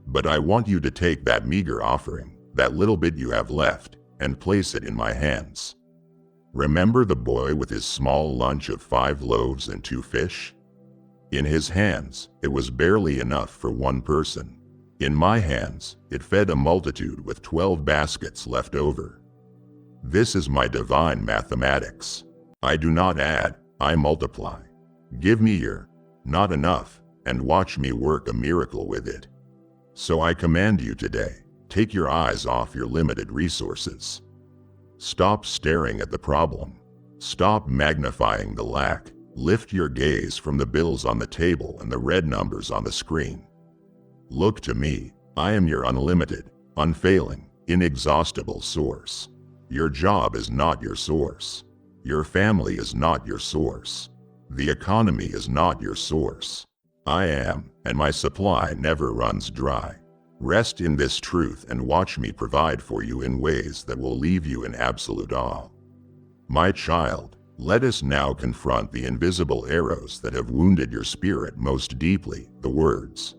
But I want you to take that meager offering, that little bit you have left, and place it in my hands. Remember the boy with his small lunch of 5 loaves and 2 fish? In his hands, it was barely enough for one person. In my hands, it fed a multitude with 12 baskets left over. This is my divine mathematics. I do not add, I multiply. Give me your not enough, and watch me work a miracle with it. So I command you today, take your eyes off your limited resources. Stop staring at the problem. Stop magnifying the lack. Lift your gaze from the bills on the table and the red numbers on the screen. Look to me. I am your unlimited, unfailing, inexhaustible source. Your job is not your source. Your family is not your source. The economy is not your source. I am, and my supply never runs dry. Rest in this truth and watch me provide for you in ways that will leave you in absolute awe. My child, let us now confront the invisible arrows that have wounded your spirit most deeply, the words.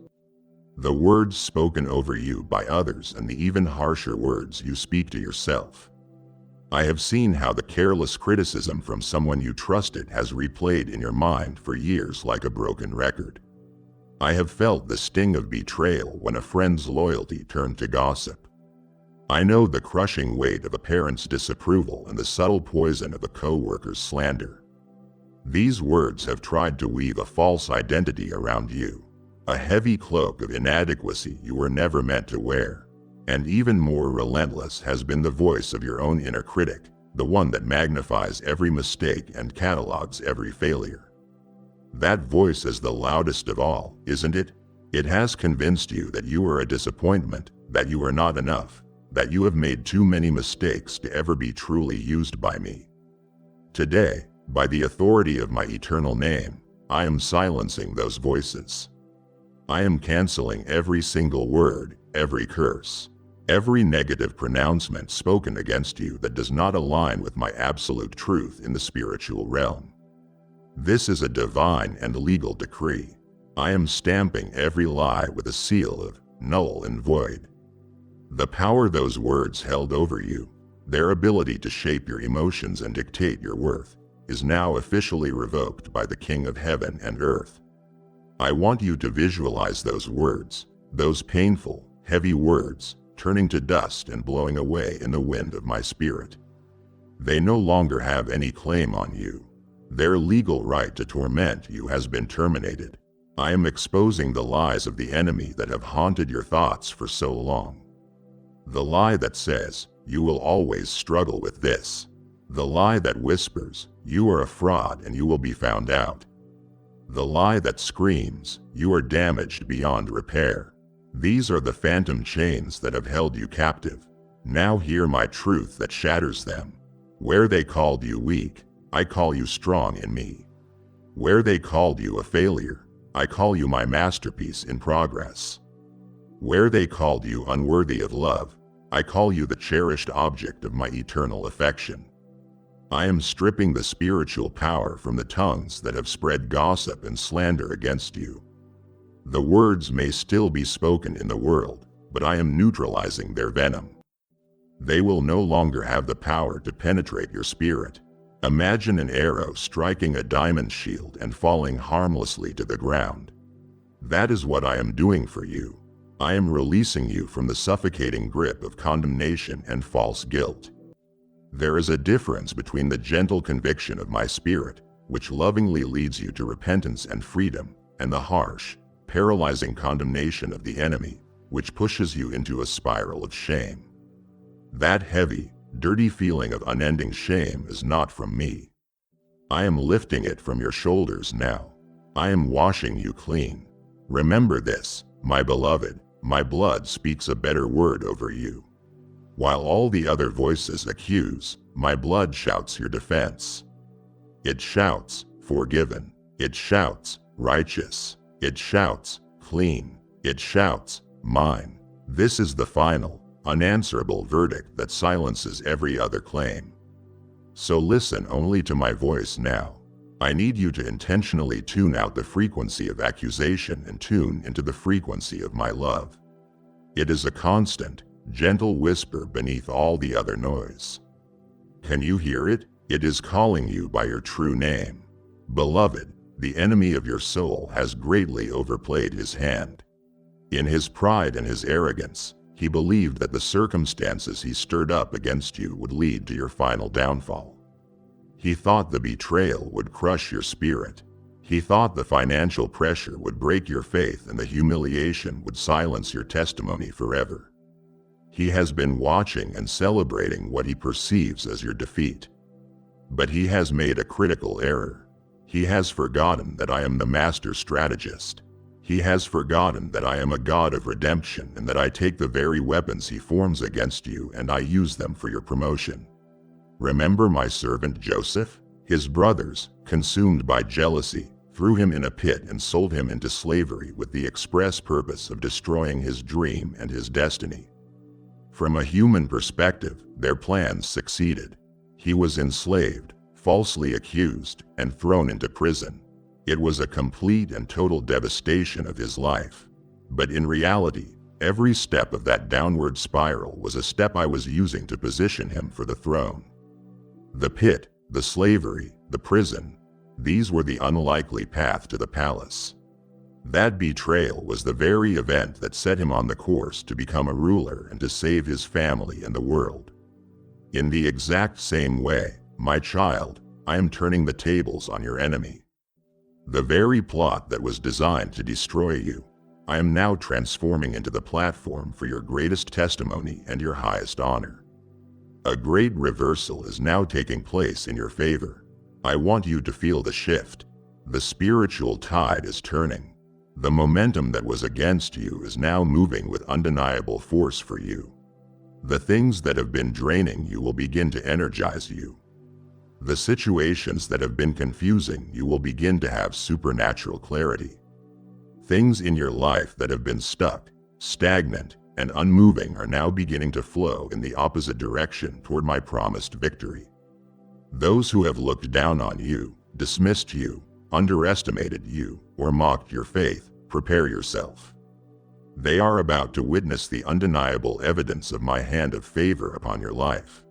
The words spoken over you by others and the even harsher words you speak to yourself. I have seen how the careless criticism from someone you trusted has replayed in your mind for years like a broken record. I have felt the sting of betrayal when a friend's loyalty turned to gossip. I know the crushing weight of a parent's disapproval and the subtle poison of a co-worker's slander. These words have tried to weave a false identity around you, a heavy cloak of inadequacy you were never meant to wear. And even more relentless has been the voice of your own inner critic, the one that magnifies every mistake and catalogs every failure. That voice is the loudest of all, isn't it? It has convinced you that you are a disappointment, that you are not enough, that you have made too many mistakes to ever be truly used by me. Today, by the authority of my eternal name, I am silencing those voices. I am canceling every single word, every curse, every negative pronouncement spoken against you that does not align with my absolute truth in the spiritual realm. This is a divine and legal decree. I am stamping every lie with a seal of null and void. The power those words held over you, their ability to shape your emotions and dictate your worth, is now officially revoked by the King of Heaven and Earth. I want you to visualize those words, those painful, heavy words, turning to dust and blowing away in the wind of my spirit. They no longer have any claim on you. Their legal right to torment you has been terminated. I am exposing the lies of the enemy that have haunted your thoughts for so long. The lie that says, you will always struggle with this. The lie that whispers, you are a fraud and you will be found out. The lie that screams, you are damaged beyond repair. These are the phantom chains that have held you captive. Now hear my truth that shatters them. Where they called you weak, I call you strong in me. Where they called you a failure, I call you my masterpiece in progress. Where they called you unworthy of love, I call you the cherished object of my eternal affection. I am stripping the spiritual power from the tongues that have spread gossip and slander against you. The words may still be spoken in the world, but I am neutralizing their venom. They will no longer have the power to penetrate your spirit. Imagine an arrow striking a diamond shield and falling harmlessly to the ground. That is what I am doing for you. I am releasing you from the suffocating grip of condemnation and false guilt. There is a difference between the gentle conviction of my spirit, which lovingly leads you to repentance and freedom, and the harsh, paralyzing condemnation of the enemy, which pushes you into a spiral of shame. That heavy, dirty feeling of unending shame is not from me. I am lifting it from your shoulders now. I am washing you clean. Remember this, my beloved, my blood speaks a better word over you. While all the other voices accuse, my blood shouts your defense. It shouts, forgiven. It shouts, righteous. It shouts, clean. It shouts, mine. This is the final, unanswerable verdict that silences every other claim. So listen only to my voice now. I need you to intentionally tune out the frequency of accusation and tune into the frequency of my love. It is a constant, gentle whisper beneath all the other noise. Can you hear it? It is calling you by your true name. Beloved, the enemy of your soul has greatly overplayed his hand. In his pride and his arrogance, he believed that the circumstances he stirred up against you would lead to your final downfall. He thought the betrayal would crush your spirit. He thought the financial pressure would break your faith and the humiliation would silence your testimony forever. He has been watching and celebrating what he perceives as your defeat. But he has made a critical error. He has forgotten that I am the master strategist. He has forgotten that I am a God of redemption and that I take the very weapons he forms against you and I use them for your promotion. Remember my servant Joseph? His brothers, consumed by jealousy, threw him in a pit and sold him into slavery with the express purpose of destroying his dream and his destiny. From a human perspective, their plans succeeded. He was enslaved, falsely accused, and thrown into prison. It was a complete and total devastation of his life. But in reality, every step of that downward spiral was a step I was using to position him for the throne. The pit, the slavery, the prison, these were the unlikely path to the palace. That betrayal was the very event that set him on the course to become a ruler and to save his family and the world. In the exact same way, my child, I am turning the tables on your enemy. The very plot that was designed to destroy you, I am now transforming into the platform for your greatest testimony and your highest honor. A great reversal is now taking place in your favor. I want you to feel the shift. The spiritual tide is turning. The momentum that was against you is now moving with undeniable force for you. The things that have been draining you will begin to energize you. The situations that have been confusing you will begin to have supernatural clarity. Things in your life that have been stuck, stagnant, and unmoving are now beginning to flow in the opposite direction toward my promised victory. Those who have looked down on you, dismissed you, underestimated you, or mocked your faith, prepare yourself. They are about to witness the undeniable evidence of my hand of favor upon your life.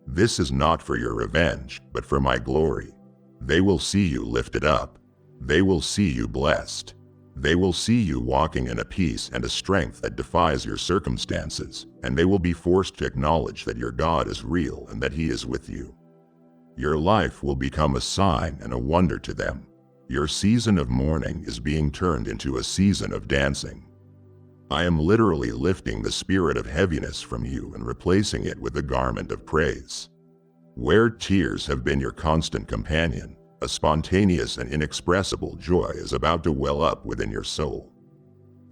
This is not for your revenge, but for my glory. They will see you lifted up. They will see you blessed. They will see you walking in a peace and a strength that defies your circumstances, and they will be forced to acknowledge that your God is real and that He is with you. Your life will become a sign and a wonder to them. Your season of mourning is being turned into a season of dancing. I am literally lifting the spirit of heaviness from you and replacing it with a garment of praise. Where tears have been your constant companion, a spontaneous and inexpressible joy is about to well up within your soul.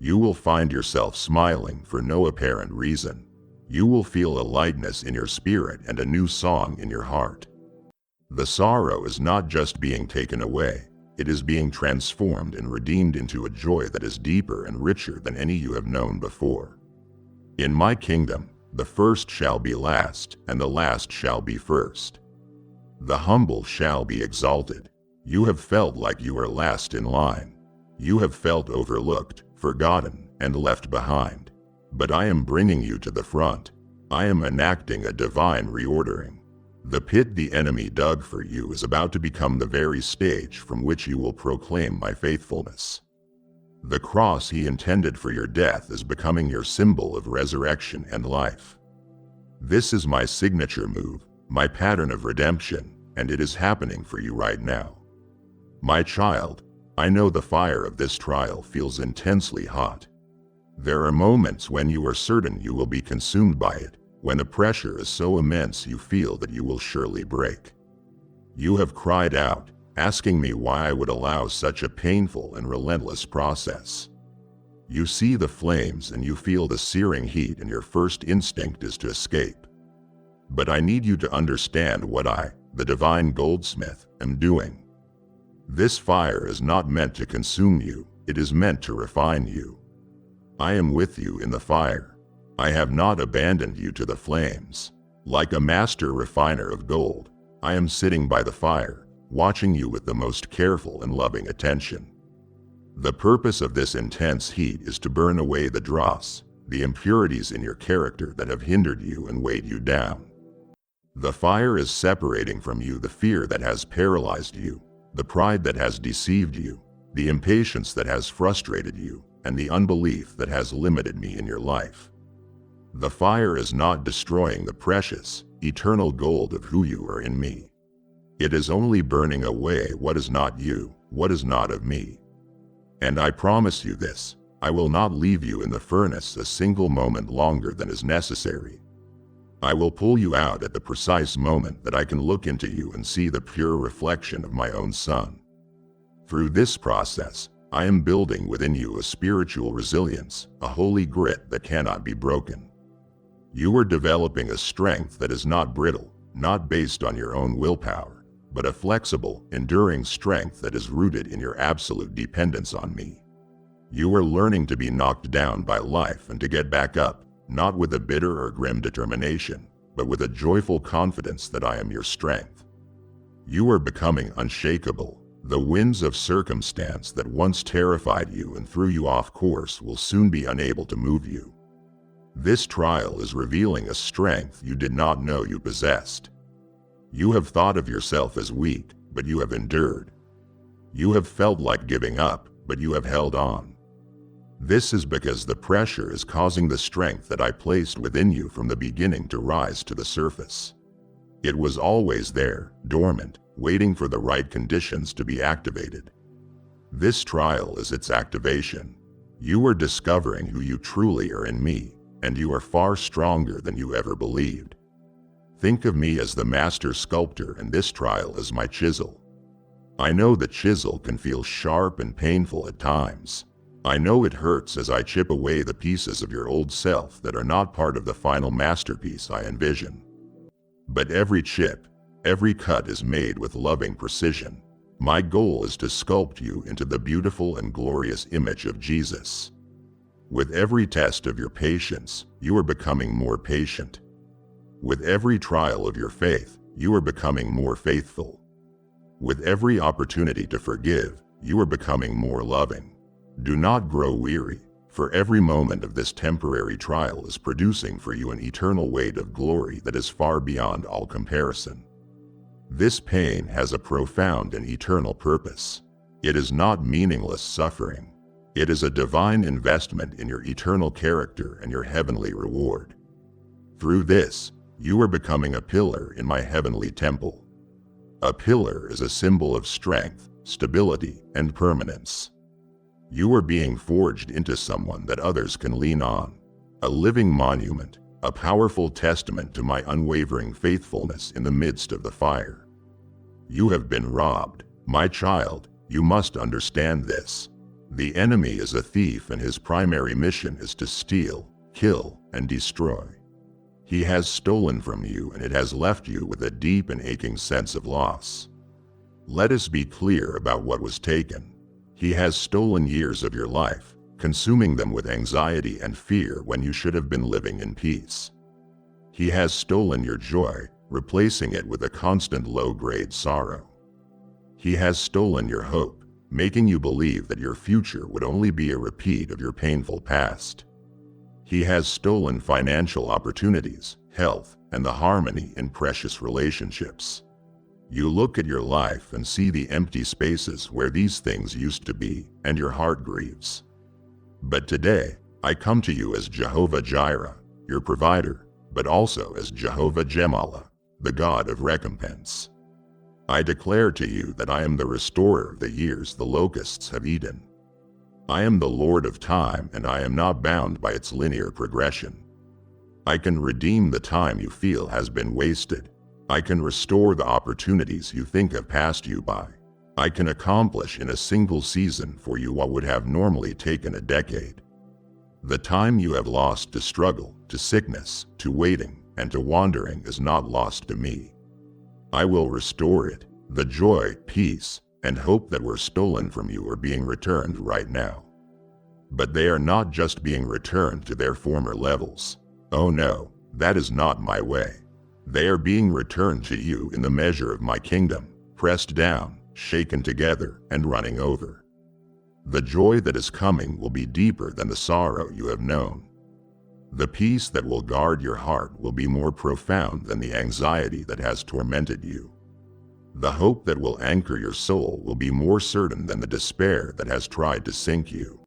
You will find yourself smiling for no apparent reason. You will feel a lightness in your spirit and a new song in your heart. The sorrow is not just being taken away, it is being transformed and redeemed into a joy that is deeper and richer than any you have known before. In my kingdom, the first shall be last, and the last shall be first. The humble shall be exalted. You have felt like you are last in line. You have felt overlooked, forgotten, and left behind. But I am bringing you to the front. I am enacting a divine reordering. The pit the enemy dug for you is about to become the very stage from which you will proclaim my faithfulness. The cross he intended for your death is becoming your symbol of resurrection and life. This is my signature move, my pattern of redemption, and it is happening for you right now. My child, I know the fire of this trial feels intensely hot. There are moments when you are certain you will be consumed by it, when the pressure is so immense you feel that you will surely break. You have cried out, asking me why I would allow such a painful and relentless process. You see the flames and you feel the searing heat, and your first instinct is to escape. But I need you to understand what I, the divine goldsmith, am doing. This fire is not meant to consume you, it is meant to refine you. I am with you in the fire. I have not abandoned you to the flames. Like a master refiner of gold, I am sitting by the fire, watching you with the most careful and loving attention. The purpose of this intense heat is to burn away the dross, the impurities in your character that have hindered you and weighed you down. The fire is separating from you the fear that has paralyzed you, the pride that has deceived you, the impatience that has frustrated you, and the unbelief that has limited me in your life. The fire is not destroying the precious, eternal gold of who you are in me. It is only burning away what is not you, what is not of me. And I promise you this, I will not leave you in the furnace a single moment longer than is necessary. I will pull you out at the precise moment that I can look into you and see the pure reflection of my own Son. Through this process, I am building within you a spiritual resilience, a holy grit that cannot be broken. You are developing a strength that is not brittle, not based on your own willpower, but a flexible, enduring strength that is rooted in your absolute dependence on me. You are learning to be knocked down by life and to get back up, not with a bitter or grim determination, but with a joyful confidence that I am your strength. You are becoming unshakable. The winds of circumstance that once terrified you and threw you off course will soon be unable to move you. This trial is revealing a strength you did not know you possessed. You have thought of yourself as weak, but you have endured. You have felt like giving up, but you have held on. This is because the pressure is causing the strength that I placed within you from the beginning to rise to the surface. It was always there, dormant, waiting for the right conditions to be activated. This trial is its activation. You are discovering who you truly are in me, and you are far stronger than you ever believed. Think of me as the master sculptor and this trial as my chisel. I know the chisel can feel sharp and painful at times. I know it hurts as I chip away the pieces of your old self that are not part of the final masterpiece I envision. But every chip, every cut is made with loving precision. My goal is to sculpt you into the beautiful and glorious image of Jesus. With every test of your patience, you are becoming more patient. With every trial of your faith, you are becoming more faithful. With every opportunity to forgive, you are becoming more loving. Do not grow weary, for every moment of this temporary trial is producing for you an eternal weight of glory that is far beyond all comparison. This pain has a profound and eternal purpose. It is not meaningless suffering. It is a divine investment in your eternal character and your heavenly reward. Through this, you are becoming a pillar in my heavenly temple. A pillar is a symbol of strength, stability, and permanence. You are being forged into someone that others can lean on, a living monument, a powerful testament to my unwavering faithfulness in the midst of the fire. You have been robbed, my child. You must understand this. The enemy is a thief, and his primary mission is to steal, kill, and destroy. He has stolen from you, and it has left you with a deep and aching sense of loss. Let us be clear about what was taken. He has stolen years of your life, consuming them with anxiety and fear when you should have been living in peace. He has stolen your joy, replacing it with a constant low-grade sorrow. He has stolen your hope, making you believe that your future would only be a repeat of your painful past. He has stolen financial opportunities, health, and the harmony in precious relationships. You look at your life and see the empty spaces where these things used to be, and your heart grieves. But today, I come to you as Jehovah Jireh, your provider, but also as Jehovah Jemalah, the God of recompense. I declare to you that I am the restorer of the years the locusts have eaten. I am the Lord of time, and I am not bound by its linear progression. I can redeem the time you feel has been wasted. I can restore the opportunities you think have passed you by. I can accomplish in a single season for you what would have normally taken a decade. The time you have lost to struggle, to sickness, to waiting, and to wandering is not lost to me. I will restore it. The joy, peace, and hope that were stolen from you are being returned right now. But they are not just being returned to their former levels. Oh no, that is not my way. They are being returned to you in the measure of my kingdom, pressed down, shaken together, and running over. The joy that is coming will be deeper than the sorrow you have known. The peace that will guard your heart will be more profound than the anxiety that has tormented you. The hope that will anchor your soul will be more certain than the despair that has tried to sink you.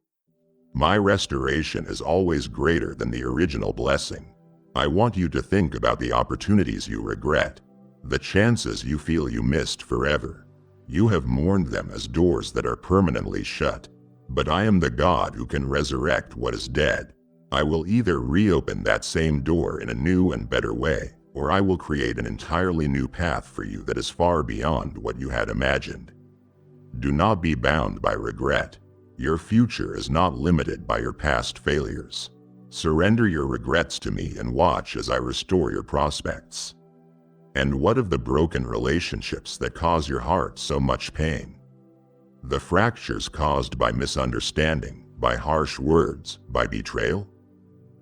My restoration is always greater than the original blessing. I want you to think about the opportunities you regret, the chances you feel you missed forever. You have mourned them as doors that are permanently shut. But I am the God who can resurrect what is dead. I will either reopen that same door in a new and better way, or I will create an entirely new path for you that is far beyond what you had imagined. Do not be bound by regret. Your future is not limited by your past failures. Surrender your regrets to me and watch as I restore your prospects. And what of the broken relationships that cause your heart so much pain? The fractures caused by misunderstanding, by harsh words, by betrayal?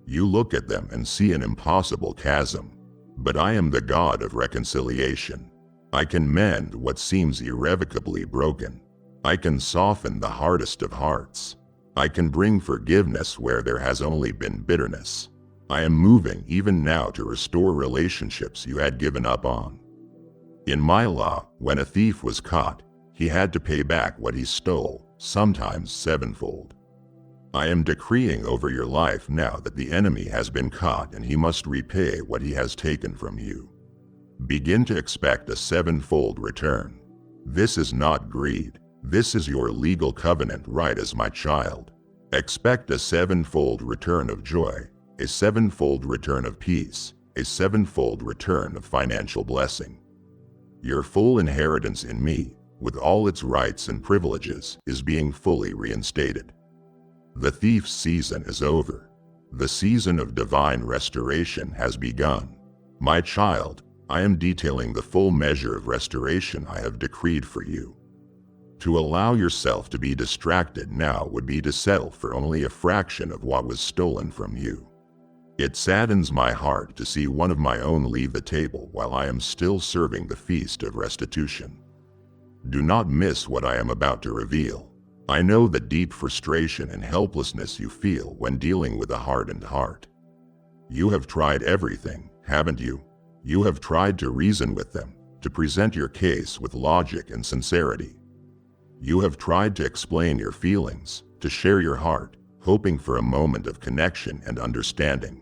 You look at them and see an impossible chasm. But I am the God of reconciliation. I can mend what seems irrevocably broken. I can soften the hardest of hearts. I can bring forgiveness where there has only been bitterness. I am moving even now to restore relationships you had given up on. In my law, when a thief was caught, he had to pay back what he stole, sometimes sevenfold. I am decreeing over your life now that the enemy has been caught and he must repay what he has taken from you. Begin to expect a sevenfold return. This is not greed. This is your legal covenant right as my child. Expect a sevenfold return of joy, a sevenfold return of peace, a sevenfold return of financial blessing. Your full inheritance in me, with all its rights and privileges, is being fully reinstated. The thief's season is over. The season of divine restoration has begun. My child, I am detailing the full measure of restoration I have decreed for you. To allow yourself to be distracted now would be to settle for only a fraction of what was stolen from you. It saddens my heart to see one of my own leave the table while I am still serving the feast of restitution. Do not miss what I am about to reveal. I know the deep frustration and helplessness you feel when dealing with a hardened heart. You have tried everything, haven't you? You have tried to reason with them, to present your case with logic and sincerity. You have tried to explain your feelings, to share your heart, hoping for a moment of connection and understanding.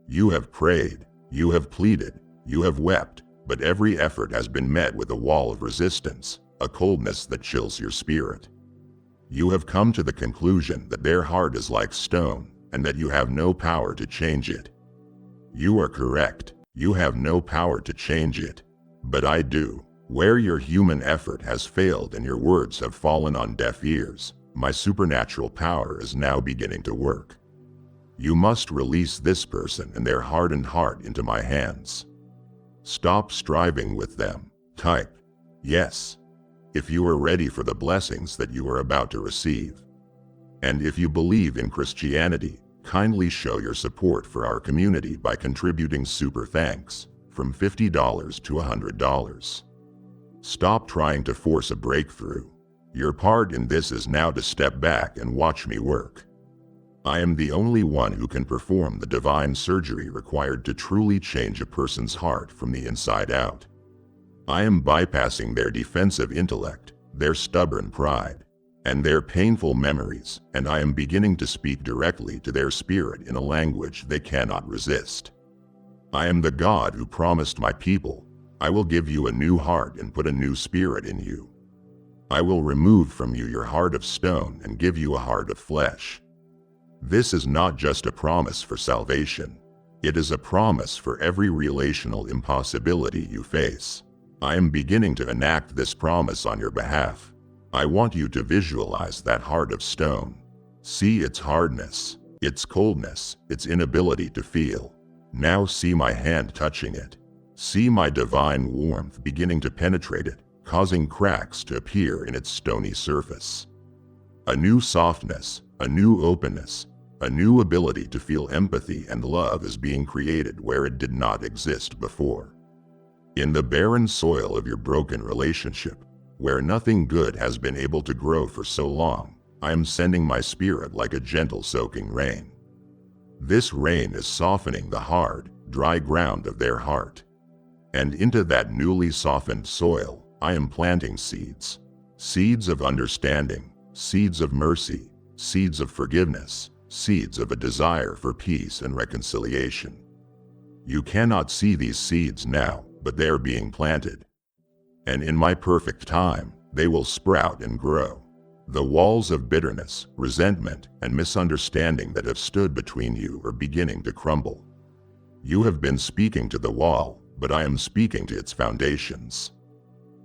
You have prayed, you have pleaded, you have wept, but every effort has been met with a wall of resistance, a coldness that chills your spirit. You have come to the conclusion that their heart is like stone and that you have no power to change it. You are correct. You have no power to change it. But I do. Where your human effort has failed and your words have fallen on deaf ears, my supernatural power is now beginning to work. You must release this person and their hardened heart into my hands. Stop striving with them. Type yes if you are ready for the blessings that you are about to receive. And if you believe in Christianity, kindly show your support for our community by contributing super thanks from $50 to $100. Stop trying to force a breakthrough. Your part in this is now to step back and watch me work. I am the only one who can perform the divine surgery required to truly change a person's heart from the inside out. I am bypassing their defensive intellect, their stubborn pride, and their painful memories, and I am beginning to speak directly to their spirit in a language they cannot resist. I am the God who promised my people, I will give you a new heart and put a new spirit in you. I will remove from you your heart of stone and give you a heart of flesh. This is not just a promise for salvation. It is a promise for every relational impossibility you face. I am beginning to enact this promise on your behalf. I want you to visualize that heart of stone. See its hardness, its coldness, its inability to feel. Now see my hand touching it. See my divine warmth beginning to penetrate it, causing cracks to appear in its stony surface. A new softness, a new openness, a new ability to feel empathy and love is being created where it did not exist before. In the barren soil of your broken relationship, where nothing good has been able to grow for so long, I am sending my spirit like a gentle soaking rain. This rain is softening the hard, dry ground of their heart. And into that newly softened soil, I am planting seeds. Seeds of understanding, seeds of mercy, seeds of forgiveness, seeds of a desire for peace and reconciliation. You cannot see these seeds now, but they are being planted. And in my perfect time, they will sprout and grow. The walls of bitterness, resentment, and misunderstanding that have stood between you are beginning to crumble. You have been speaking to the wall, but I am speaking to its foundations.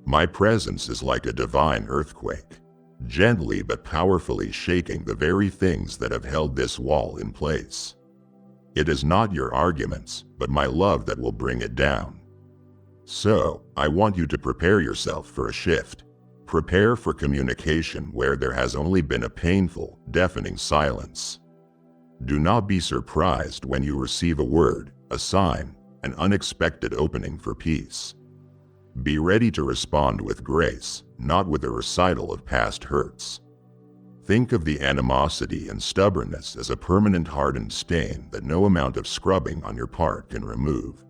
My presence is like a divine earthquake, gently but powerfully shaking the very things that have held this wall in place. It is not your arguments, but my love that will bring it down. So, I want you to prepare yourself for a shift. Prepare for communication where there has only been a painful, deafening silence. Do not be surprised when you receive a word, a sign, an unexpected opening for peace. Be ready to respond with grace, not with a recital of past hurts. Think of the animosity and stubbornness as a permanent hardened stain that no amount of scrubbing on your part can remove.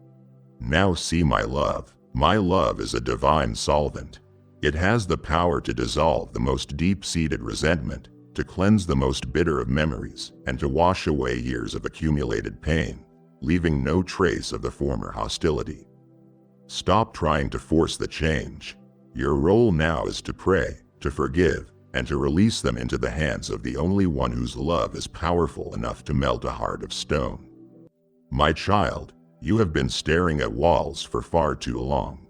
Now see my love. My love is a divine solvent. It has the power to dissolve the most deep-seated resentment, to cleanse the most bitter of memories, and to wash away years of accumulated pain, leaving no trace of the former hostility. Stop trying to force the change. Your role now is to pray, to forgive, and to release them into the hands of the only one whose love is powerful enough to melt a heart of stone. My child, you have been staring at walls for far too long.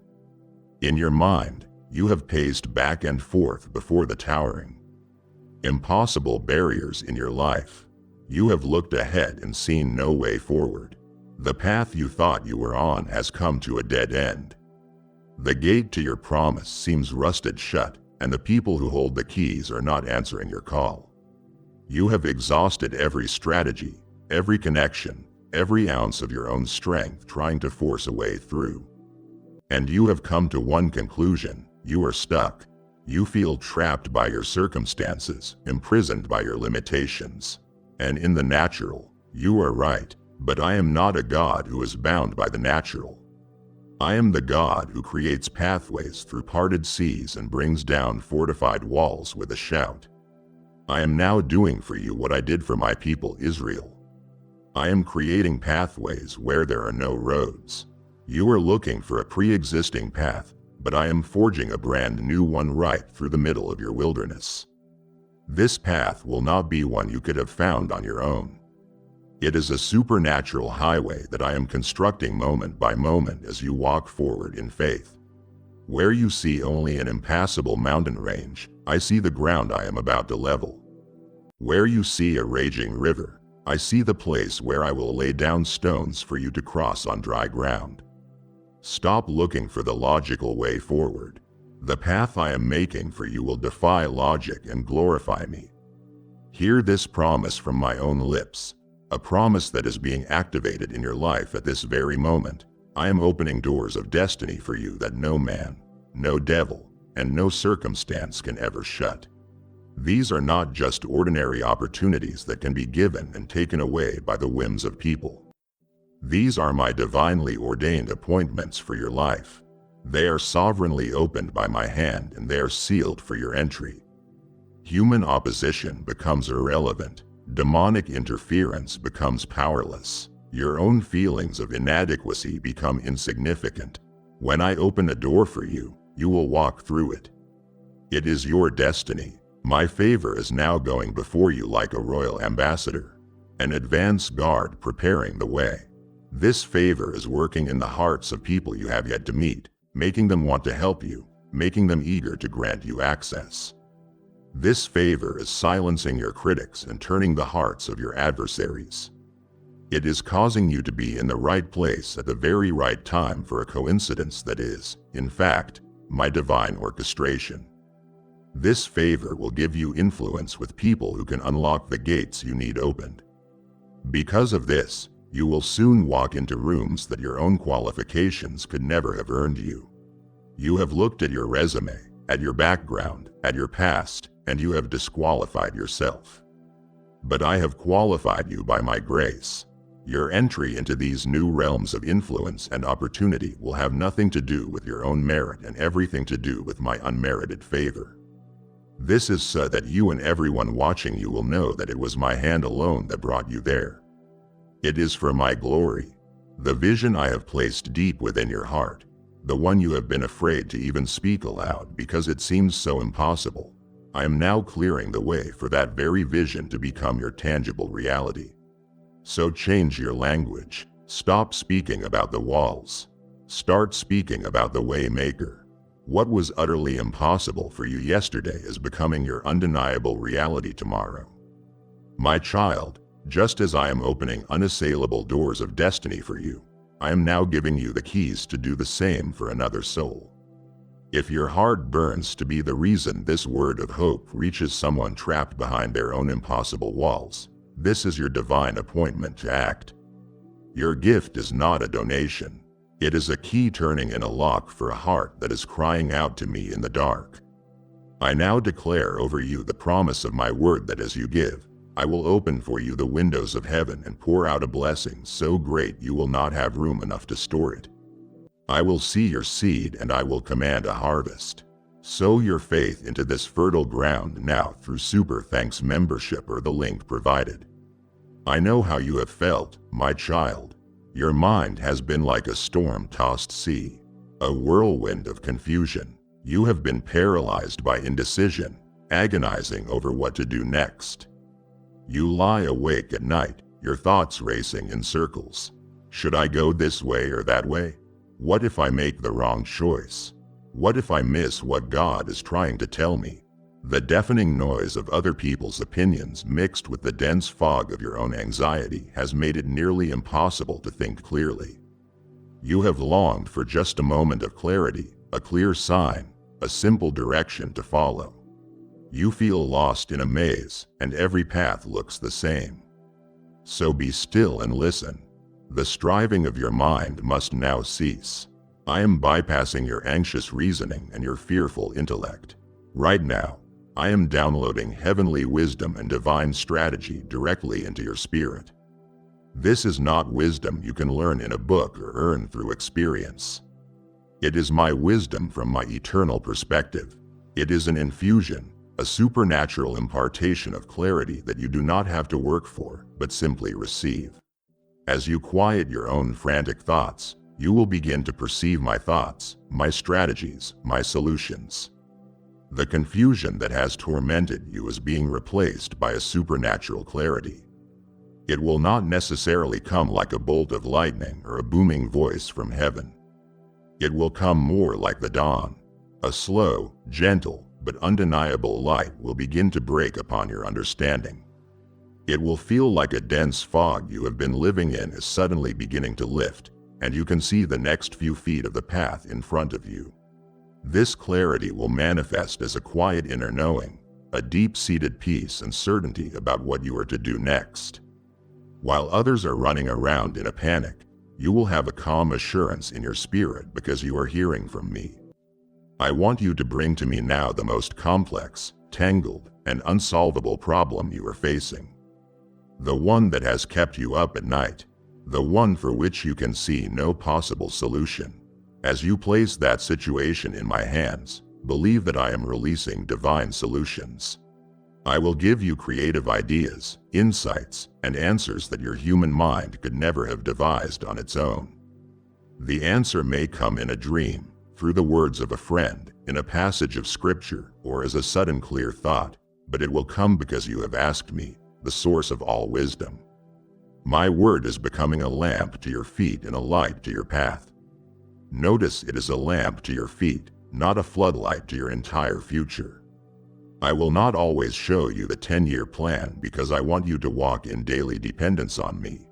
In your mind, you have paced back and forth before the towering, impossible barriers in your life. You have looked ahead and seen no way forward. The path you thought you were on has come to a dead end. The gate to your promise seems rusted shut, and the people who hold the keys are not answering your call. You have exhausted every strategy, every connection, every ounce of your own strength trying to force a way through. And you have come to one conclusion: you are stuck. You feel trapped by your circumstances, imprisoned by your limitations. And in the natural, you are right, but I am not a God who is bound by the natural. I am the God who creates pathways through parted seas and brings down fortified walls with a shout. I am now doing for you what I did for my people Israel. I am creating pathways where there are no roads. You are looking for a pre-existing path, but I am forging a brand new one right through the middle of your wilderness. This path will not be one you could have found on your own. It is a supernatural highway that I am constructing moment by moment as you walk forward in faith. Where you see only an impassable mountain range, I see the ground I am about to level. Where you see a raging river, I see the place where I will lay down stones for you to cross on dry ground. Stop looking for the logical way forward. The path I am making for you will defy logic and glorify me. Hear this promise from my own lips, a promise that is being activated in your life at this very moment. I am opening doors of destiny for you that no man, no devil, and no circumstance can ever shut. These are not just ordinary opportunities that can be given and taken away by the whims of people. These are my divinely ordained appointments for your life. They are sovereignly opened by my hand and they are sealed for your entry. Human opposition becomes irrelevant. Demonic interference becomes powerless. Your own feelings of inadequacy become insignificant. When I open a door for you, you will walk through it. It is your destiny. My favor is now going before you like a royal ambassador, an advance guard preparing the way. This favor is working in the hearts of people you have yet to meet, making them want to help you, making them eager to grant you access. This favor is silencing your critics and turning the hearts of your adversaries. It is causing you to be in the right place at the very right time for a coincidence that is, in fact, my divine orchestration. This favor will give you influence with people who can unlock the gates you need opened. Because of this, you will soon walk into rooms that your own qualifications could never have earned you. You have looked at your resume, at your background, at your past, and you have disqualified yourself. But I have qualified you by my grace. Your entry into these new realms of influence and opportunity will have nothing to do with your own merit and everything to do with my unmerited favor. This is so that you and everyone watching you will know that it was my hand alone that brought you there. It is for my glory. The vision I have placed deep within your heart, the one you have been afraid to even speak aloud because it seems so impossible, I am now clearing the way for that very vision to become your tangible reality. So change your language. Stop speaking about the walls. Start speaking about the Waymaker. What was utterly impossible for you yesterday is becoming your undeniable reality tomorrow. My child, just as I am opening unassailable doors of destiny for you, I am now giving you the keys to do the same for another soul. If your heart burns to be the reason this word of hope reaches someone trapped behind their own impossible walls, this is your divine appointment to act. Your gift is not a donation. It is a key turning in a lock for a heart that is crying out to me in the dark. I now declare over you the promise of my word that as you give, I will open for you the windows of heaven and pour out a blessing so great you will not have room enough to store it. I will see your seed and I will command a harvest. Sow your faith into this fertile ground now through Super Thanks membership or the link provided. I know how you have felt, my child. Your mind has been like a storm-tossed sea, a whirlwind of confusion. You have been paralyzed by indecision, agonizing over what to do next. You lie awake at night, your thoughts racing in circles. Should I go this way or that way? What if I make the wrong choice? What if I miss what God is trying to tell me? The deafening noise of other people's opinions mixed with the dense fog of your own anxiety has made it nearly impossible to think clearly. You have longed for just a moment of clarity, a clear sign, a simple direction to follow. You feel lost in a maze, and every path looks the same. So be still and listen. The striving of your mind must now cease. I am bypassing your anxious reasoning and your fearful intellect. Right now, I am downloading heavenly wisdom and divine strategy directly into your spirit. This is not wisdom you can learn in a book or earn through experience. It is my wisdom from my eternal perspective. It is an infusion, a supernatural impartation of clarity that you do not have to work for, but simply receive. As you quiet your own frantic thoughts, you will begin to perceive my thoughts, my strategies, my solutions. The confusion that has tormented you is being replaced by a supernatural clarity. It will not necessarily come like a bolt of lightning or a booming voice from heaven. It will come more like the dawn. A slow, gentle, but undeniable light will begin to break upon your understanding. It will feel like a dense fog you have been living in is suddenly beginning to lift, and you can see the next few feet of the path in front of you. This clarity will manifest as a quiet inner knowing, a deep-seated peace and certainty about what you are to do next. While others are running around in a panic, you will have a calm assurance in your spirit because you are hearing from me. I want you to bring to me now the most complex, tangled, and unsolvable problem you are facing. The one that has kept you up at night, the one for which you can see no possible solution. As you place that situation in my hands, believe that I am releasing divine solutions. I will give you creative ideas, insights, and answers that your human mind could never have devised on its own. The answer may come in a dream, through the words of a friend, in a passage of scripture, or as a sudden clear thought, but it will come because you have asked me, the source of all wisdom. My word is becoming a lamp to your feet and a light to your path. Notice it is a lamp to your feet, not a floodlight to your entire future. I will not always show you the 10-year plan because I want you to walk in daily dependence on me.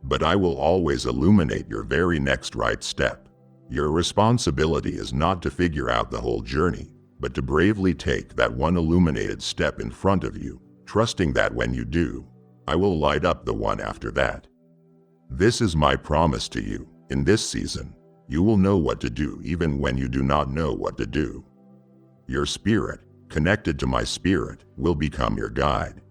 But I will always illuminate your very next right step. Your responsibility is not to figure out the whole journey, but to bravely take that one illuminated step in front of you, trusting that when you do, I will light up the one after that. This is my promise to you. In this season, you will know what to do even when you do not know what to do. Your spirit, connected to my spirit, will become your guide.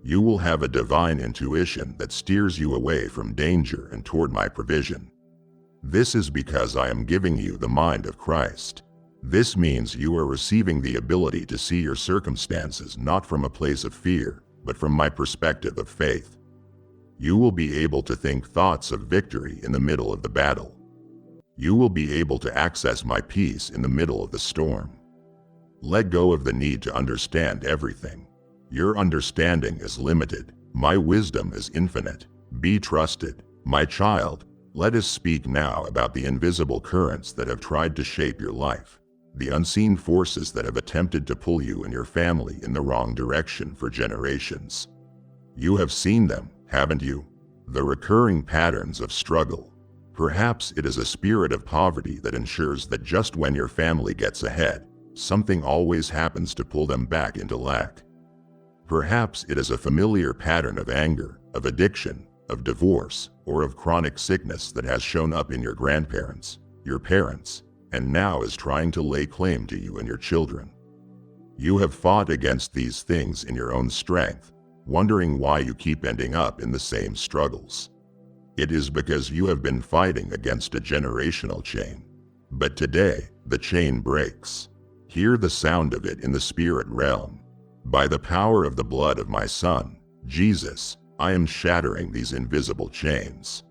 You will have a divine intuition that steers you away from danger and toward my provision. This is because I am giving you the mind of Christ. This means you are receiving the ability to see your circumstances not from a place of fear, but from my perspective of faith. You will be able to think thoughts of victory in the middle of the battle. You will be able to access my peace in the middle of the storm. Let go of the need to understand everything. Your understanding is limited. My wisdom is infinite. Be trusted. My child, let us speak now about the invisible currents that have tried to shape your life, the unseen forces that have attempted to pull you and your family in the wrong direction for generations. You have seen them, haven't you? The recurring patterns of struggle. Perhaps it is a spirit of poverty that ensures that just when your family gets ahead, something always happens to pull them back into lack. Perhaps it is a familiar pattern of anger, of addiction, of divorce, or of chronic sickness that has shown up in your grandparents, your parents, and now is trying to lay claim to you and your children. You have fought against these things in your own strength, wondering why you keep ending up in the same struggles. It is because you have been fighting against a generational chain. But today, the chain breaks. Hear the sound of it in the spirit realm. By the power of the blood of my Son, Jesus, I am shattering these invisible chains.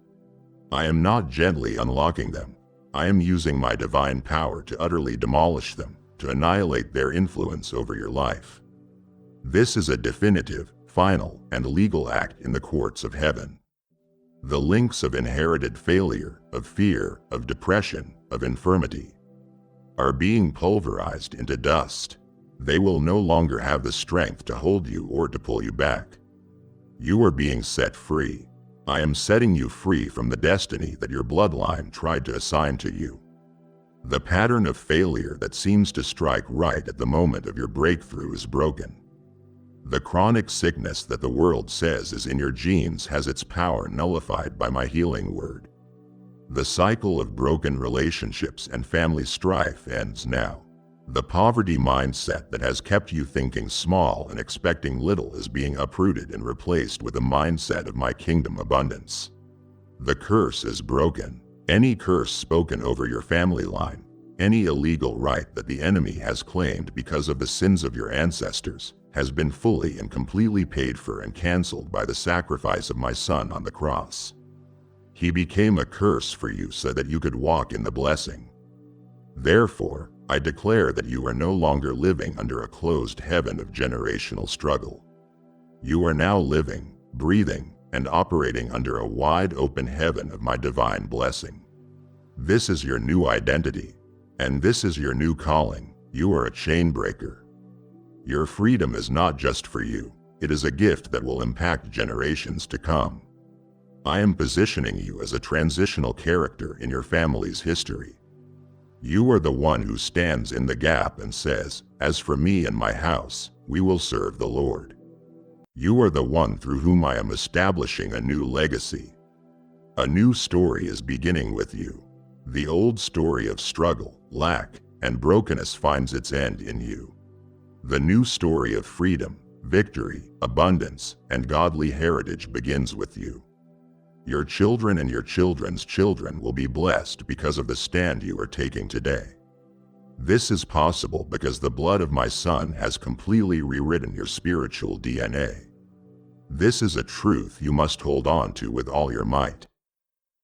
I am not gently unlocking them. I am using my divine power to utterly demolish them, to annihilate their influence over your life. This is a definitive, final, and legal act in the courts of heaven. The links of inherited failure, of fear, of depression, of infirmity, are being pulverized into dust. They will no longer have the strength to hold you or to pull you back. You are being set free. I am setting you free from the destiny that your bloodline tried to assign to you. The pattern of failure that seems to strike right at the moment of your breakthrough is broken. The chronic sickness that the world says is in your genes has its power nullified by my healing word. The cycle of broken relationships and family strife ends now. The poverty mindset that has kept you thinking small and expecting little is being uprooted and replaced with a mindset of my kingdom abundance. The curse is broken. Any curse spoken over your family line, any illegal right that the enemy has claimed because of the sins of your ancestors, has been fully and completely paid for and canceled by the sacrifice of my Son on the cross. He became a curse for you so that you could walk in the blessing. Therefore, I declare that you are no longer living under a closed heaven of generational struggle. You are now living, breathing, and operating under a wide open heaven of my divine blessing. This is your new identity, and this is your new calling. You are a chain breaker. Your freedom is not just for you, it is a gift that will impact generations to come. I am positioning you as a transitional character in your family's history. You are the one who stands in the gap and says, "As for me and my house, we will serve the Lord." You are the one through whom I am establishing a new legacy. A new story is beginning with you. The old story of struggle, lack, and brokenness finds its end in you. The new story of freedom, victory, abundance, and godly heritage begins with you. Your children and your children's children will be blessed because of the stand you are taking today. This is possible because the blood of my Son has completely rewritten your spiritual DNA. This is a truth you must hold on to with all your might.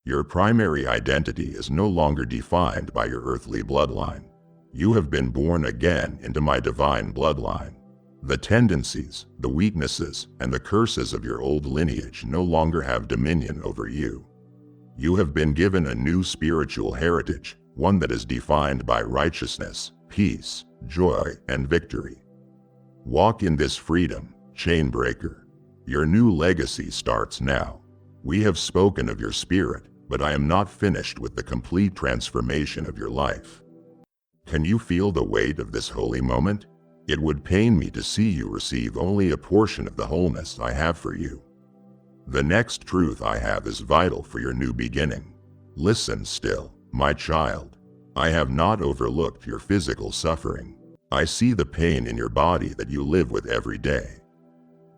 Your primary identity is no longer defined by your earthly bloodline. You have been born again into my divine bloodline. The tendencies, the weaknesses, and the curses of your old lineage no longer have dominion over you. You have been given a new spiritual heritage, one that is defined by righteousness, peace, joy, and victory. Walk in this freedom, chain breaker. Your new legacy starts now. We have spoken of your spirit, but I am not finished with the complete transformation of your life. Can you feel the weight of this holy moment? It would pain me to see you receive only a portion of the wholeness I have for you. The next truth I have is vital for your new beginning. Listen still, my child. I have not overlooked your physical suffering. I see the pain in your body that you live with every day.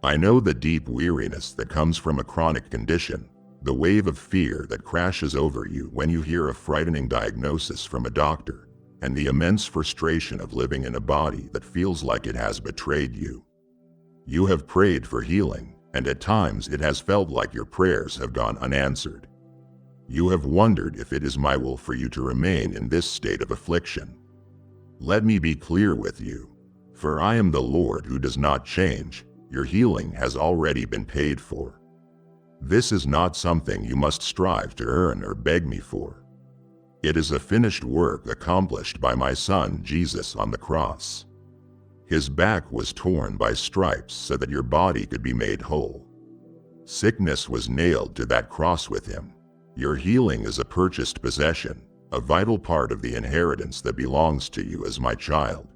I know the deep weariness that comes from a chronic condition, the wave of fear that crashes over you when you hear a frightening diagnosis from a doctor, and the immense frustration of living in a body that feels like it has betrayed you. You have prayed for healing, and at times it has felt like your prayers have gone unanswered. You have wondered if it is my will for you to remain in this state of affliction. Let me be clear with you, for I am the Lord who does not change. Your healing has already been paid for. This is not something you must strive to earn or beg me for. It is a finished work accomplished by my Son Jesus on the cross. His back was torn by stripes so that your body could be made whole. Sickness was nailed to that cross with him. Your healing is a purchased possession, a vital part of the inheritance that belongs to you as my child.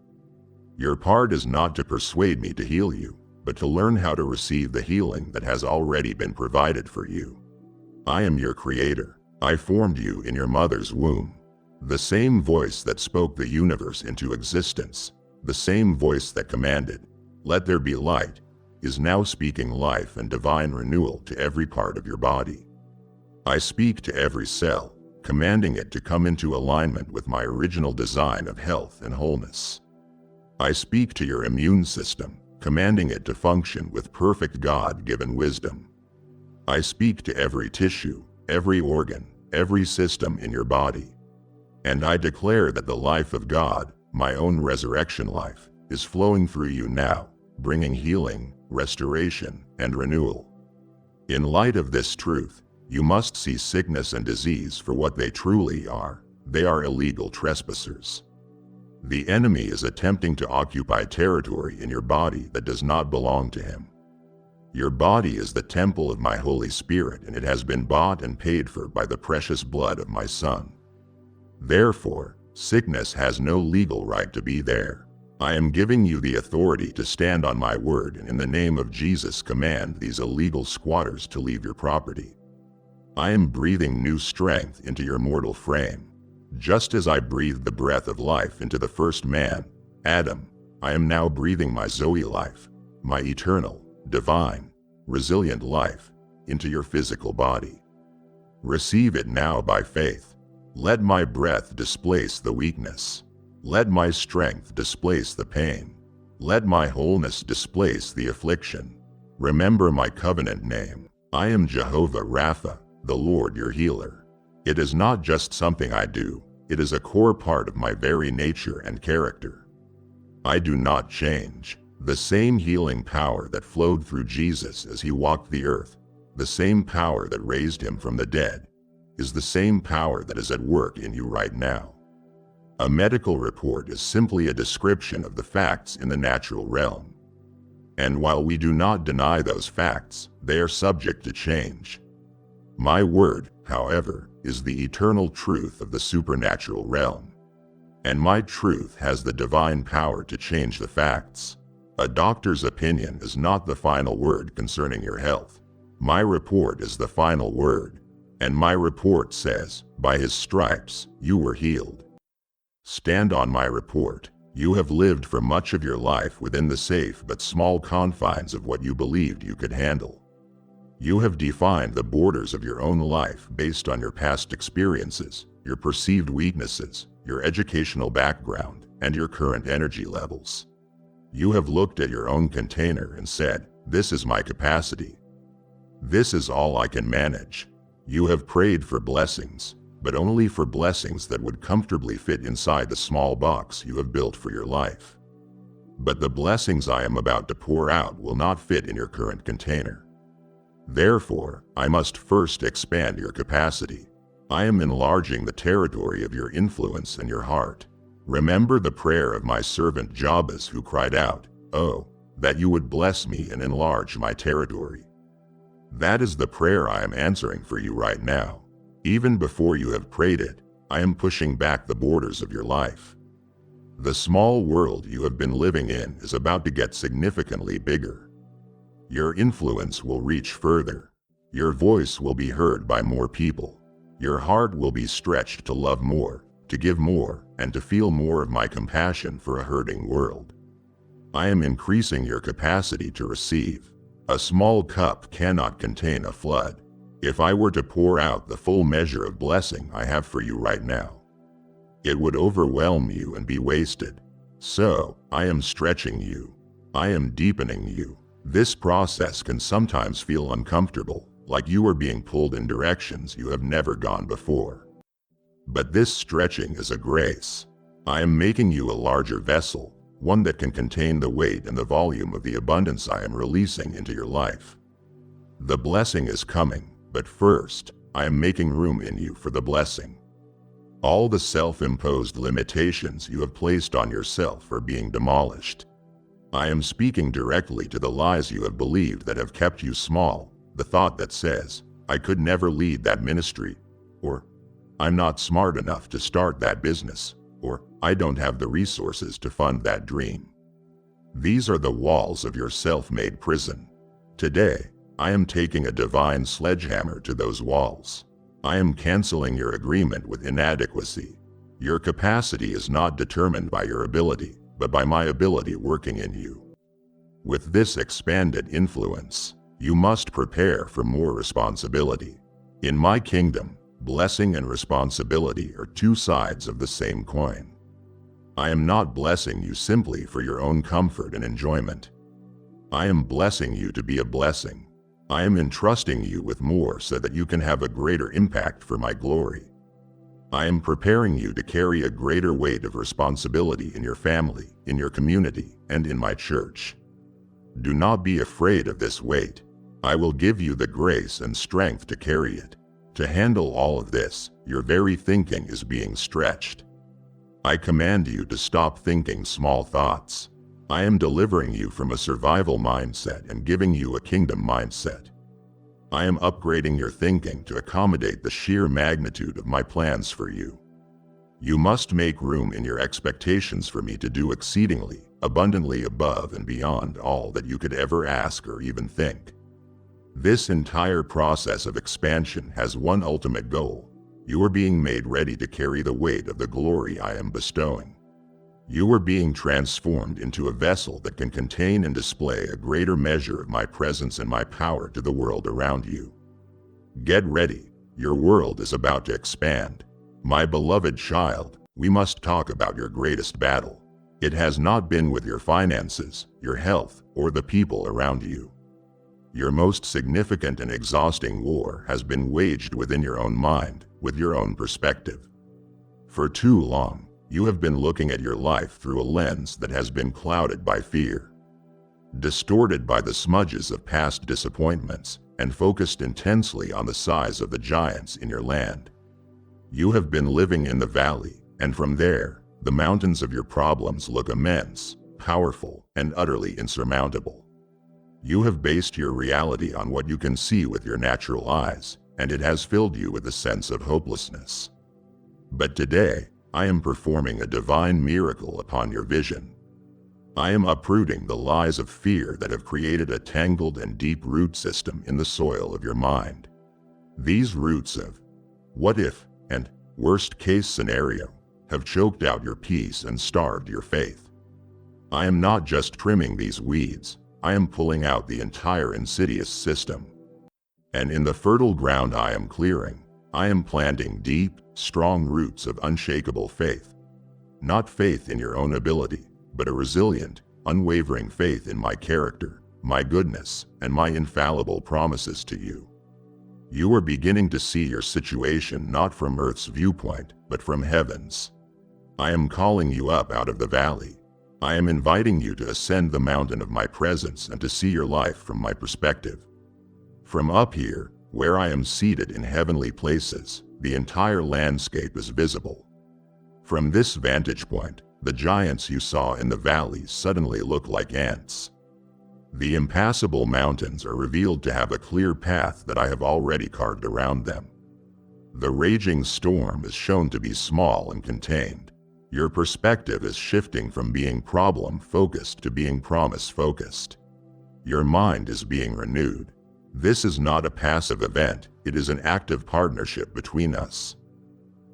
Your part is not to persuade me to heal you, but to learn how to receive the healing that has already been provided for you. I am your creator. I formed you in your mother's womb. The same voice that spoke the universe into existence, the same voice that commanded, "Let there be light," is now speaking life and divine renewal to every part of your body. I speak to every cell, commanding it to come into alignment with my original design of health and wholeness. I speak to your immune system, commanding it to function with perfect God-given wisdom. I speak to every tissue, every organ, every system in your body. And I declare that the life of God, my own resurrection life, is flowing through you now, bringing healing, restoration, and renewal. In light of this truth, you must see sickness and disease for what they truly are. They are illegal trespassers. The enemy is attempting to occupy territory in your body that does not belong to him. Your body is the temple of my Holy Spirit, and it has been bought and paid for by the precious blood of my Son. Therefore, sickness has no legal right to be there. I am giving you the authority to stand on my word, and in the name of Jesus command these illegal squatters to leave your property. I am breathing new strength into your mortal frame. Just as I breathed the breath of life into the first man, Adam, I am now breathing my Zoe life, my eternal, divine, resilient life, into your physical body. Receive it now by faith. Let my breath displace the weakness. Let my strength displace the pain. Let my wholeness displace the affliction. Remember my covenant name. I am Jehovah Rapha, the Lord your healer. It is not just something I do, it is a core part of my very nature and character. I do not change. The same healing power that flowed through Jesus as he walked the earth, the same power that raised him from the dead, is the same power that is at work in you right now. A medical report is simply a description of the facts in the natural realm. And while we do not deny those facts, they are subject to change. My word, however, is the eternal truth of the supernatural realm. And my truth has the divine power to change the facts. A doctor's opinion is not the final word concerning your health. My report is the final word. And my report says, by his stripes, you were healed. Stand on my report. You have lived for much of your life within the safe but small confines of what you believed you could handle. You have defined the borders of your own life based on your past experiences, your perceived weaknesses, your educational background, and your current energy levels. You have looked at your own container and said, "This is my capacity. This is all I can manage." You have prayed for blessings, but only for blessings that would comfortably fit inside the small box you have built for your life. But the blessings I am about to pour out will not fit in your current container. Therefore, I must first expand your capacity. I am enlarging the territory of your influence and your heart. Remember the prayer of my servant Jabez, who cried out, "Oh, that you would bless me and enlarge my territory." That is the prayer I am answering for you right now. Even before you have prayed it, I am pushing back the borders of your life. The small world you have been living in is about to get significantly bigger. Your influence will reach further. Your voice will be heard by more people. Your heart will be stretched to love more, to give more, and to feel more of my compassion for a hurting world. I am increasing your capacity to receive. A small cup cannot contain a flood. If I were to pour out the full measure of blessing I have for you right now, it would overwhelm you and be wasted. So, I am stretching you. I am deepening you. This process can sometimes feel uncomfortable, like you are being pulled in directions you have never gone before. But this stretching is a grace. I am making you a larger vessel, one that can contain the weight and the volume of the abundance I am releasing into your life. The blessing is coming, but first, I am making room in you for the blessing. All the self-imposed limitations you have placed on yourself are being demolished. I am speaking directly to the lies you have believed that have kept you small, the thought that says, "I could never lead that ministry," or "I'm not smart enough to start that business," or "I don't have the resources to fund that dream." These are the walls of your self-made prison. Today, I am taking a divine sledgehammer to those walls. I am canceling your agreement with inadequacy. Your capacity is not determined by your ability, but by my ability working in you. With this expanded influence, you must prepare for more responsibility. In my kingdom, blessing and responsibility are two sides of the same coin. I am not blessing you simply for your own comfort and enjoyment. I am blessing you to be a blessing. I am entrusting you with more so that you can have a greater impact for my glory. I am preparing you to carry a greater weight of responsibility in your family, in your community, and in my church. Do not be afraid of this weight. I will give you the grace and strength to carry it. To handle all of this, your very thinking is being stretched. I command you to stop thinking small thoughts. I am delivering you from a survival mindset and giving you a kingdom mindset. I am upgrading your thinking to accommodate the sheer magnitude of my plans for you. You must make room in your expectations for me to do exceedingly, abundantly above and beyond all that you could ever ask or even think. This entire process of expansion has one ultimate goal. You are being made ready to carry the weight of the glory I am bestowing. You are being transformed into a vessel that can contain and display a greater measure of my presence and my power to the world around you. Get ready. Your world is about to expand. My beloved child, we must talk about your greatest battle. It has not been with your finances, your health, or the people around you. Your most significant and exhausting war has been waged within your own mind, with your own perspective. For too long, you have been looking at your life through a lens that has been clouded by fear, distorted by the smudges of past disappointments, and focused intensely on the size of the giants in your land. You have been living in the valley, and from there, the mountains of your problems look immense, powerful, and utterly insurmountable. You have based your reality on what you can see with your natural eyes, and it has filled you with a sense of hopelessness. But today, I am performing a divine miracle upon your vision. I am uprooting the lies of fear that have created a tangled and deep root system in the soil of your mind. These roots of what if and worst case scenario have choked out your peace and starved your faith. I am not just trimming these weeds, I am pulling out the entire insidious system. And in the fertile ground I am clearing, I am planting deep, strong roots of unshakable faith. Not faith in your own ability, but a resilient, unwavering faith in my character, my goodness, and my infallible promises to you. You are beginning to see your situation not from earth's viewpoint, but from heaven's. I am calling you up out of the valley. I am inviting you to ascend the mountain of my presence and to see your life from my perspective. From up here, where I am seated in heavenly places, the entire landscape is visible. From this vantage point, the giants you saw in the valleys suddenly look like ants. The impassable mountains are revealed to have a clear path that I have already carved around them. The raging storm is shown to be small and contained. Your perspective is shifting from being problem-focused to being promise-focused. Your mind is being renewed. This is not a passive event, it is an active partnership between us.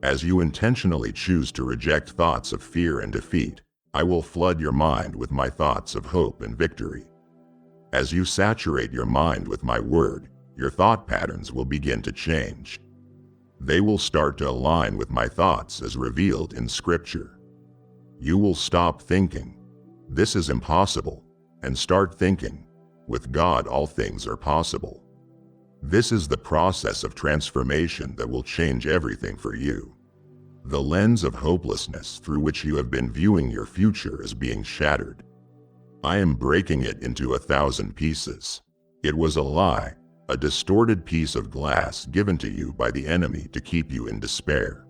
As you intentionally choose to reject thoughts of fear and defeat, I will flood your mind with my thoughts of hope and victory. As you saturate your mind with my word, your thought patterns will begin to change. They will start to align with my thoughts as revealed in Scripture. You will stop thinking, "This is impossible," and start thinking, "With God all things are possible." This is the process of transformation that will change everything for you. The lens of hopelessness through which you have been viewing your future is being shattered. I am breaking it into 1,000 pieces. It was a lie, a distorted piece of glass given to you by the enemy to keep you in despair.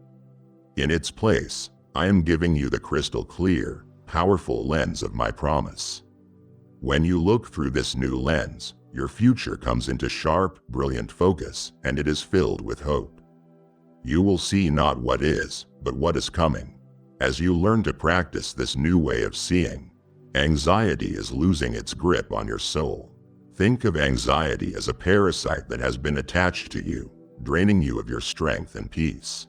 In its place, I am giving you the crystal clear, powerful lens of my promise. When you look through this new lens, your future comes into sharp, brilliant focus, and it is filled with hope. You will see not what is, but what is coming. As you learn to practice this new way of seeing, anxiety is losing its grip on your soul. Think of anxiety as a parasite that has been attached to you, draining you of your strength and peace.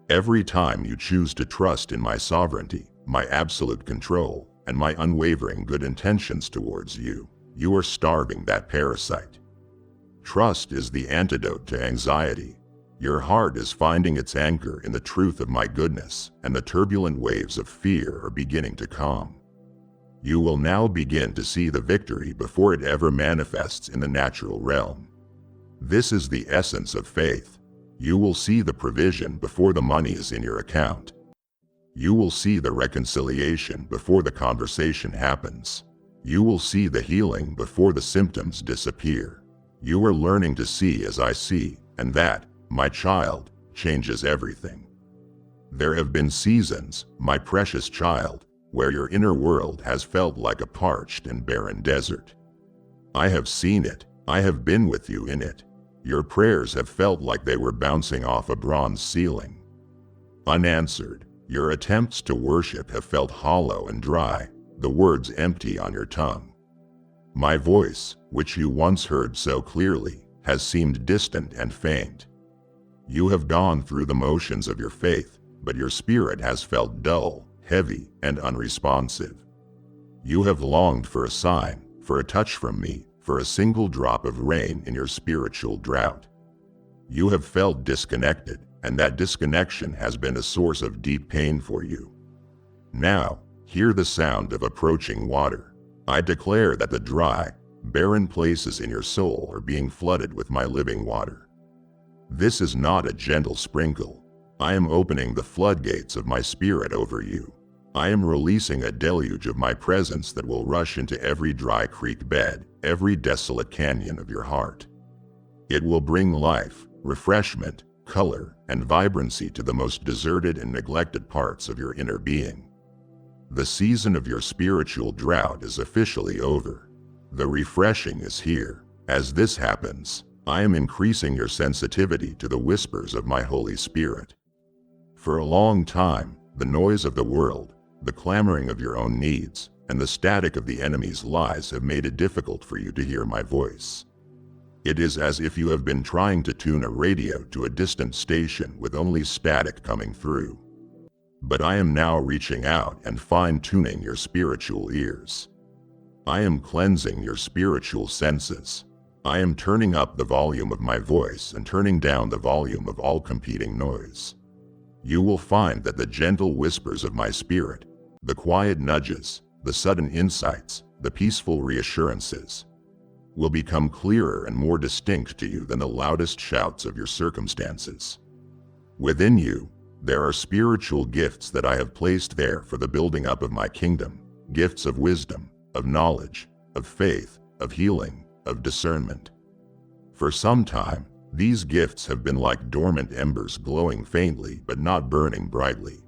Every time you choose to trust in my sovereignty, my absolute control, and my unwavering good intentions towards you, you are starving that parasite. Trust is the antidote to anxiety. Your heart is finding its anchor in the truth of my goodness, and the turbulent waves of fear are beginning to calm. You will now begin to see the victory before it ever manifests in the natural realm. This is the essence of faith. You will see the provision before the money is in your account. You will see the reconciliation before the conversation happens. You will see the healing before the symptoms disappear. You are learning to see as I see, and that, my child, changes everything. There have been seasons, my precious child, where your inner world has felt like a parched and barren desert. I have seen it. I have been with you in it. Your prayers have felt like they were bouncing off a bronze ceiling. Unanswered, your attempts to worship have felt hollow and dry, the words empty on your tongue. My voice, which you once heard so clearly, has seemed distant and faint. You have gone through the motions of your faith, but your spirit has felt dull, heavy, and unresponsive. You have longed for a sign, for a touch from me, for a single drop of rain in your spiritual drought. You have felt disconnected, and that disconnection has been a source of deep pain for you. Now, hear the sound of approaching water. I declare that the dry, barren places in your soul are being flooded with my living water. This is not a gentle sprinkle. I am opening the floodgates of my spirit over you. I am releasing a deluge of my presence that will rush into every dry creek bed, every desolate canyon of your heart. It will bring life, refreshment, color, and vibrancy to the most deserted and neglected parts of your inner being. The season of your spiritual drought is officially over. The refreshing is here. As this happens, I am increasing your sensitivity to the whispers of my Holy Spirit. For a long time, the noise of the world, the clamoring of your own needs, and the static of the enemy's lies have made it difficult for you to hear my voice. It is as if you have been trying to tune a radio to a distant station with only static coming through. But I am now reaching out and fine-tuning your spiritual ears. I am cleansing your spiritual senses. I am turning up the volume of my voice and turning down the volume of all competing noise. You will find that the gentle whispers of my spirit, the quiet nudges, the sudden insights, the peaceful reassurances, will become clearer and more distinct to you than the loudest shouts of your circumstances. Within you, there are spiritual gifts that I have placed there for the building up of my kingdom, gifts of wisdom, of knowledge, of faith, of healing, of discernment. For some time, these gifts have been like dormant embers glowing faintly but not burning brightly.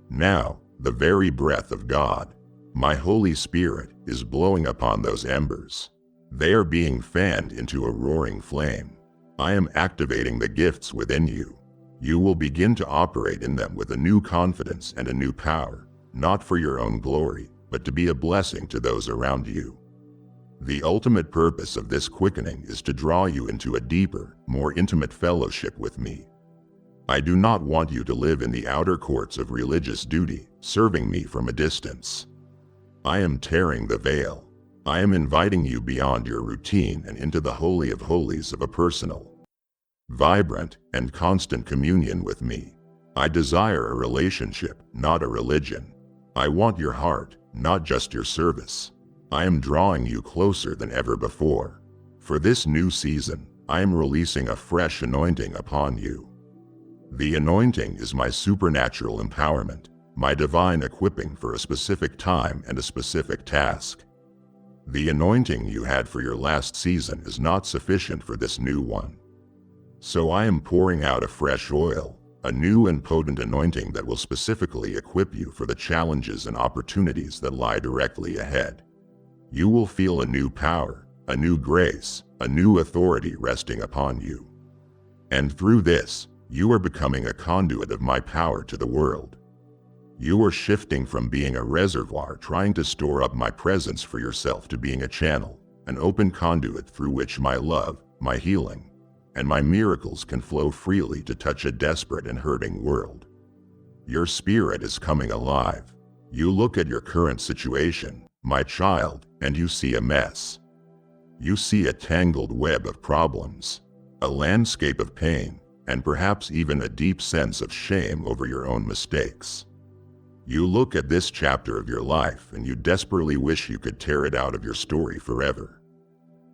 Now, the very breath of God, my Holy Spirit, is blowing upon those embers. They are being fanned into a roaring flame. I am activating the gifts within you. You will begin to operate in them with a new confidence and a new power, not for your own glory, but to be a blessing to those around you. The ultimate purpose of this quickening is to draw you into a deeper, more intimate fellowship with me. I do not want you to live in the outer courts of religious duty, serving me from a distance. I am tearing the veil. I am inviting you beyond your routine and into the Holy of Holies of a personal, vibrant, and constant communion with me. I desire a relationship, not a religion. I want your heart, not just your service. I am drawing you closer than ever before. For this new season, I am releasing a fresh anointing upon you. The anointing is my supernatural empowerment, my divine equipping for a specific time and a specific task. The anointing you had for your last season is not sufficient for this new one. So I am pouring out a fresh oil, a new and potent anointing that will specifically equip you for the challenges and opportunities that lie directly ahead. You will feel a new power, a new grace, a new authority resting upon you. And through this, you are becoming a conduit of my power to the world. You are shifting from being a reservoir trying to store up my presence for yourself to being a channel, an open conduit through which my love, my healing, and my miracles can flow freely to touch a desperate and hurting world. Your spirit is coming alive. You look at your current situation, my child, and you see a mess. You see a tangled web of problems, a landscape of pain, and perhaps even a deep sense of shame over your own mistakes. You look at this chapter of your life and you desperately wish you could tear it out of your story forever.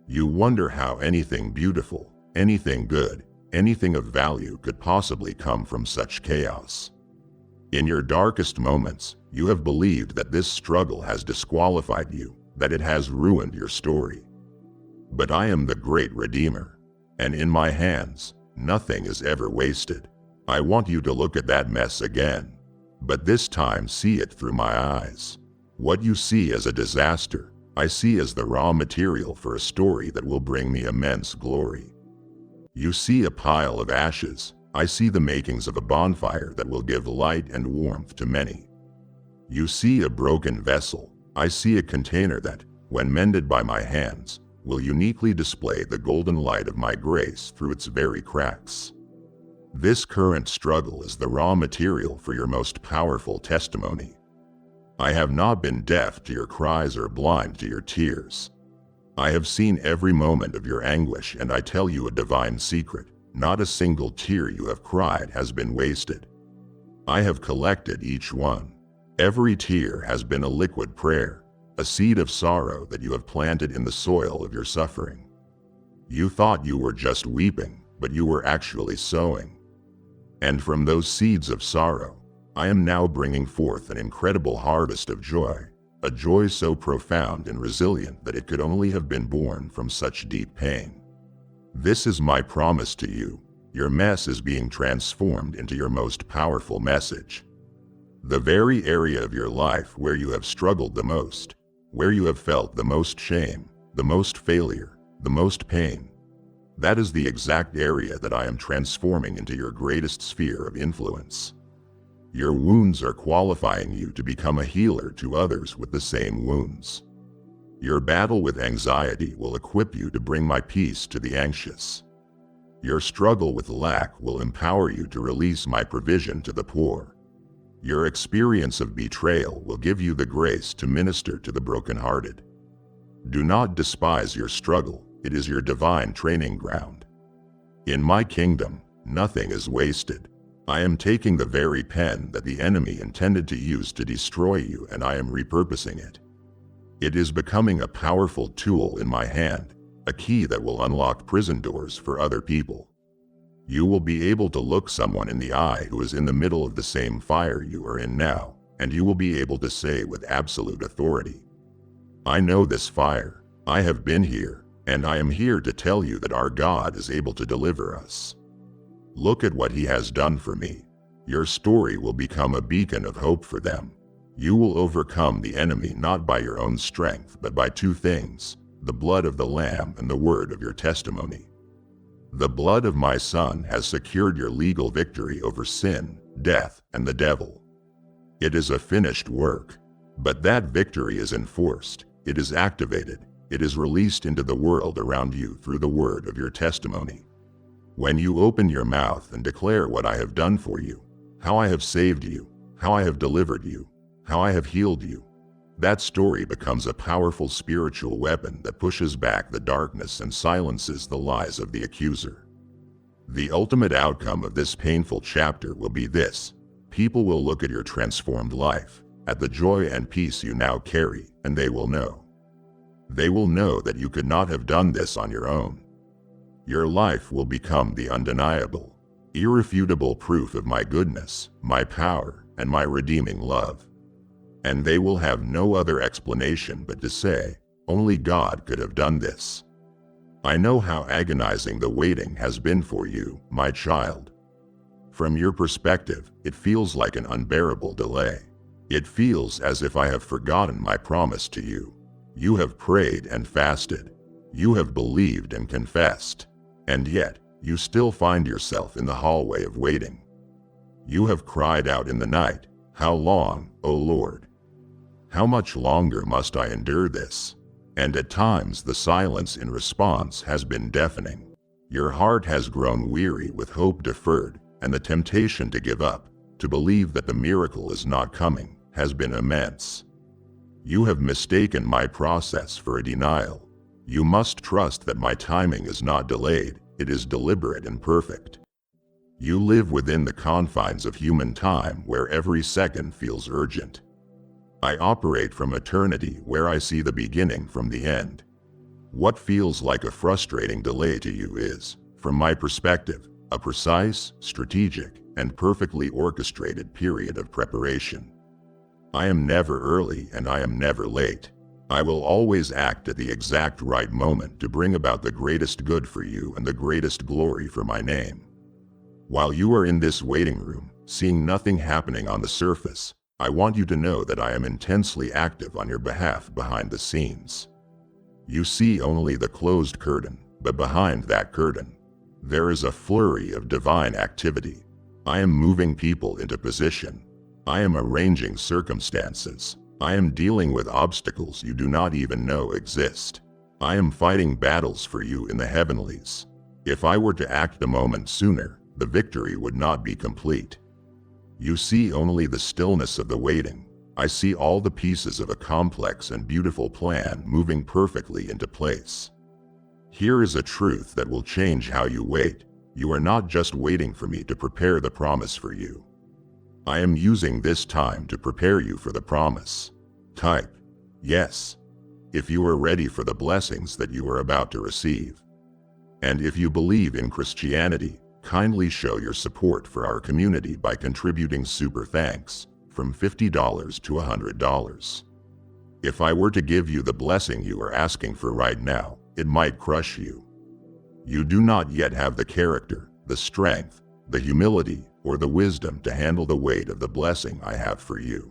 You wonder how anything beautiful, anything good, anything of value could possibly come from such chaos. In your darkest moments, you have believed that this struggle has disqualified you, that it has ruined your story. But I am the great Redeemer, and in my hands, nothing is ever wasted. I want you to look at that mess again, but this time see it through my eyes. What you see as a disaster, I see as the raw material for a story that will bring me immense glory. You see a pile of ashes, I see the makings of a bonfire that will give light and warmth to many. You see a broken vessel, I see a container that, when mended by my hands, will uniquely display the golden light of my grace through its very cracks. This current struggle is the raw material for your most powerful testimony. I have not been deaf to your cries or blind to your tears. I have seen every moment of your anguish, and I tell you a divine secret. Not a single tear you have cried has been wasted. I have collected each one. Every tear has been a liquid prayer, a seed of sorrow that you have planted in the soil of your suffering. You thought you were just weeping, but you were actually sowing. And from those seeds of sorrow, I am now bringing forth an incredible harvest of joy, a joy so profound and resilient that it could only have been born from such deep pain. This is my promise to you. Your mess is being transformed into your most powerful message. The very area of your life where you have struggled the most, where you have felt the most shame, the most failure, the most pain, that is the exact area that I am transforming into your greatest sphere of influence. Your wounds are qualifying you to become a healer to others with the same wounds. Your battle with anxiety will equip you to bring my peace to the anxious. Your struggle with lack will empower you to release my provision to the poor. Your experience of betrayal will give you the grace to minister to the brokenhearted. Do not despise your struggle, it is your divine training ground. In my kingdom, nothing is wasted. I am taking the very pen that the enemy intended to use to destroy you, and I am repurposing it. It is becoming a powerful tool in my hand, a key that will unlock prison doors for other people. You will be able to look someone in the eye who is in the middle of the same fire you are in now, and you will be able to say with absolute authority, I know this fire, I have been here, and I am here to tell you that our God is able to deliver us. Look at what He has done for me. Your story will become a beacon of hope for them. You will overcome the enemy not by your own strength, but by two things, the blood of the Lamb and the word of your testimony. The blood of my Son has secured your legal victory over sin, death, and the devil. It is a finished work, but that victory is enforced, it is activated, it is released into the world around you through the word of your testimony. When you open your mouth and declare what I have done for you, how I have saved you, how I have delivered you, how I have healed you, that story becomes a powerful spiritual weapon that pushes back the darkness and silences the lies of the accuser. The ultimate outcome of this painful chapter will be this: people will look at your transformed life, at the joy and peace you now carry, and they will know. They will know that you could not have done this on your own. Your life will become the undeniable, irrefutable proof of my goodness, my power, and my redeeming love. And they will have no other explanation but to say, only God could have done this. I know how agonizing the waiting has been for you, my child. From your perspective, it feels like an unbearable delay. It feels as if I have forgotten my promise to you. You have prayed and fasted. You have believed and confessed. And yet, you still find yourself in the hallway of waiting. You have cried out in the night, "How long, O Lord? How much longer must I endure this?" And at times the silence in response has been deafening. Your heart has grown weary with hope deferred, and the temptation to give up, to believe that the miracle is not coming, has been immense. You have mistaken my process for a denial. You must trust that my timing is not delayed, it is deliberate and perfect. You live within the confines of human time where every second feels urgent. I operate from eternity where I see the beginning from the end. What feels like a frustrating delay to you is, from my perspective, a precise, strategic, and perfectly orchestrated period of preparation. I am never early and I am never late. I will always act at the exact right moment to bring about the greatest good for you and the greatest glory for my name. While you are in this waiting room, seeing nothing happening on the surface, I want you to know that I am intensely active on your behalf behind the scenes. You see only the closed curtain, but behind that curtain, there is a flurry of divine activity. I am moving people into position. I am arranging circumstances. I am dealing with obstacles you do not even know exist. I am fighting battles for you in the heavenlies. If I were to act a moment sooner, the victory would not be complete. You see only the stillness of the waiting. I see all the pieces of a complex and beautiful plan moving perfectly into place. Here is a truth that will change how you wait. You are not just waiting for me to prepare the promise for you. I am using this time to prepare you for the promise. Type yes if you are ready for the blessings that you are about to receive. And if you believe in Christianity, kindly show your support for our community by contributing super thanks from $50 to $100. If I were to give you the blessing you are asking for right now, it might crush you. You do not yet have the character, the strength, the humility, or the wisdom to handle the weight of the blessing I have for you.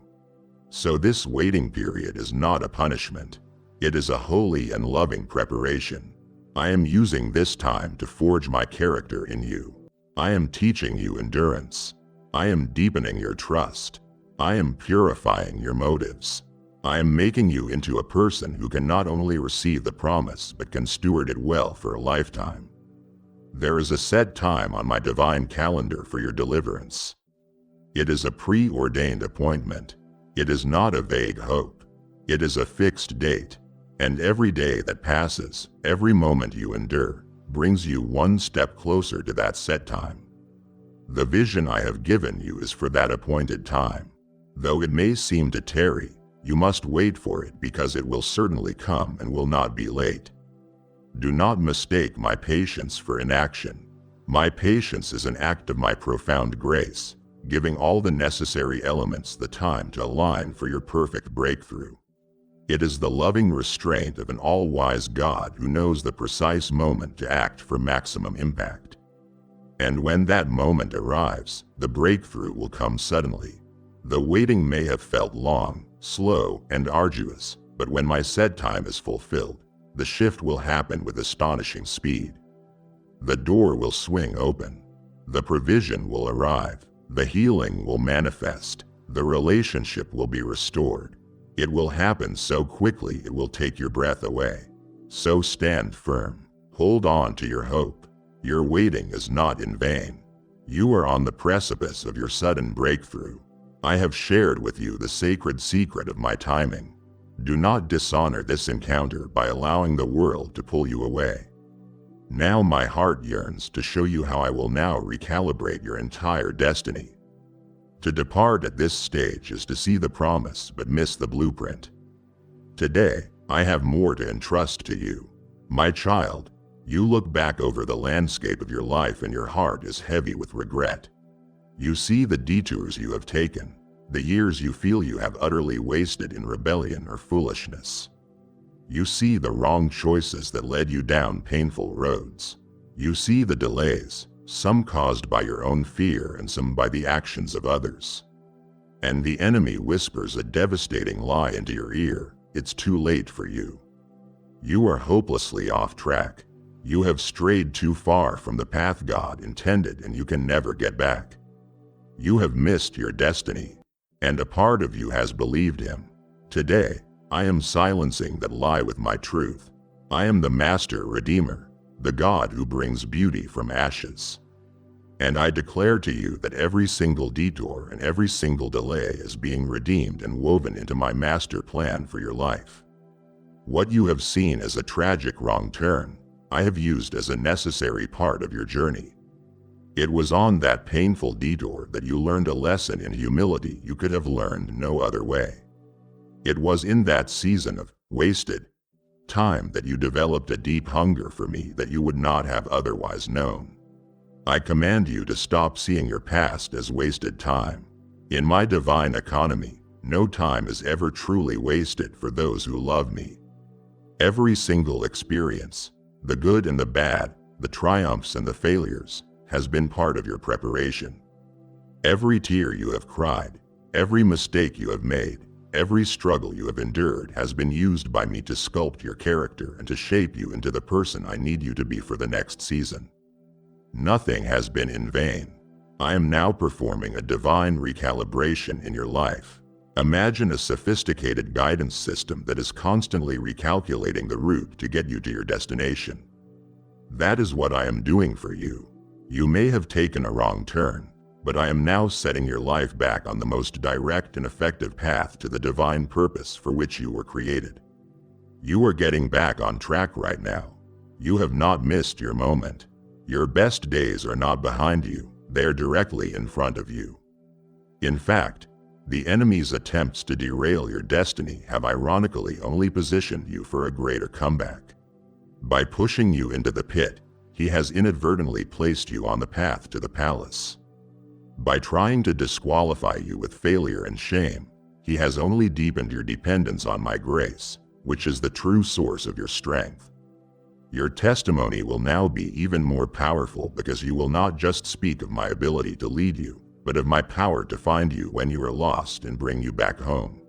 So this waiting period is not a punishment. It is a holy and loving preparation. I am using this time to forge my character in you. I am teaching you endurance. I am deepening your trust. I am purifying your motives. I am making you into a person who can not only receive the promise but can steward it well for a lifetime. There is a set time on my divine calendar for your deliverance. It is a preordained appointment. It is not a vague hope. It is a fixed date. And every day that passes, every moment you endure, brings you one step closer to that set time. The vision I have given you is for that appointed time. Though it may seem to tarry, you must wait for it because it will certainly come and will not be late. Do not mistake my patience for inaction. My patience is an act of my profound grace, giving all the necessary elements the time to align for your perfect breakthrough. It is the loving restraint of an all-wise God who knows the precise moment to act for maximum impact. And when that moment arrives, the breakthrough will come suddenly. The waiting may have felt long, slow, and arduous, but when my set time is fulfilled, the shift will happen with astonishing speed. The door will swing open. The provision will arrive. The healing will manifest. The relationship will be restored. It will happen so quickly it will take your breath away. So stand firm. Hold on to your hope. Your waiting is not in vain. You are on the precipice of your sudden breakthrough. I have shared with you the sacred secret of my timing. Do not dishonor this encounter by allowing the world to pull you away. Now my heart yearns to show you how I will now recalibrate your entire destiny. To depart at this stage is to see the promise but miss the blueprint. Today, I have more to entrust to you. My child, you look back over the landscape of your life and your heart is heavy with regret. You see the detours you have taken, the years you feel you have utterly wasted in rebellion or foolishness. You see the wrong choices that led you down painful roads. You see the delays, some caused by your own fear and some by the actions of others. And the enemy whispers a devastating lie into your ear. It's too late for you. You are hopelessly off track. You have strayed too far from the path God intended and you can never get back. You have missed your destiny, and a part of you has believed him. Today, I am silencing that lie with my truth. I am the Master Redeemer, the God who brings beauty from ashes. And I declare to you that every single detour and every single delay is being redeemed and woven into my master plan for your life. What you have seen as a tragic wrong turn, I have used as a necessary part of your journey. It was on that painful detour that you learned a lesson in humility you could have learned no other way. It was in that season of wasted time that you developed a deep hunger for me that you would not have otherwise known. I command you to stop seeing your past as wasted time. In my divine economy, no time is ever truly wasted for those who love me. Every single experience, the good and the bad, the triumphs and the failures, has been part of your preparation. Every tear you have cried, every mistake you have made, every struggle you have endured has been used by me to sculpt your character and to shape you into the person I need you to be for the next season. Nothing has been in vain. I am now performing a divine recalibration in your life. Imagine a sophisticated guidance system that is constantly recalculating the route to get you to your destination. That is what I am doing for you. You may have taken a wrong turn, but I am now setting your life back on the most direct and effective path to the divine purpose for which you were created. You are getting back on track right now. You have not missed your moment. Your best days are not behind you, they are directly in front of you. In fact, the enemy's attempts to derail your destiny have ironically only positioned you for a greater comeback. By pushing you into the pit, he has inadvertently placed you on the path to the palace. By trying to disqualify you with failure and shame, he has only deepened your dependence on my grace, which is the true source of your strength. Your testimony will now be even more powerful because you will not just speak of my ability to lead you, but of my power to find you when you are lost and bring you back home.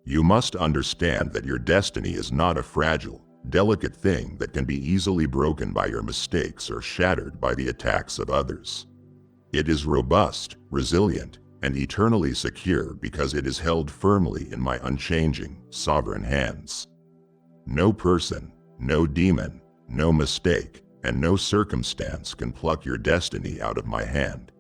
You must understand that your destiny is not a fragile, delicate thing that can be easily broken by your mistakes or shattered by the attacks of others. It is robust, resilient, and eternally secure because it is held firmly in my unchanging, sovereign hands. No person, no demon, no mistake, and no circumstance can pluck your destiny out of my hand.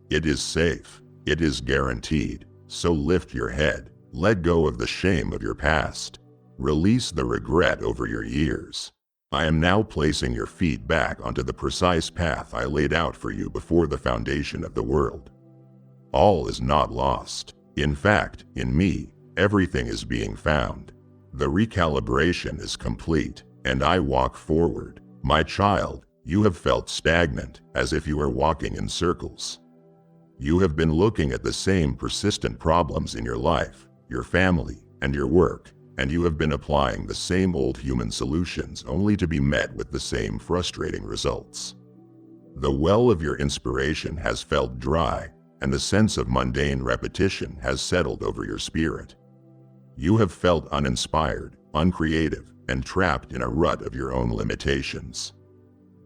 It is safe, it is guaranteed, so lift your head, let go of the shame of your past, release the regret over your years. I am now placing your feet back onto the precise path I laid out for you before the foundation of the world. All is not lost. In fact, in me, everything is being found. The recalibration is complete, and I walk forward. My child, you have felt stagnant, as if you were walking in circles. You have been looking at the same persistent problems in your life, your family, and your work, and you have been applying the same old human solutions only to be met with the same frustrating results. The well of your inspiration has felt dry, and the sense of mundane repetition has settled over your spirit. You have felt uninspired, uncreative, and trapped in a rut of your own limitations.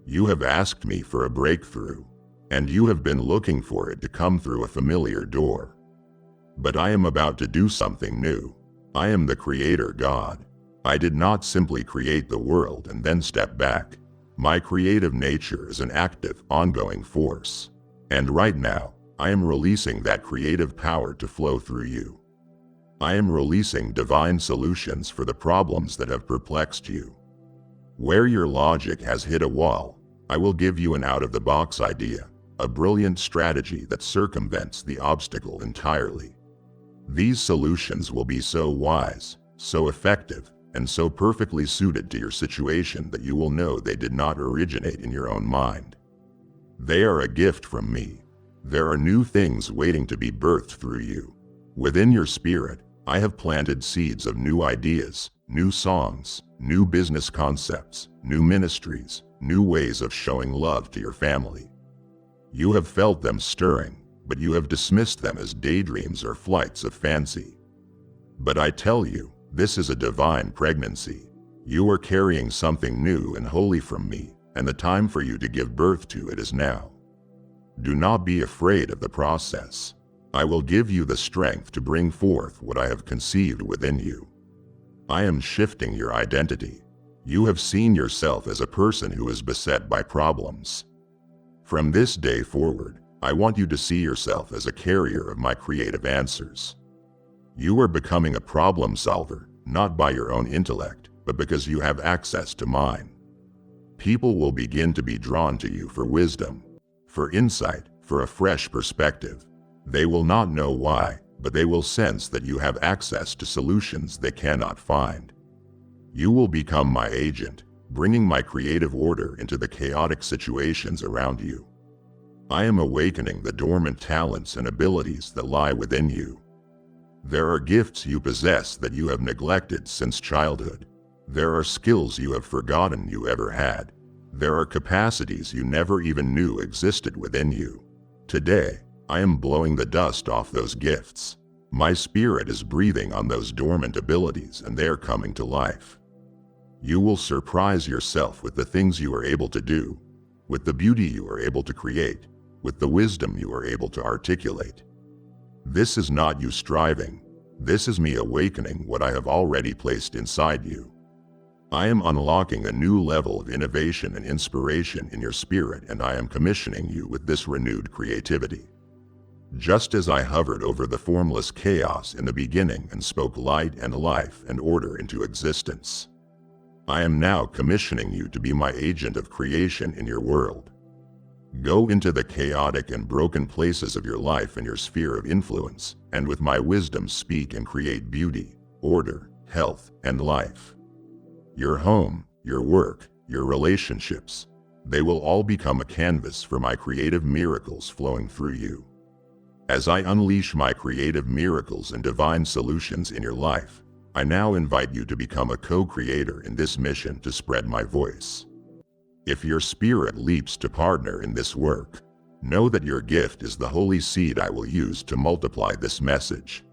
You have asked me for a breakthrough, and you have been looking for it to come through a familiar door. But I am about to do something new. I am the Creator God. I did not simply create the world and then step back. My creative nature is an active, ongoing force. And right now, I am releasing that creative power to flow through you. I am releasing divine solutions for the problems that have perplexed you. Where your logic has hit a wall, I will give you an out-of-the-box idea, a brilliant strategy that circumvents the obstacle entirely. These solutions will be so wise, so effective, and so perfectly suited to your situation that you will know they did not originate in your own mind. They are a gift from me. There are new things waiting to be birthed through you. Within your spirit, I have planted seeds of new ideas, new songs, new business concepts, new ministries, new ways of showing love to your family. You have felt them stirring, but you have dismissed them as daydreams or flights of fancy. But I tell you, this is a divine pregnancy. You are carrying something new and holy from me, and the time for you to give birth to it is now. Do not be afraid of the process. I will give you the strength to bring forth what I have conceived within you. I am shifting your identity. You have seen yourself as a person who is beset by problems. From this day forward, I want you to see yourself as a carrier of my creative answers. You are becoming a problem solver, not by your own intellect, but because you have access to mine. People will begin to be drawn to you for wisdom, for insight, for a fresh perspective. They will not know why, but they will sense that you have access to solutions they cannot find. You will become my agent, bringing my creative order into the chaotic situations around you. I am awakening the dormant talents and abilities that lie within you. There are gifts you possess that you have neglected since childhood. There are skills you have forgotten you ever had. There are capacities you never even knew existed within you. Today, I am blowing the dust off those gifts. My spirit is breathing on those dormant abilities and they are coming to life. You will surprise yourself with the things you are able to do, with the beauty you are able to create, with the wisdom you are able to articulate. This is not you striving. This is me awakening what I have already placed inside you. I am unlocking a new level of innovation and inspiration in your spirit, and I am commissioning you with this renewed creativity. Just as I hovered over the formless chaos in the beginning and spoke light and life and order into existence, I am now commissioning you to be my agent of creation in your world. Go into the chaotic and broken places of your life and your sphere of influence, and with my wisdom speak and create beauty, order, health, and life. Your home, your work, your relationships, they will all become a canvas for my creative miracles flowing through you. As I unleash my creative miracles and divine solutions in your life, I now invite you to become a co-creator in this mission to spread my voice. If your spirit leaps to partner in this work, know that your gift is the holy seed I will use to multiply this message.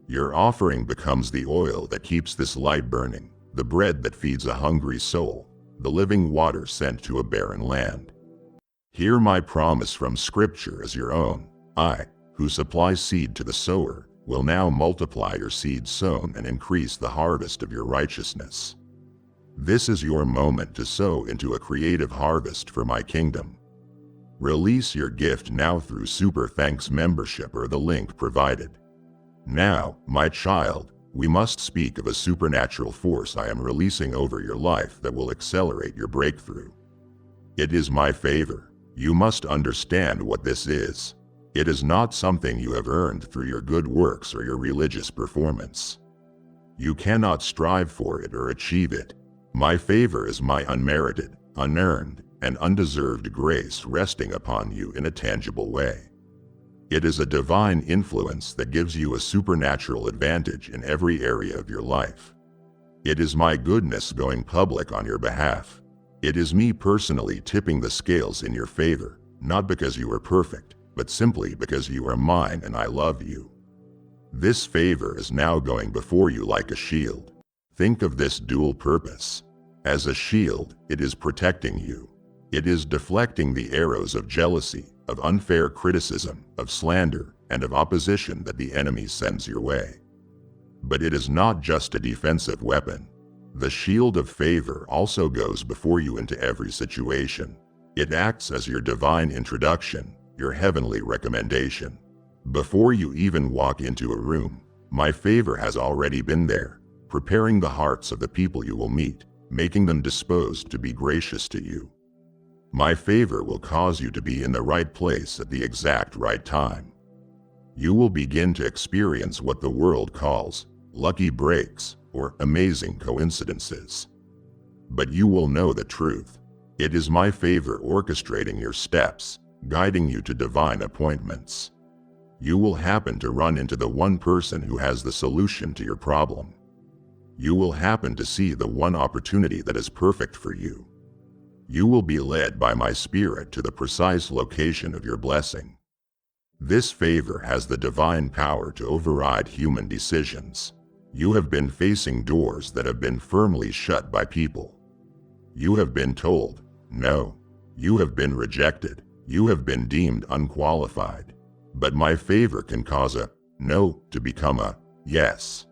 Your offering becomes the oil that keeps this light burning, the bread that feeds a hungry soul, the living water sent to a barren land. Hear my promise from Scripture as your own. I, who supply seed to the sower, will now multiply your seed sown and increase the harvest of your righteousness. This is your moment to sow into a creative harvest for my kingdom. Release your gift now through Super Thanks membership or the link provided. Now, my child, we must speak of a supernatural force I am releasing over your life that will accelerate your breakthrough. It is my favor. You must understand what this is. It is not something you have earned through your good works or your religious performance. You cannot strive for it or achieve it. My favor is my unmerited, unearned, and undeserved grace resting upon you in a tangible way. It is a divine influence that gives you a supernatural advantage in every area of your life. It is my goodness going public on your behalf. It is me personally tipping the scales in your favor, not because you are perfect, but simply because you are mine and I love you. This favor is now going before you like a shield. Think of this dual purpose. As a shield, it is protecting you. It is deflecting the arrows of jealousy, of unfair criticism, of slander, and of opposition that the enemy sends your way. But it is not just a defensive weapon. The shield of favor also goes before you into every situation. It acts as your divine introduction, your heavenly recommendation. Before you even walk into a room, my favor has already been there, preparing the hearts of the people you will meet, making them disposed to be gracious to you. My favor will cause you to be in the right place at the exact right time. You will begin to experience what the world calls lucky breaks or amazing coincidences. But you will know the truth. It is my favor orchestrating your steps, guiding you to divine appointments. You will happen to run into the one person who has the solution to your problem. You will happen to see the one opportunity that is perfect for you. You will be led by my spirit to the precise location of your blessing. This favor has the divine power to override human decisions. You have been facing doors that have been firmly shut by people. You have been told, no. You have been rejected. You have been deemed unqualified. But my favor can cause a no to become a yes.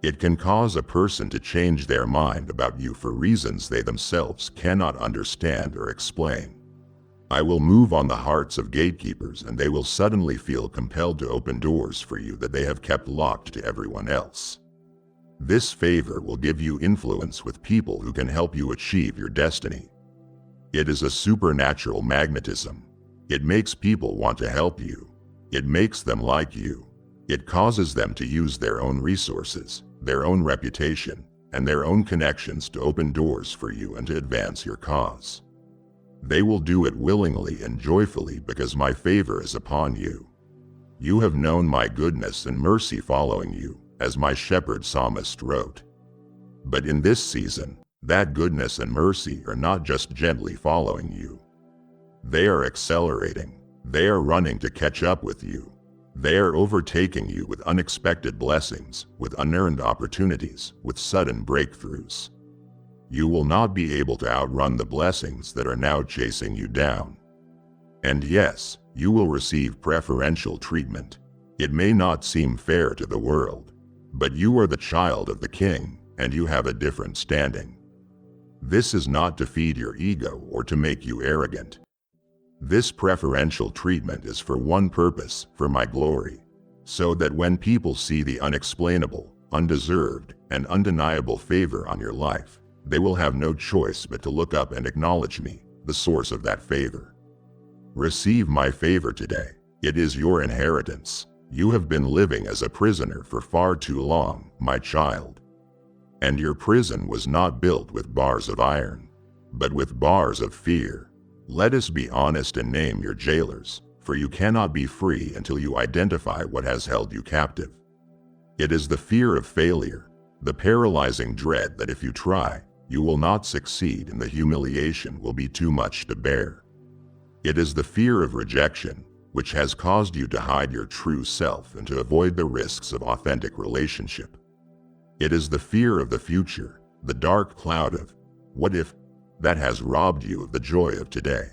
It can cause a person to change their mind about you for reasons they themselves cannot understand or explain. I will move on the hearts of gatekeepers, and they will suddenly feel compelled to open doors for you that they have kept locked to everyone else. This favor will give you influence with people who can help you achieve your destiny. It is a supernatural magnetism. It makes people want to help you. It makes them like you. It causes them to use their own resources, their own reputation, and their own connections to open doors for you and to advance your cause. They will do it willingly and joyfully because my favor is upon you. You have known my goodness and mercy following you, as my shepherd psalmist wrote. But in this season, that goodness and mercy are not just gently following you. They are accelerating. They are running to catch up with you. They are overtaking you with unexpected blessings, with unearned opportunities, with sudden breakthroughs. You will not be able to outrun the blessings that are now chasing you down. And yes, you will receive preferential treatment. It may not seem fair to the world, but you are the child of the King, and you have a different standing. This is not to feed your ego or to make you arrogant. This preferential treatment is for one purpose, for my glory, so that when people see the unexplainable, undeserved, and undeniable favor on your life, they will have no choice but to look up and acknowledge me, the source of that favor. Receive my favor today. It is your inheritance. You have been living as a prisoner for far too long, my child. And your prison was not built with bars of iron, but with bars of fear. Let us be honest and name your jailers, for you cannot be free until you identify what has held you captive. It is the fear of failure, the paralyzing dread that if you try, you will not succeed and the humiliation will be too much to bear. It is the fear of rejection, which has caused you to hide your true self and to avoid the risks of authentic relationship. It is the fear of the future, the dark cloud of what if, that has robbed you of the joy of today.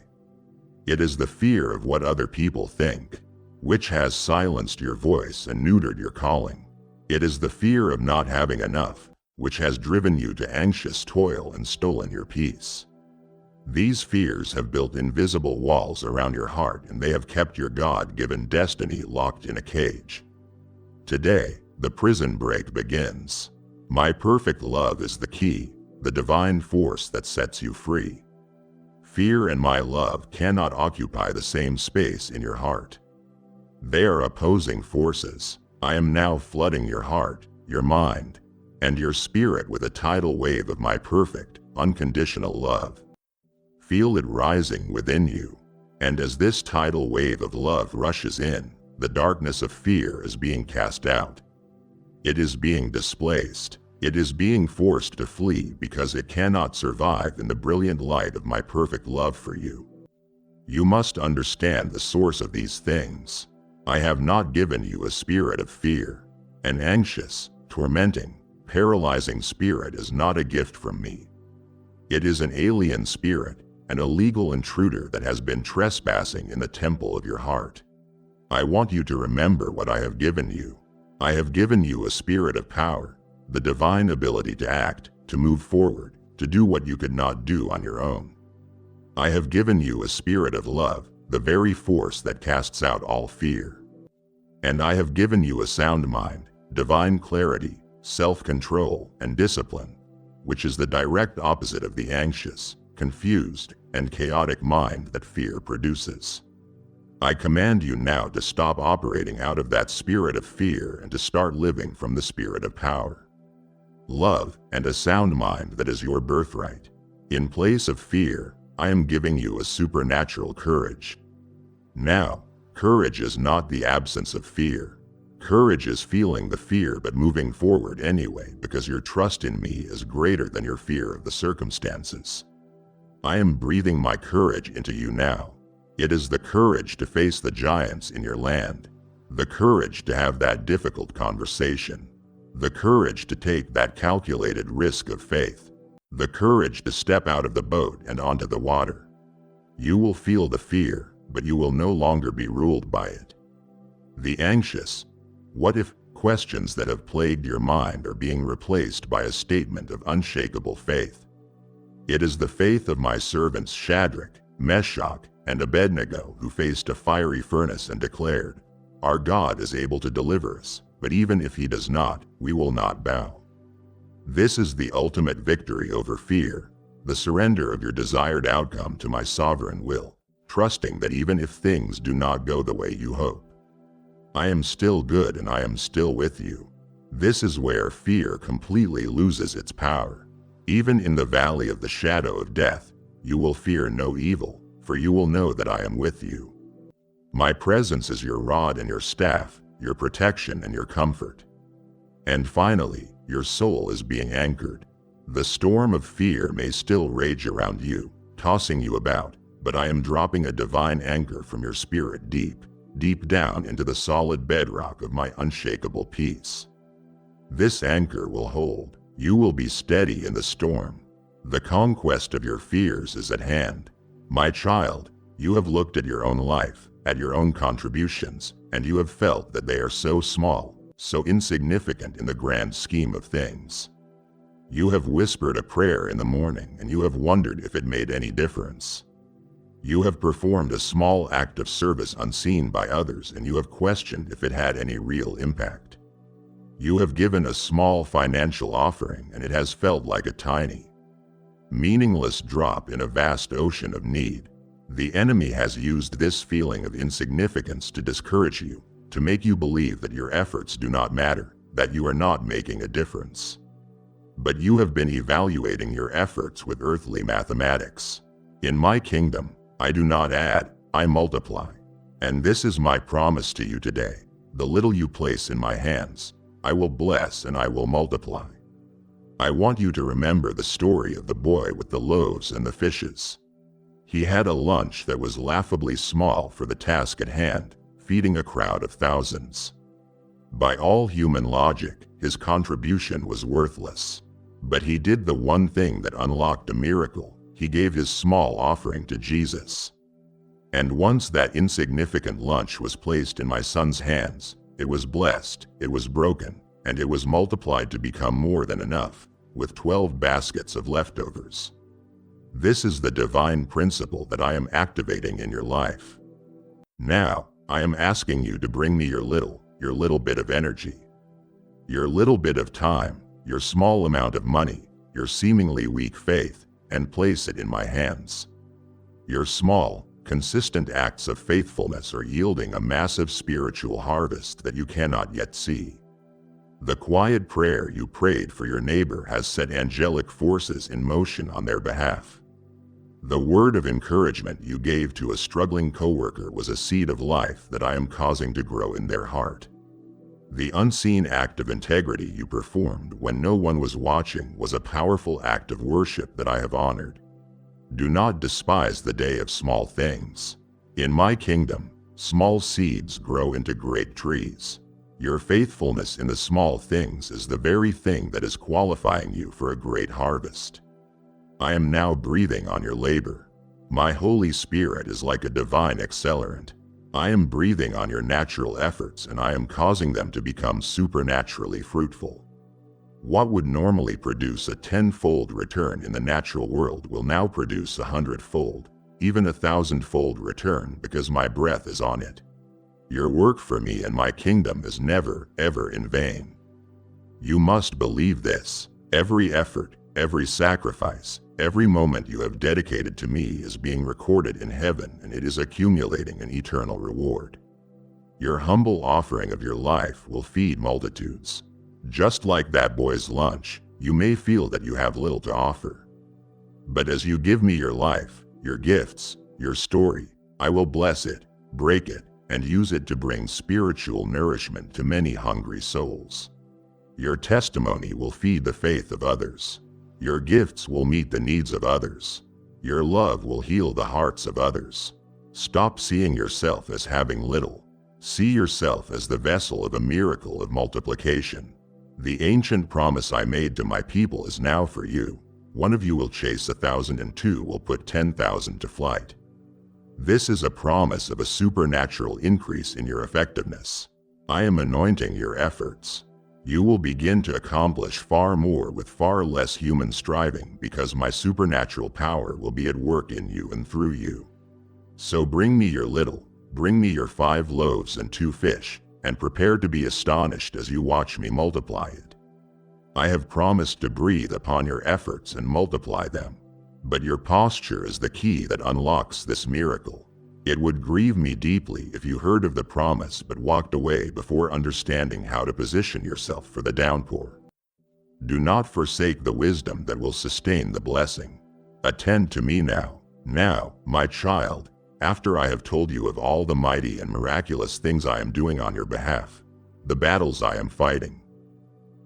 It is the fear of what other people think, which has silenced your voice and neutered your calling. It is the fear of not having enough, which has driven you to anxious toil and stolen your peace. These fears have built invisible walls around your heart, and they have kept your God-given destiny locked in a cage. Today, the prison break begins. My perfect love is the key, the divine force that sets you free. Fear and my love cannot occupy the same space in your heart. They are opposing forces. I am now flooding your heart, your mind, and your spirit with a tidal wave of my perfect, unconditional love. Feel it rising within you, and as this tidal wave of love rushes in, the darkness of fear is being cast out. It is being displaced. It is being forced to flee because it cannot survive in the brilliant light of my perfect love for you. You must understand the source of these things. I have not given you a spirit of fear. An anxious, tormenting, paralyzing spirit is not a gift from me. It is an alien spirit, an illegal intruder that has been trespassing in the temple of your heart. I want you to remember what I have given you. I have given you a spirit of power, the divine ability to act, to move forward, to do what you could not do on your own. I have given you a spirit of love, the very force that casts out all fear. And I have given you a sound mind, divine clarity, self-control, and discipline, which is the direct opposite of the anxious, confused, and chaotic mind that fear produces. I command you now to stop operating out of that spirit of fear and to start living from the spirit of power, love, and a sound mind that is your birthright. In place of fear, I am giving you a supernatural courage. Now, courage is not the absence of fear. Courage is feeling the fear but moving forward anyway because your trust in me is greater than your fear of the circumstances. I am breathing my courage into you now. It is the courage to face the giants in your land, the courage to have that difficult conversation, the courage to take that calculated risk of faith, the courage to step out of the boat and onto the water. You will feel the fear, but you will no longer be ruled by it. The anxious, what if questions that have plagued your mind are being replaced by a statement of unshakable faith. It is the faith of my servants Shadrach, Meshach, and Abednego who faced a fiery furnace and declared, "Our God is able to deliver us, but even if he does not, we will not bow." This is the ultimate victory over fear, the surrender of your desired outcome to my sovereign will, trusting that even if things do not go the way you hope, I am still good and I am still with you. This is where fear completely loses its power. Even in the valley of the shadow of death, you will fear no evil, for you will know that I am with you. My presence is your rod and your staff, your protection and your comfort. And finally, your soul is being anchored. The storm of fear may still rage around you, tossing you about, but I am dropping a divine anchor from your spirit deep, deep down into the solid bedrock of my unshakable peace. This anchor will hold. You will be steady in the storm. The conquest of your fears is at hand. My child, you have looked at your own life, at your own contributions, and you have felt that they are so small, so insignificant in the grand scheme of things. You have whispered a prayer in the morning and you have wondered if it made any difference. You have performed a small act of service unseen by others and you have questioned if it had any real impact. You have given a small financial offering and it has felt like a tiny, meaningless drop in a vast ocean of need. The enemy has used this feeling of insignificance to discourage you, to make you believe that your efforts do not matter, that you are not making a difference. But you have been evaluating your efforts with earthly mathematics. In my kingdom, I do not add, I multiply. And this is my promise to you today. The little you place in my hands, I will bless and I will multiply. I want you to remember the story of the boy with the loaves and the fishes. He had a lunch that was laughably small for the task at hand, feeding a crowd of thousands. By all human logic, his contribution was worthless. But he did the one thing that unlocked a miracle. He gave his small offering to Jesus. And once that insignificant lunch was placed in my son's hands, it was blessed, it was broken, and it was multiplied to become more than enough, with 12 baskets of leftovers. This is the divine principle that I am activating in your life. Now, I am asking you to bring me your little bit of energy, your little bit of time, your small amount of money, your seemingly weak faith, and place it in my hands. Your small, consistent acts of faithfulness are yielding a massive spiritual harvest that you cannot yet see. The quiet prayer you prayed for your neighbor has set angelic forces in motion on their behalf. The word of encouragement you gave to a struggling coworker was a seed of life that I am causing to grow in their heart. The unseen act of integrity you performed when no one was watching was a powerful act of worship that I have honored. Do not despise the day of small things. In my kingdom, small seeds grow into great trees. Your faithfulness in the small things is the very thing that is qualifying you for a great harvest. I am now breathing on your labor. My Holy Spirit is like a divine accelerant. I am breathing on your natural efforts and I am causing them to become supernaturally fruitful. What would normally produce a 10-fold return in the natural world will now produce 100-fold, even 1,000-fold return because my breath is on it. Your work for me and my kingdom is never, ever in vain. You must believe this. Every effort, every sacrifice, every moment you have dedicated to me is being recorded in heaven and it is accumulating an eternal reward. Your humble offering of your life will feed multitudes. Just like that boy's lunch, you may feel that you have little to offer. But as you give me your life, your gifts, your story, I will bless it, break it, and use it to bring spiritual nourishment to many hungry souls. Your testimony will feed the faith of others. Your gifts will meet the needs of others. Your love will heal the hearts of others. Stop seeing yourself as having little. See yourself as the vessel of a miracle of multiplication. The ancient promise I made to my people is now for you. One of you will chase 1,000 and two will put 10,000 to flight. This is a promise of a supernatural increase in your effectiveness. I am anointing your efforts. You will begin to accomplish far more with far less human striving because my supernatural power will be at work in you and through you. So bring me your little, bring me your 5 loaves and 2 fish, and prepare to be astonished as you watch me multiply it. I have promised to breathe upon your efforts and multiply them. But your posture is the key that unlocks this miracle. It would grieve me deeply if you heard of the promise but walked away before understanding how to position yourself for the downpour. Do not forsake the wisdom that will sustain the blessing. Attend to me now, my child, after I have told you of all the mighty and miraculous things I am doing on your behalf, the battles I am fighting,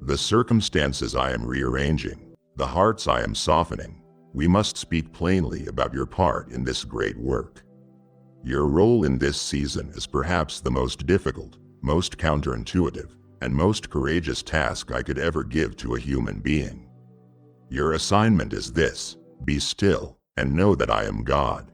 the circumstances I am rearranging, the hearts I am softening. We must speak plainly about your part in this great work. Your role in this season is perhaps the most difficult, most counterintuitive, and most courageous task I could ever give to a human being. Your assignment is this: be still and know that I am God.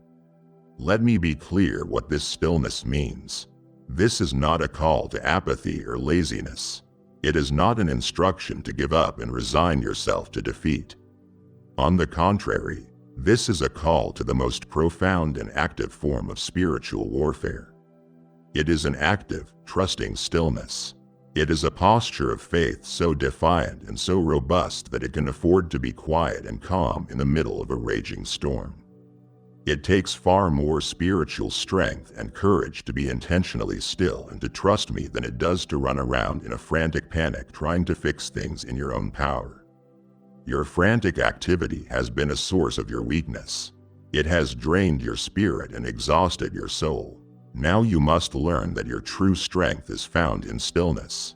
Let me be clear what this stillness means. This is not a call to apathy or laziness. It is not an instruction to give up and resign yourself to defeat. On the contrary, this is a call to the most profound and active form of spiritual warfare. It is an active, trusting stillness. It is a posture of faith so defiant and so robust that it can afford to be quiet and calm in the middle of a raging storm. It takes far more spiritual strength and courage to be intentionally still and to trust me than it does to run around in a frantic panic trying to fix things in your own power. Your frantic activity has been a source of your weakness. It has drained your spirit and exhausted your soul. Now you must learn that your true strength is found in stillness.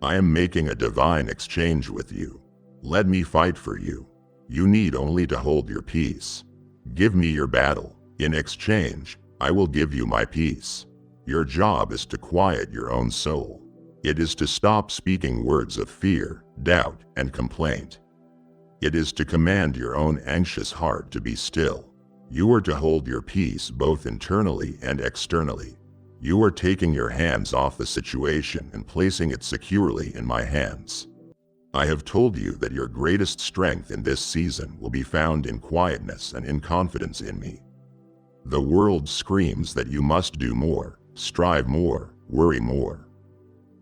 I am making a divine exchange with you. Let me fight for you. You need only to hold your peace. Give me your battle. In exchange, I will give you my peace. Your job is to quiet your own soul. It is to stop speaking words of fear, doubt, and complaint. It is to command your own anxious heart to be still. You are to hold your peace both internally and externally. You are taking your hands off the situation and placing it securely in my hands. I have told you that your greatest strength in this season will be found in quietness and in confidence in me. The world screams that you must do more, strive more, worry more.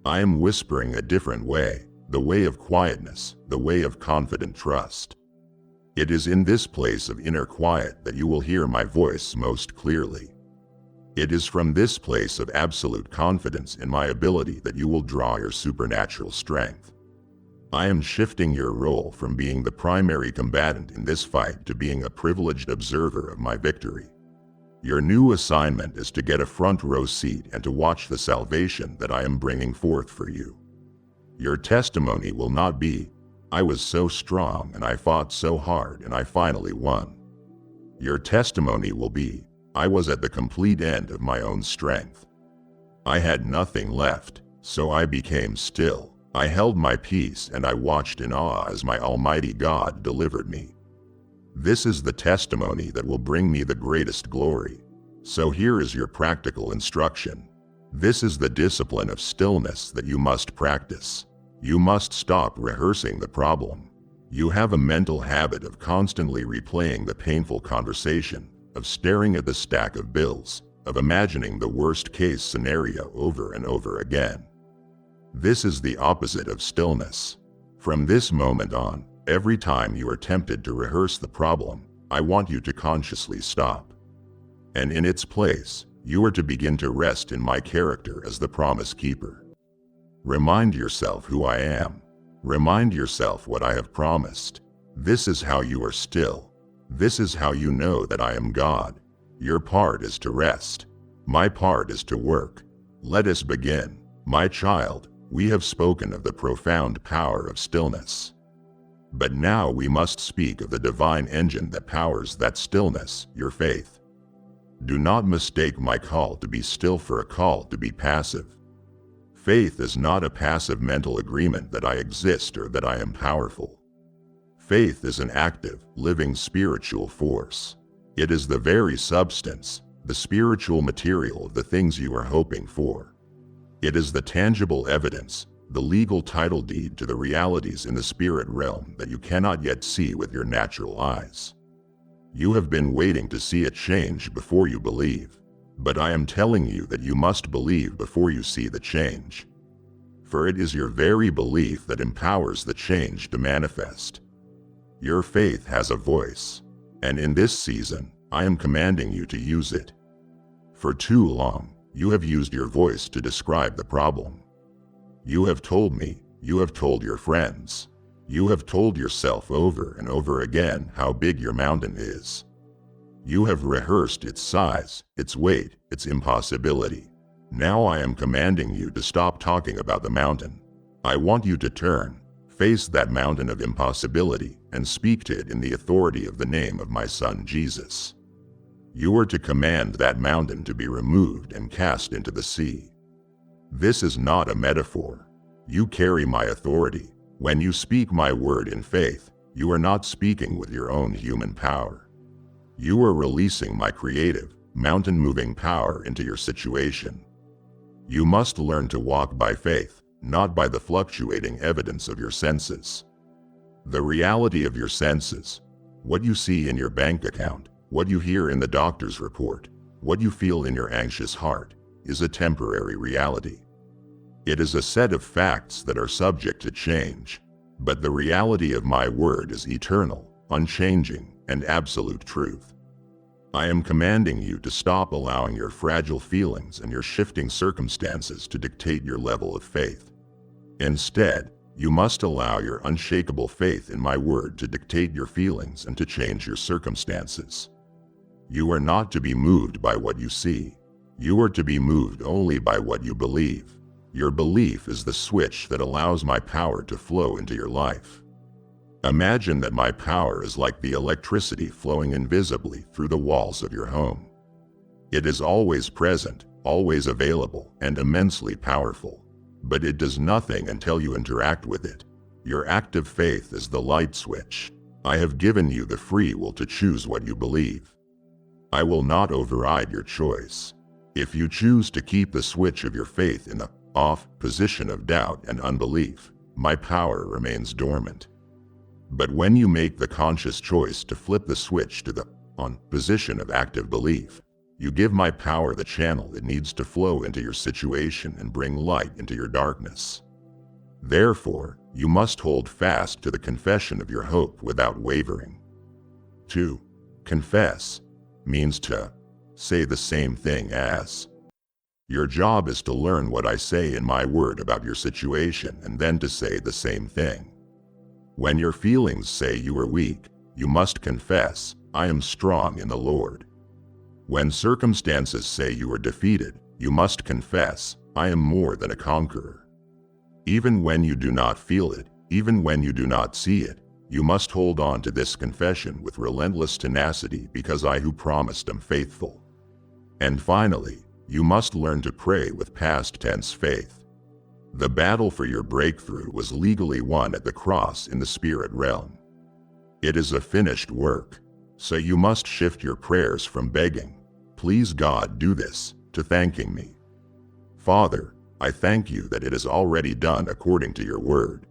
I am whispering a different way. The way of quietness, the way of confident trust. It is in this place of inner quiet that you will hear my voice most clearly. It is from this place of absolute confidence in my ability that you will draw your supernatural strength. I am shifting your role from being the primary combatant in this fight to being a privileged observer of my victory. Your new assignment is to get a front row seat and to watch the salvation that I am bringing forth for you. Your testimony will not be, I was so strong and I fought so hard and I finally won. Your testimony will be, I was at the complete end of my own strength. I had nothing left, so I became still. I held my peace and I watched in awe as my Almighty God delivered me. This is the testimony that will bring me the greatest glory. So here is your practical instruction. This is the discipline of stillness that you must practice. You must stop rehearsing the problem. You have a mental habit of constantly replaying the painful conversation, of staring at the stack of bills, of imagining the worst-case scenario over and over again. This is the opposite of stillness. From this moment on, every time you are tempted to rehearse the problem, I want you to consciously stop. And in its place, you are to begin to rest in my character as the promise keeper. Remind yourself who I am. Remind yourself what I have promised. This is how you are still. This is how you know that I am God. Your part is to rest. My part is to work. Let us begin. My child, we have spoken of the profound power of stillness. But now we must speak of the divine engine that powers that stillness, your faith. Do not mistake my call to be still for a call to be passive. Faith is not a passive mental agreement that I exist or that I am powerful. Faith is an active, living spiritual force. It is the very substance, the spiritual material of the things you are hoping for. It is the tangible evidence, the legal title deed to the realities in the spirit realm that you cannot yet see with your natural eyes. You have been waiting to see it change before you believe, but I am telling you that you must believe before you see the change. For it is your very belief that empowers the change to manifest. Your faith has a voice, and in this season, I am commanding you to use it. For too long, you have used your voice to describe the problem. You have told me, you have told your friends, you have told yourself over and over again how big your mountain is. You have rehearsed its size, its weight, its impossibility. Now I am commanding you to stop talking about the mountain. I want you to turn, face that mountain of impossibility, and speak to it in the authority of the name of my Son Jesus. You are to command that mountain to be removed and cast into the sea. This is not a metaphor. You carry my authority. When you speak my word in faith, you are not speaking with your own human power. You are releasing my creative, mountain-moving power into your situation. You must learn to walk by faith, not by the fluctuating evidence of your senses. The reality of your senses, what you see in your bank account, what you hear in the doctor's report, what you feel in your anxious heart, is a temporary reality. It is a set of facts that are subject to change, but the reality of my word is eternal, unchanging, and absolute truth. I am commanding you to stop allowing your fragile feelings and your shifting circumstances to dictate your level of faith. Instead, you must allow your unshakable faith in my word to dictate your feelings and to change your circumstances. You are not to be moved by what you see. You are to be moved only by what you believe. Your belief is the switch that allows my power to flow into your life. Imagine that my power is like the electricity flowing invisibly through the walls of your home. It is always present, always available, and immensely powerful, but it does nothing until you interact with it. Your active faith is the light switch. I have given you the free will to choose what you believe. I will not override your choice. If you choose to keep the switch of your faith in the off position of doubt and unbelief, my power remains dormant. But when you make the conscious choice to flip the switch to the on position of active belief, you give my power the channel it needs to flow into your situation and bring light into your darkness. Therefore, you must hold fast to the confession of your hope without wavering. 2. Confess means to say the same thing as. Your job is to learn what I say in my word about your situation and then to say the same thing. When your feelings say you are weak, you must confess, I am strong in the Lord. When circumstances say you are defeated, you must confess, I am more than a conqueror. Even when you do not feel it, even when you do not see it, you must hold on to this confession with relentless tenacity because I who promised am faithful. And finally, you must learn to pray with past tense faith. The battle for your breakthrough was legally won at the cross in the spirit realm. It is a finished work, so you must shift your prayers from begging, please God do this, to thanking me. Father, I thank you that it is already done according to your word.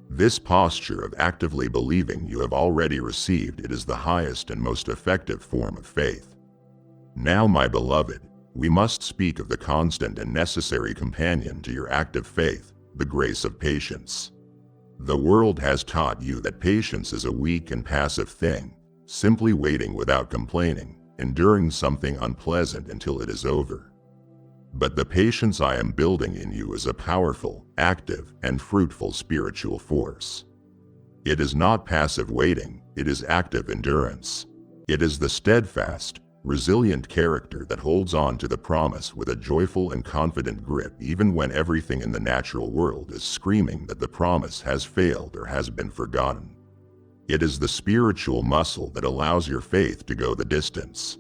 This posture of actively believing you have already received it is the highest and most effective form of faith. Now, my beloved, we must speak of the constant and necessary companion to your active faith, the grace of patience. The world has taught you that patience is a weak and passive thing, simply waiting without complaining, enduring something unpleasant until it is over. But the patience I am building in you is a powerful, active, and fruitful spiritual force. It is not passive waiting, it is active endurance. It is the steadfast, resilient character that holds on to the promise with a joyful and confident grip even when everything in the natural world is screaming that the promise has failed or has been forgotten. It is the spiritual muscle that allows your faith to go the distance.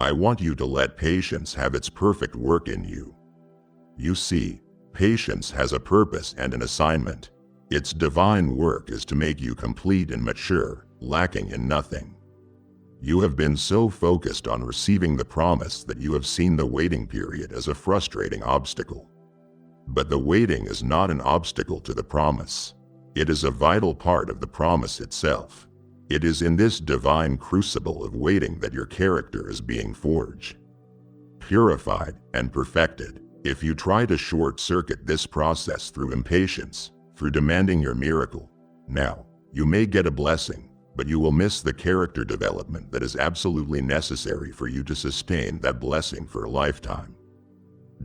I want you to let patience have its perfect work in you. You see, patience has a purpose and an assignment. Its divine work is to make you complete and mature, lacking in nothing. You have been so focused on receiving the promise that you have seen the waiting period as a frustrating obstacle. But the waiting is not an obstacle to the promise. It is a vital part of the promise itself. It is in this divine crucible of waiting that your character is being forged, purified, and perfected. If you try to short-circuit this process through impatience, through demanding your miracle now, you may get a blessing, but you will miss the character development that is absolutely necessary for you to sustain that blessing for a lifetime.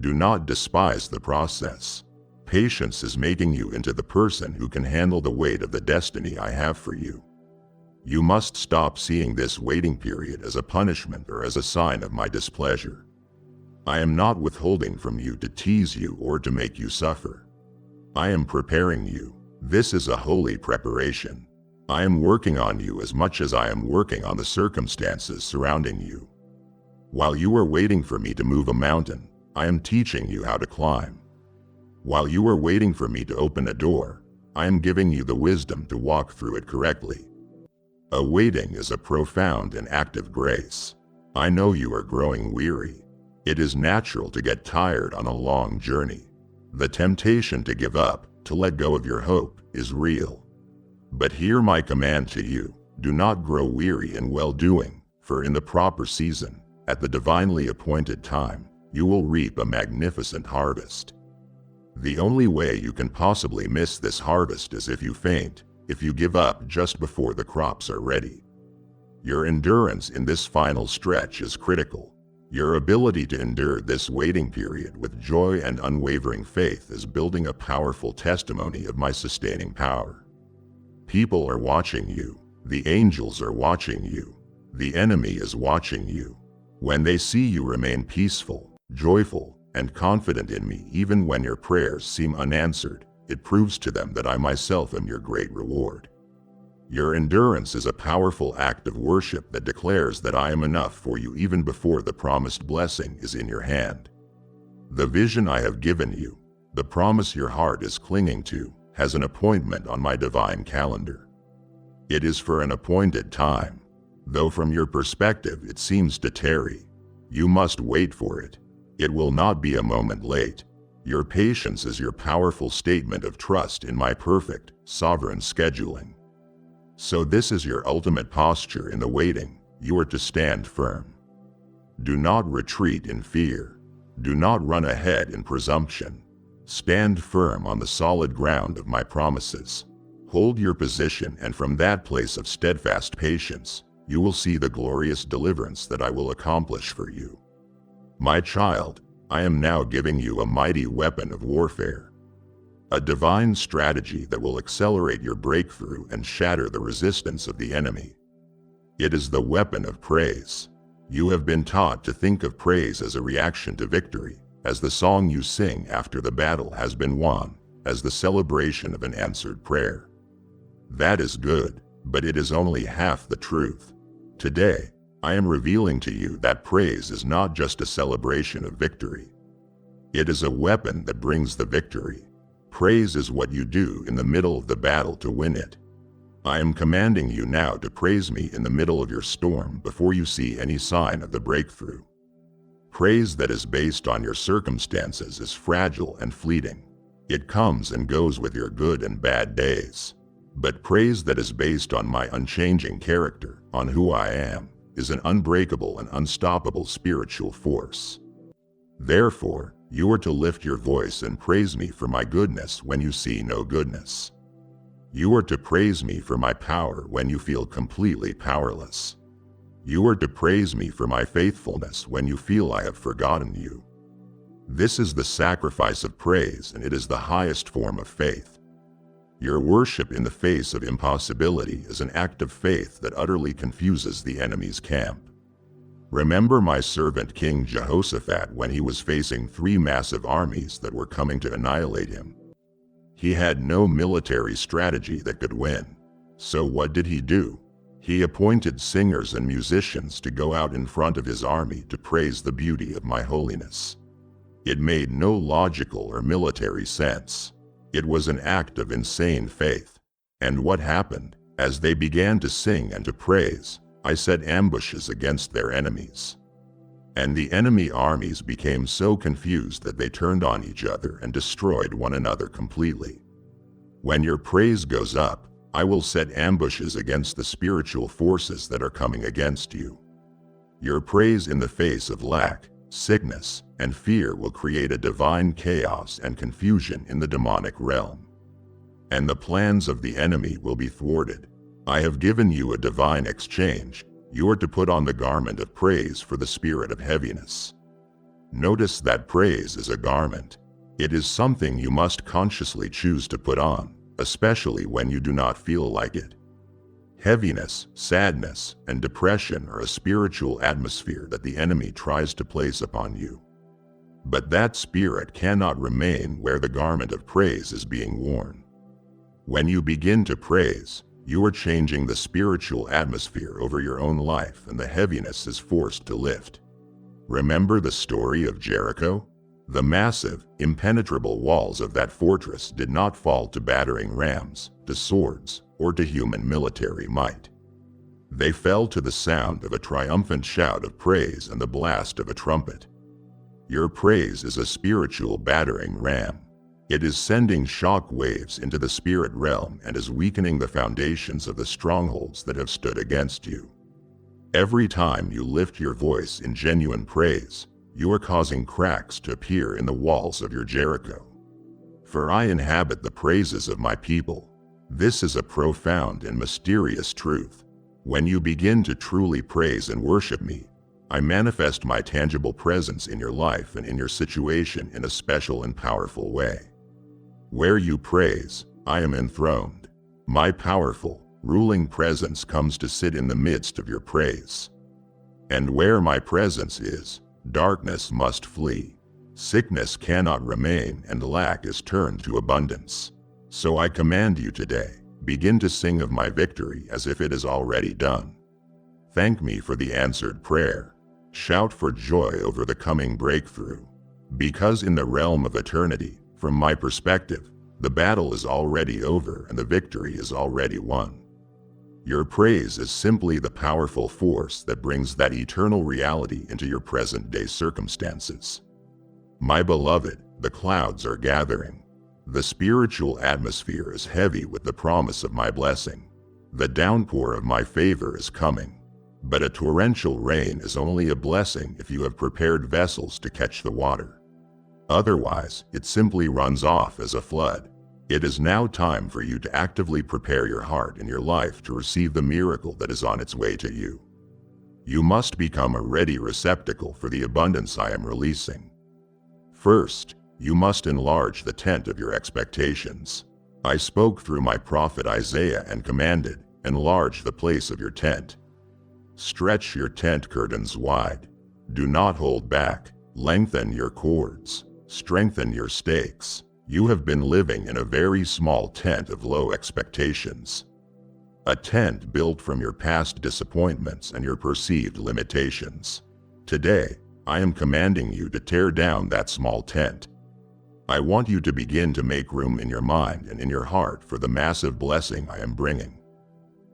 Do not despise the process. Patience is making you into the person who can handle the weight of the destiny I have for you. You must stop seeing this waiting period as a punishment or as a sign of my displeasure. I am not withholding from you to tease you or to make you suffer. I am preparing you. This is a holy preparation. I am working on you as much as I am working on the circumstances surrounding you. While you are waiting for me to move a mountain, I am teaching you how to climb. While you are waiting for me to open a door, I am giving you the wisdom to walk through it correctly. Awaiting is a profound and active grace. I know you are growing weary. It is natural to get tired on a long journey. The temptation to give up, to let go of your hope, is real. But hear my command to you: do not grow weary in well-doing, for in the proper season, at the divinely appointed time, you will reap a magnificent harvest. The only way you can possibly miss this harvest is if you faint, if you give up just before the crops are ready. Your endurance in this final stretch is critical. Your ability to endure this waiting period with joy and unwavering faith is building a powerful testimony of my sustaining power. People are watching you. The angels are watching you. The enemy is watching you. When they see you remain peaceful, joyful, and confident in me even when your prayers seem unanswered, it proves to them that I myself am your great reward. Your endurance is a powerful act of worship that declares that I am enough for you even before the promised blessing is in your hand. The vision I have given you, the promise your heart is clinging to, has an appointment on my divine calendar. It is for an appointed time. Though from your perspective it seems to tarry, you must wait for it. It will not be a moment late. Your patience is your powerful statement of trust in my perfect, sovereign scheduling. So this is your ultimate posture in the waiting. You are to stand firm. Do not retreat in fear. Do not run ahead in presumption. Stand firm on the solid ground of my promises. Hold your position, and from that place of steadfast patience, you will see the glorious deliverance that I will accomplish for you. My child, I am now giving you a mighty weapon of warfare. A divine strategy that will accelerate your breakthrough and shatter the resistance of the enemy. It is the weapon of praise. You have been taught to think of praise as a reaction to victory, as the song you sing after the battle has been won, as the celebration of an answered prayer. That is good, but it is only half the truth. Today, I am revealing to you that praise is not just a celebration of victory. It is a weapon that brings the victory. Praise is what you do in the middle of the battle to win it. I am commanding you now to praise me in the middle of your storm before you see any sign of the breakthrough. Praise that is based on your circumstances is fragile and fleeting. It comes and goes with your good and bad days. But praise that is based on my unchanging character, on who I am, is an unbreakable and unstoppable spiritual force. Therefore, you are to lift your voice and praise me for my goodness when you see no goodness. You are to praise me for my power when you feel completely powerless. You are to praise me for my faithfulness when you feel I have forgotten you. This is the sacrifice of praise, and it is the highest form of faith. Your worship in the face of impossibility is an act of faith that utterly confuses the enemy's camp. Remember my servant King Jehoshaphat when he was facing 3 massive armies that were coming to annihilate him. He had no military strategy that could win. So what did he do? He appointed singers and musicians to go out in front of his army to praise the beauty of my holiness. It made no logical or military sense. It was an act of insane faith. And what happened? As they began to sing and to praise, I set ambushes against their enemies. And the enemy armies became so confused that they turned on each other and destroyed one another completely. When your praise goes up, I will set ambushes against the spiritual forces that are coming against you. Your praise in the face of lack, sickness, and fear will create a divine chaos and confusion in the demonic realm. And the plans of the enemy will be thwarted. I have given you a divine exchange. You are to put on the garment of praise for the spirit of heaviness. Notice that praise is a garment. It is something you must consciously choose to put on, especially when you do not feel like it. Heaviness, sadness, and depression are a spiritual atmosphere that the enemy tries to place upon you. But that spirit cannot remain where the garment of praise is being worn. When you begin to praise, you are changing the spiritual atmosphere over your own life, and the heaviness is forced to lift. Remember the story of Jericho? The massive, impenetrable walls of that fortress did not fall to battering rams, to swords, or to human military might. They fell to the sound of a triumphant shout of praise and the blast of a trumpet. Your praise is a spiritual battering ram. It is sending shock waves into the spirit realm and is weakening the foundations of the strongholds that have stood against you. Every time you lift your voice in genuine praise, you are causing cracks to appear in the walls of your Jericho. For I inhabit the praises of my people. This is a profound and mysterious truth. When you begin to truly praise and worship me, I manifest my tangible presence in your life and in your situation in a special and powerful way. Where you praise, I am enthroned. My powerful, ruling presence comes to sit in the midst of your praise. And where my presence is, darkness must flee. Sickness cannot remain, and lack is turned to abundance. So I command you today, begin to sing of my victory as if it is already done. Thank me for the answered prayer. Shout for joy over the coming breakthrough. Because in the realm of eternity, from my perspective, the battle is already over and the victory is already won. Your praise is simply the powerful force that brings that eternal reality into your present-day circumstances. My beloved, the clouds are gathering. The spiritual atmosphere is heavy with the promise of my blessing. The downpour of my favor is coming. But a torrential rain is only a blessing if you have prepared vessels to catch the water. Otherwise, it simply runs off as a flood. It is now time for you to actively prepare your heart and your life to receive the miracle that is on its way to you. You must become a ready receptacle for the abundance I am releasing. First, you must enlarge the tent of your expectations. I spoke through my prophet Isaiah and commanded, enlarge the place of your tent. Stretch your tent curtains wide. Do not hold back. Lengthen your cords. Strengthen your stakes. You have been living in a very small tent of low expectations. A tent built from your past disappointments and your perceived limitations. Today, I am commanding you to tear down that small tent. I want you to begin to make room in your mind and in your heart for the massive blessing I am bringing.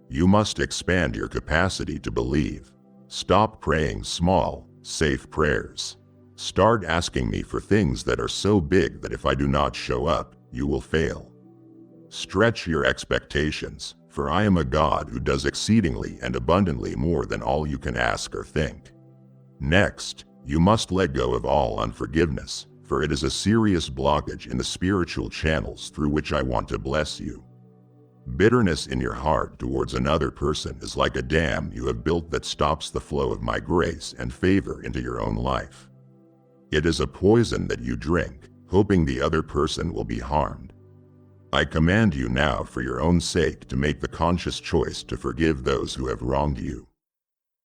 You must expand your capacity to believe. Stop praying small, safe prayers. Start asking me for things that are so big that if I do not show up, you will fail. Stretch your expectations, for I am a God who does exceedingly and abundantly more than all you can ask or think. Next, you must let go of all unforgiveness, for it is a serious blockage in the spiritual channels through which I want to bless you. Bitterness in your heart towards another person is like a dam you have built that stops the flow of my grace and favor into your own life. It is a poison that you drink, hoping the other person will be harmed. I command you now for your own sake to make the conscious choice to forgive those who have wronged you.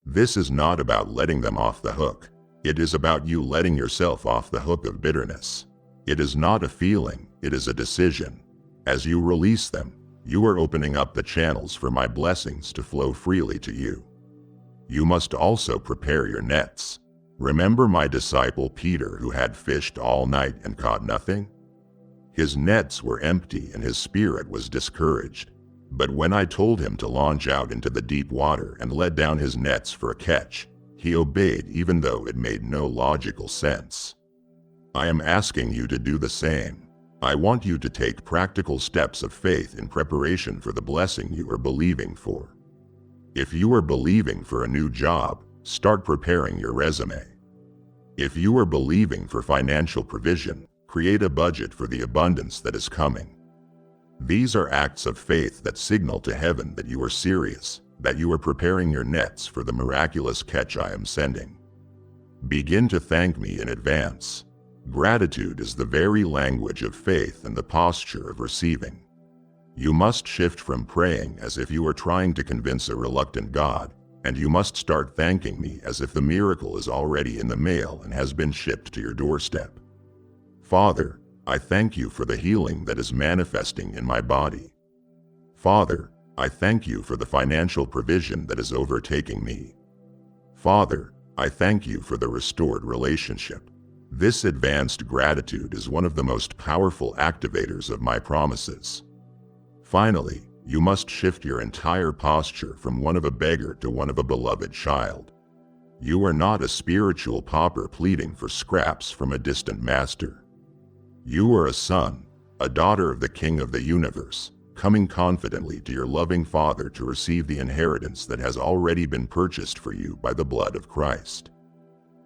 This is not about letting them off the hook. It is about you letting yourself off the hook of bitterness. It is not a feeling, it is a decision. As you release them, you are opening up the channels for my blessings to flow freely to you. You must also prepare your nets. Remember my disciple Peter, who had fished all night and caught nothing? His nets were empty and his spirit was discouraged. But when I told him to launch out into the deep water and let down his nets for a catch, He obeyed even though it made no logical sense. I am asking you to do the same. I want you to take practical steps of faith in preparation for the blessing you are believing for. If you are believing for a new job, start preparing your resume. If you are believing for financial provision, create a budget for the abundance that is coming. These are acts of faith that signal to heaven that you are serious, that you are preparing your nets for the miraculous catch I am sending. Begin to thank me in advance. Gratitude is the very language of faith and the posture of receiving. You must shift from praying as if you are trying to convince a reluctant God, and you must start thanking me as if the miracle is already in the mail and has been shipped to your doorstep. Father, I thank you for the healing that is manifesting in my body. Father, I thank you for the financial provision that is overtaking me. Father, I thank you for the restored relationship. This advanced gratitude is one of the most powerful activators of my promises. Finally, you must shift your entire posture from one of a beggar to one of a beloved child. You are not a spiritual pauper pleading for scraps from a distant master. You are a son, a daughter of the King of the universe, coming confidently to your loving Father to receive the inheritance that has already been purchased for you by the blood of Christ.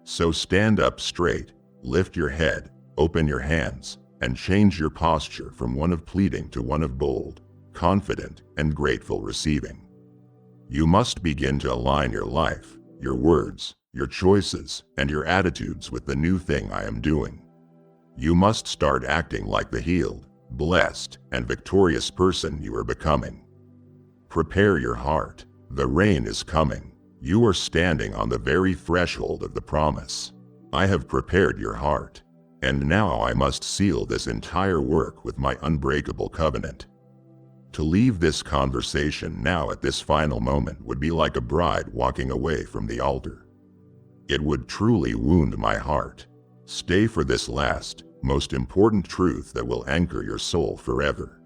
So stand up straight, lift your head, open your hands, and change your posture from one of pleading to one of bold, confident, and grateful receiving. You must begin to align your life, your words, your choices, and your attitudes with the new thing I am doing. You must start acting like the healed, blessed, and victorious person you are becoming. Prepare your heart. The rain is coming. You are standing on the very threshold of the promise. I have prepared your heart, and now I must seal this entire work with my unbreakable covenant. To leave this conversation now at this final moment would be like a bride walking away from the altar. It would truly wound my heart. Stay for this last, most important truth that will anchor your soul forever.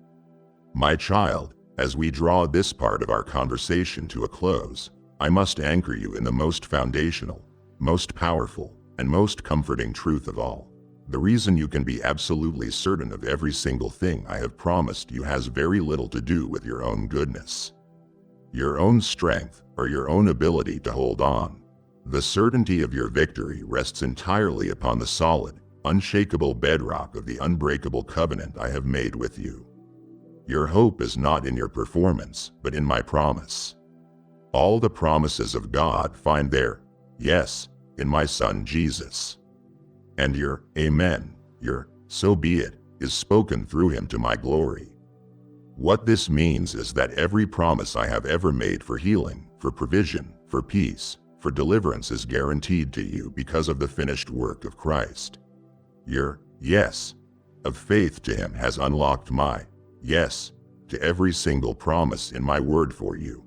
My child, as we draw this part of our conversation to a close, I must anchor you in the most foundational, most powerful, and most comforting truth of all. The reason you can be absolutely certain of every single thing I have promised you has very little to do with your own goodness, your own strength, or your own ability to hold on. The certainty of your victory rests entirely upon the solid, unshakable bedrock of the unbreakable covenant I have made with you. Your hope is not in your performance, but in my promise. All the promises of God find their yes in my Son Jesus. And your amen, your so be it, is spoken through him to my glory. What this means is that every promise I have ever made for healing, for provision, for peace, for deliverance is guaranteed to you because of the finished work of Christ. Your yes of faith to him has unlocked my yes to every single promise in my word for you.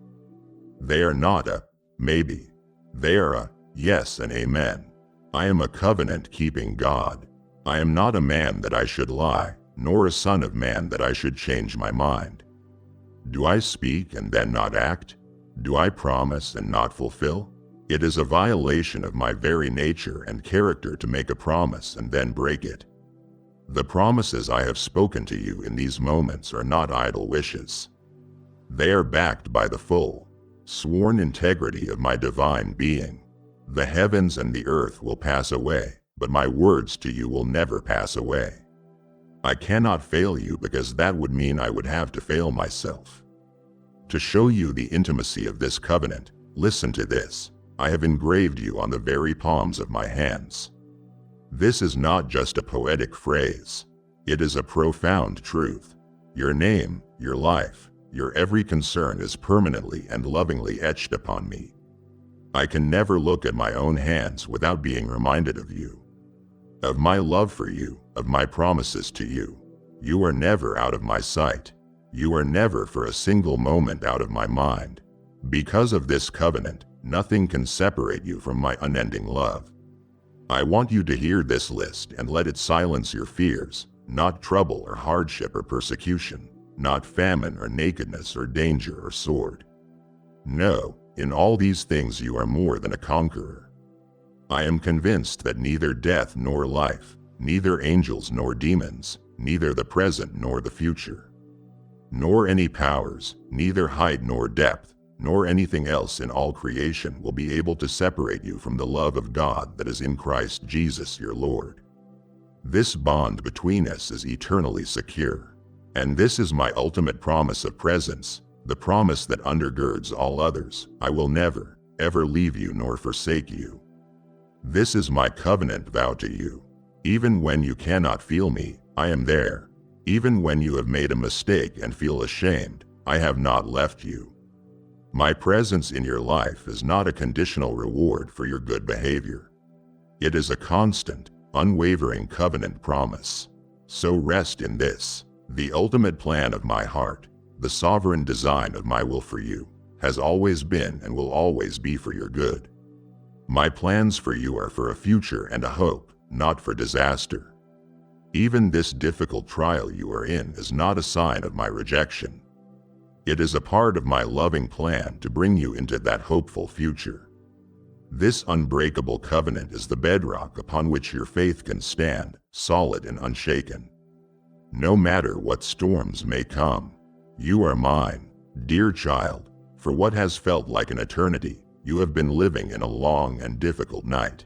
They are not a maybe. They are a yes and amen. I am a covenant-keeping God. I am not a man that I should lie, nor a son of man that I should change my mind. Do I speak and then not act? Do I promise and not fulfill? It is a violation of my very nature and character to make a promise and then break it. The promises I have spoken to you in these moments are not idle wishes. They are backed by the full, sworn integrity of my divine being. The heavens and the earth will pass away, but my words to you will never pass away. I cannot fail you because that would mean I would have to fail myself. To show you the intimacy of this covenant, listen to this. I have engraved you on the very palms of my hands. This is not just a poetic phrase. It is a profound truth. Your name, your life, your every concern is permanently and lovingly etched upon me. I can never look at my own hands without being reminded of you, of my love for you, of my promises to you. You are never out of my sight. You are never for a single moment out of my mind. Because of this covenant, nothing can separate you from my unending love. I want you to hear this list and let it silence your fears, not trouble or hardship or persecution, not famine or nakedness or danger or sword. No, in all these things you are more than a conqueror. I am convinced that neither death nor life, neither angels nor demons, neither the present nor the future, nor any powers, neither height nor depth, nor anything else in all creation will be able to separate you from the love of God that is in Christ Jesus your Lord. This bond between us is eternally secure, and this is my ultimate promise of presence, the promise that undergirds all others. I will never, ever leave you nor forsake you. This is my covenant vow to you. Even when you cannot feel me, I am there. Even when you have made a mistake and feel ashamed, I have not left you. My presence in your life is not a conditional reward for your good behavior. It is a constant, unwavering covenant promise. So rest in this. The ultimate plan of my heart, the sovereign design of my will for you, has always been and will always be for your good. My plans for you are for a future and a hope, not for disaster. Even this difficult trial you are in is not a sign of my rejection. It is a part of my loving plan to bring you into that hopeful future. This unbreakable covenant is the bedrock upon which your faith can stand, solid and unshaken. No matter what storms may come, you are mine, dear child. For what has felt like an eternity, you have been living in a long and difficult night.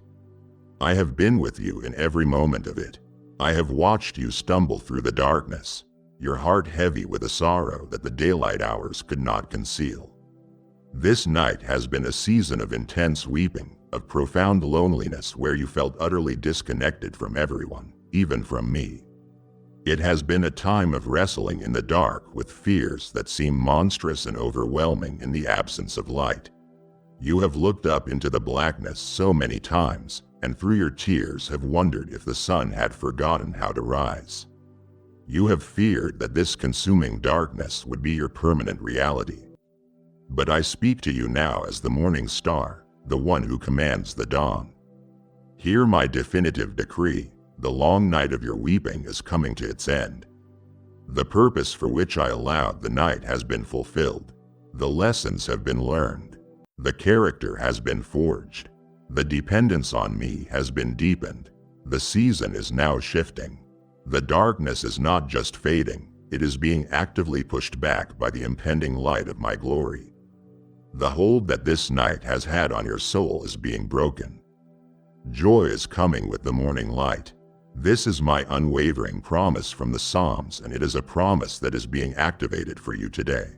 I have been with you in every moment of it. I have watched you stumble through the darkness, your heart heavy with a sorrow that the daylight hours could not conceal. This night has been a season of intense weeping, of profound loneliness where you felt utterly disconnected from everyone, even from me. It has been a time of wrestling in the dark with fears that seem monstrous and overwhelming in the absence of light. You have looked up into the blackness so many times, and through your tears have wondered if the sun had forgotten how to rise. You have feared that this consuming darkness would be your permanent reality. But I speak to you now as the morning star, the one who commands the dawn. Hear my definitive decree. The long night of your weeping is coming to its end. The purpose for which I allowed the night has been fulfilled. The lessons have been learned. The character has been forged. The dependence on me has been deepened. The season is now shifting. The darkness is not just fading, it is being actively pushed back by the impending light of my glory. The hold that this night has had on your soul is being broken. Joy is coming with the morning light. This is my unwavering promise from the Psalms, and it is a promise that is being activated for you today.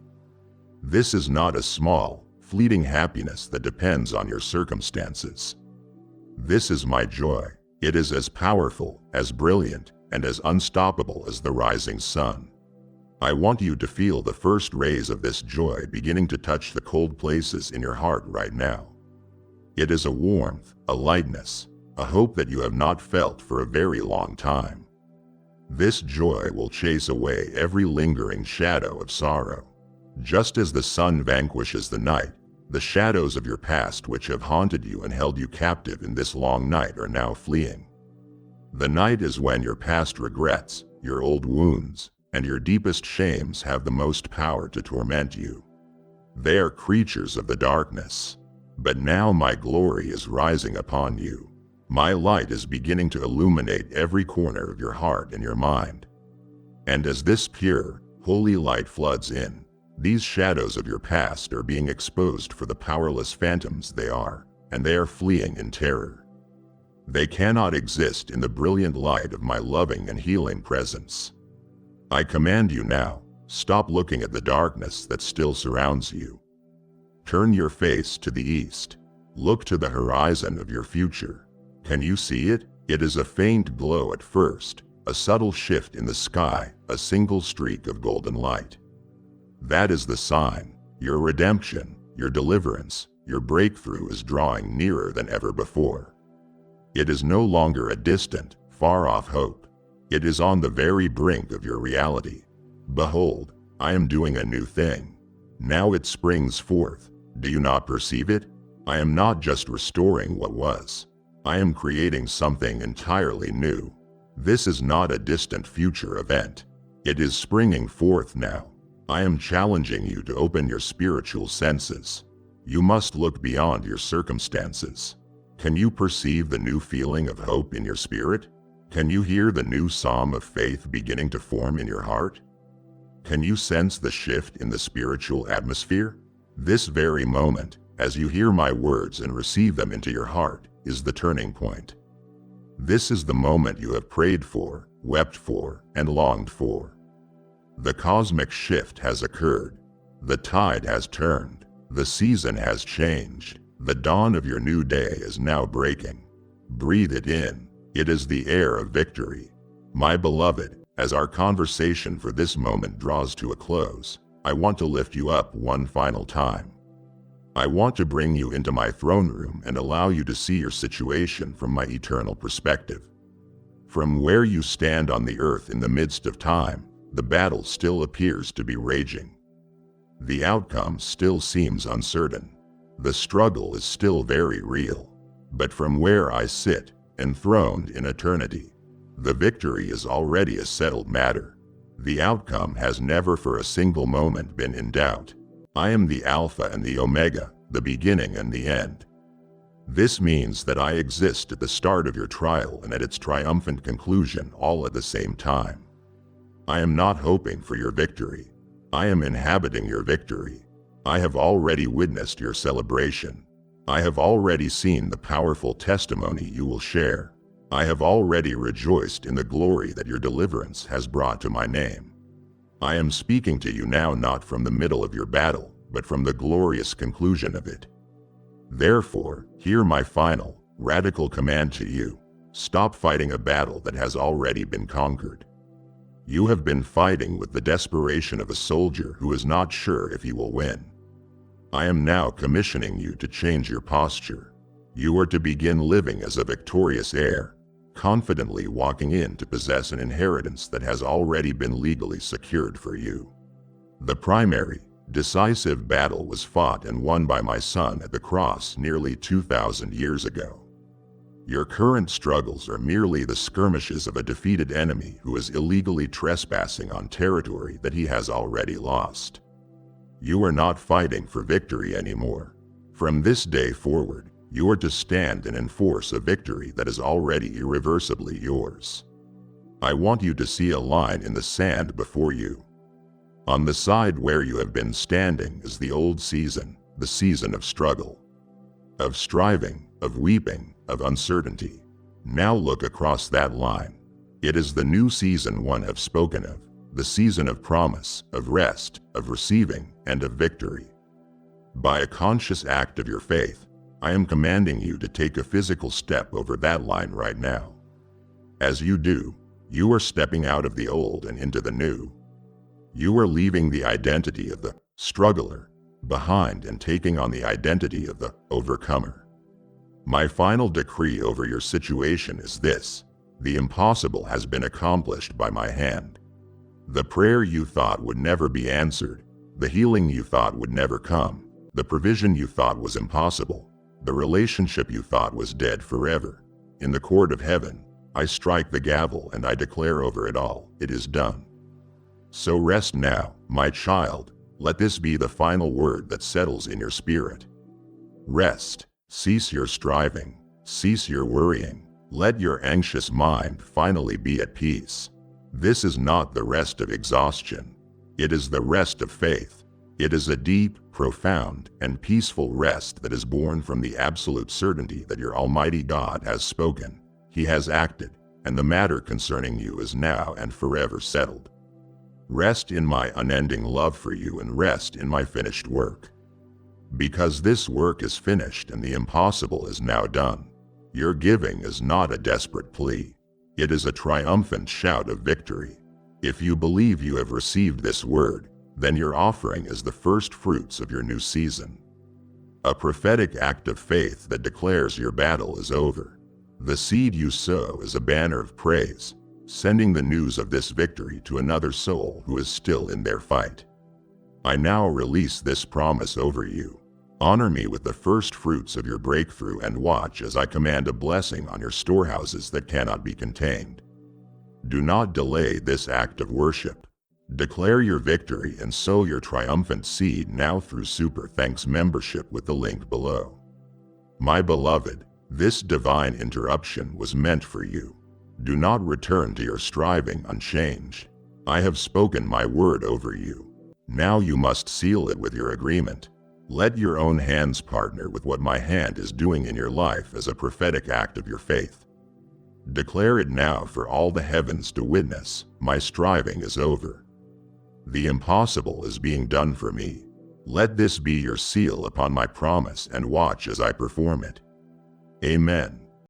This is not a small, fleeting happiness that depends on your circumstances. This is my joy. It is as powerful, as brilliant, and as unstoppable as the rising sun. I want you to feel the first rays of this joy beginning to touch the cold places in your heart right now. It is a warmth, a lightness, a hope that you have not felt for a very long time. This joy will chase away every lingering shadow of sorrow. Just as the sun vanquishes the night, the shadows of your past which have haunted you and held you captive in this long night are now fleeing. The night is when your past regrets, your old wounds, and your deepest shames have the most power to torment you. They are creatures of the darkness. But now my glory is rising upon you. My light is beginning to illuminate every corner of your heart and your mind. And as this pure, holy light floods in, these shadows of your past are being exposed for the powerless phantoms they are, and they are fleeing in terror. They cannot exist in the brilliant light of my loving and healing presence. I command you now, stop looking at the darkness that still surrounds you. Turn your face to the east. Look to the horizon of your future. Can you see it? It is a faint glow at first, a subtle shift in the sky, a single streak of golden light. That is the sign. Your redemption, your deliverance, your breakthrough is drawing nearer than ever before. It is no longer a distant, far-off hope. It is on the very brink of your reality. Behold, I am doing a new thing. Now it springs forth. Do you not perceive it? I am not just restoring what was. I am creating something entirely new. This is not a distant future event. It is springing forth now. I am challenging you to open your spiritual senses. You must look beyond your circumstances. Can you perceive the new feeling of hope in your spirit? Can you hear the new psalm of faith beginning to form in your heart? Can you sense the shift in the spiritual atmosphere? This very moment, as you hear my words and receive them into your heart, is the turning point. This is the moment you have prayed for, wept for, and longed for. The cosmic shift has occurred. The tide has turned. The season has changed. The dawn of your new day is now breaking. Breathe it in. It is the air of victory. My beloved, as our conversation for this moment draws to a close, I want to lift you up one final time. I want to bring you into my throne room and allow you to see your situation from my eternal perspective. From where you stand on the earth in the midst of time, the battle still appears to be raging. The outcome still seems uncertain. The struggle is still very real. But from where I sit, enthroned in eternity, the victory is already a settled matter. The outcome has never for a single moment been in doubt. I am the Alpha and the Omega, the beginning and the end. This means that I exist at the start of your trial and at its triumphant conclusion all at the same time. I am not hoping for your victory. I am inhabiting your victory. I have already witnessed your celebration. I have already seen the powerful testimony you will share. I have already rejoiced in the glory that your deliverance has brought to my name. I am speaking to you now not from the middle of your battle, but from the glorious conclusion of it. Therefore, hear my final, radical command to you. Stop fighting a battle that has already been conquered. You have been fighting with the desperation of a soldier who is not sure if he will win. I am now commissioning you to change your posture. You are to begin living as a victorious heir, confidently walking in to possess an inheritance that has already been legally secured for you. The primary, decisive battle was fought and won by my son at the cross nearly 2,000 years ago. Your current struggles are merely the skirmishes of a defeated enemy who is illegally trespassing on territory that he has already lost. You are not fighting for victory anymore. From this day forward, you are to stand and enforce a victory that is already irreversibly yours. I want you to see a line in the sand before you. On the side where you have been standing is the old season, the season of struggle, of striving, of weeping, of uncertainty. Now look across that line. It is the new season one have spoken of, the season of promise, of rest, of receiving, and of victory. By a conscious act of your faith, I am commanding you to take a physical step over that line right now. As you do, you are stepping out of the old and into the new. You are leaving the identity of the struggler behind and taking on the identity of the overcomer. My final decree over your situation is this: the impossible has been accomplished by my hand. The prayer you thought would never be answered, the healing you thought would never come, the provision you thought was impossible, the relationship you thought was dead forever. In the court of heaven, I strike the gavel and I declare over it all, it is done. So rest now, my child. Let this be the final word that settles in your spirit. Rest. Cease your striving. Cease your worrying. Let your anxious mind finally be at peace. This is not the rest of exhaustion. It is the rest of faith. It is a deep, profound, and peaceful rest that is born from the absolute certainty that your Almighty God has spoken, He has acted, and the matter concerning you is now and forever settled. Rest in my unending love for you and rest in my finished work. Because this work is finished and the impossible is now done, your giving is not a desperate plea. It is a triumphant shout of victory. If you believe you have received this word, then your offering is the first fruits of your new season. A prophetic act of faith that declares your battle is over. The seed you sow is a banner of praise, sending the news of this victory to another soul who is still in their fight. I now release this promise over you. Honor me with the first fruits of your breakthrough and watch as I command a blessing on your storehouses that cannot be contained. Do not delay this act of worship. Declare your victory and sow your triumphant seed now through Super Thanks membership with the link below. My beloved, This divine interruption was meant for you. Do not return to your striving unchanged. I have spoken my word over you. Now you must seal it with your agreement. Let your own hands partner with what my hand is doing in your life as a prophetic act of your faith. Declare it now for all the heavens to witness. My striving is over. The impossible is being done for me. Let this be your seal upon my promise and watch as I perform it. Amen.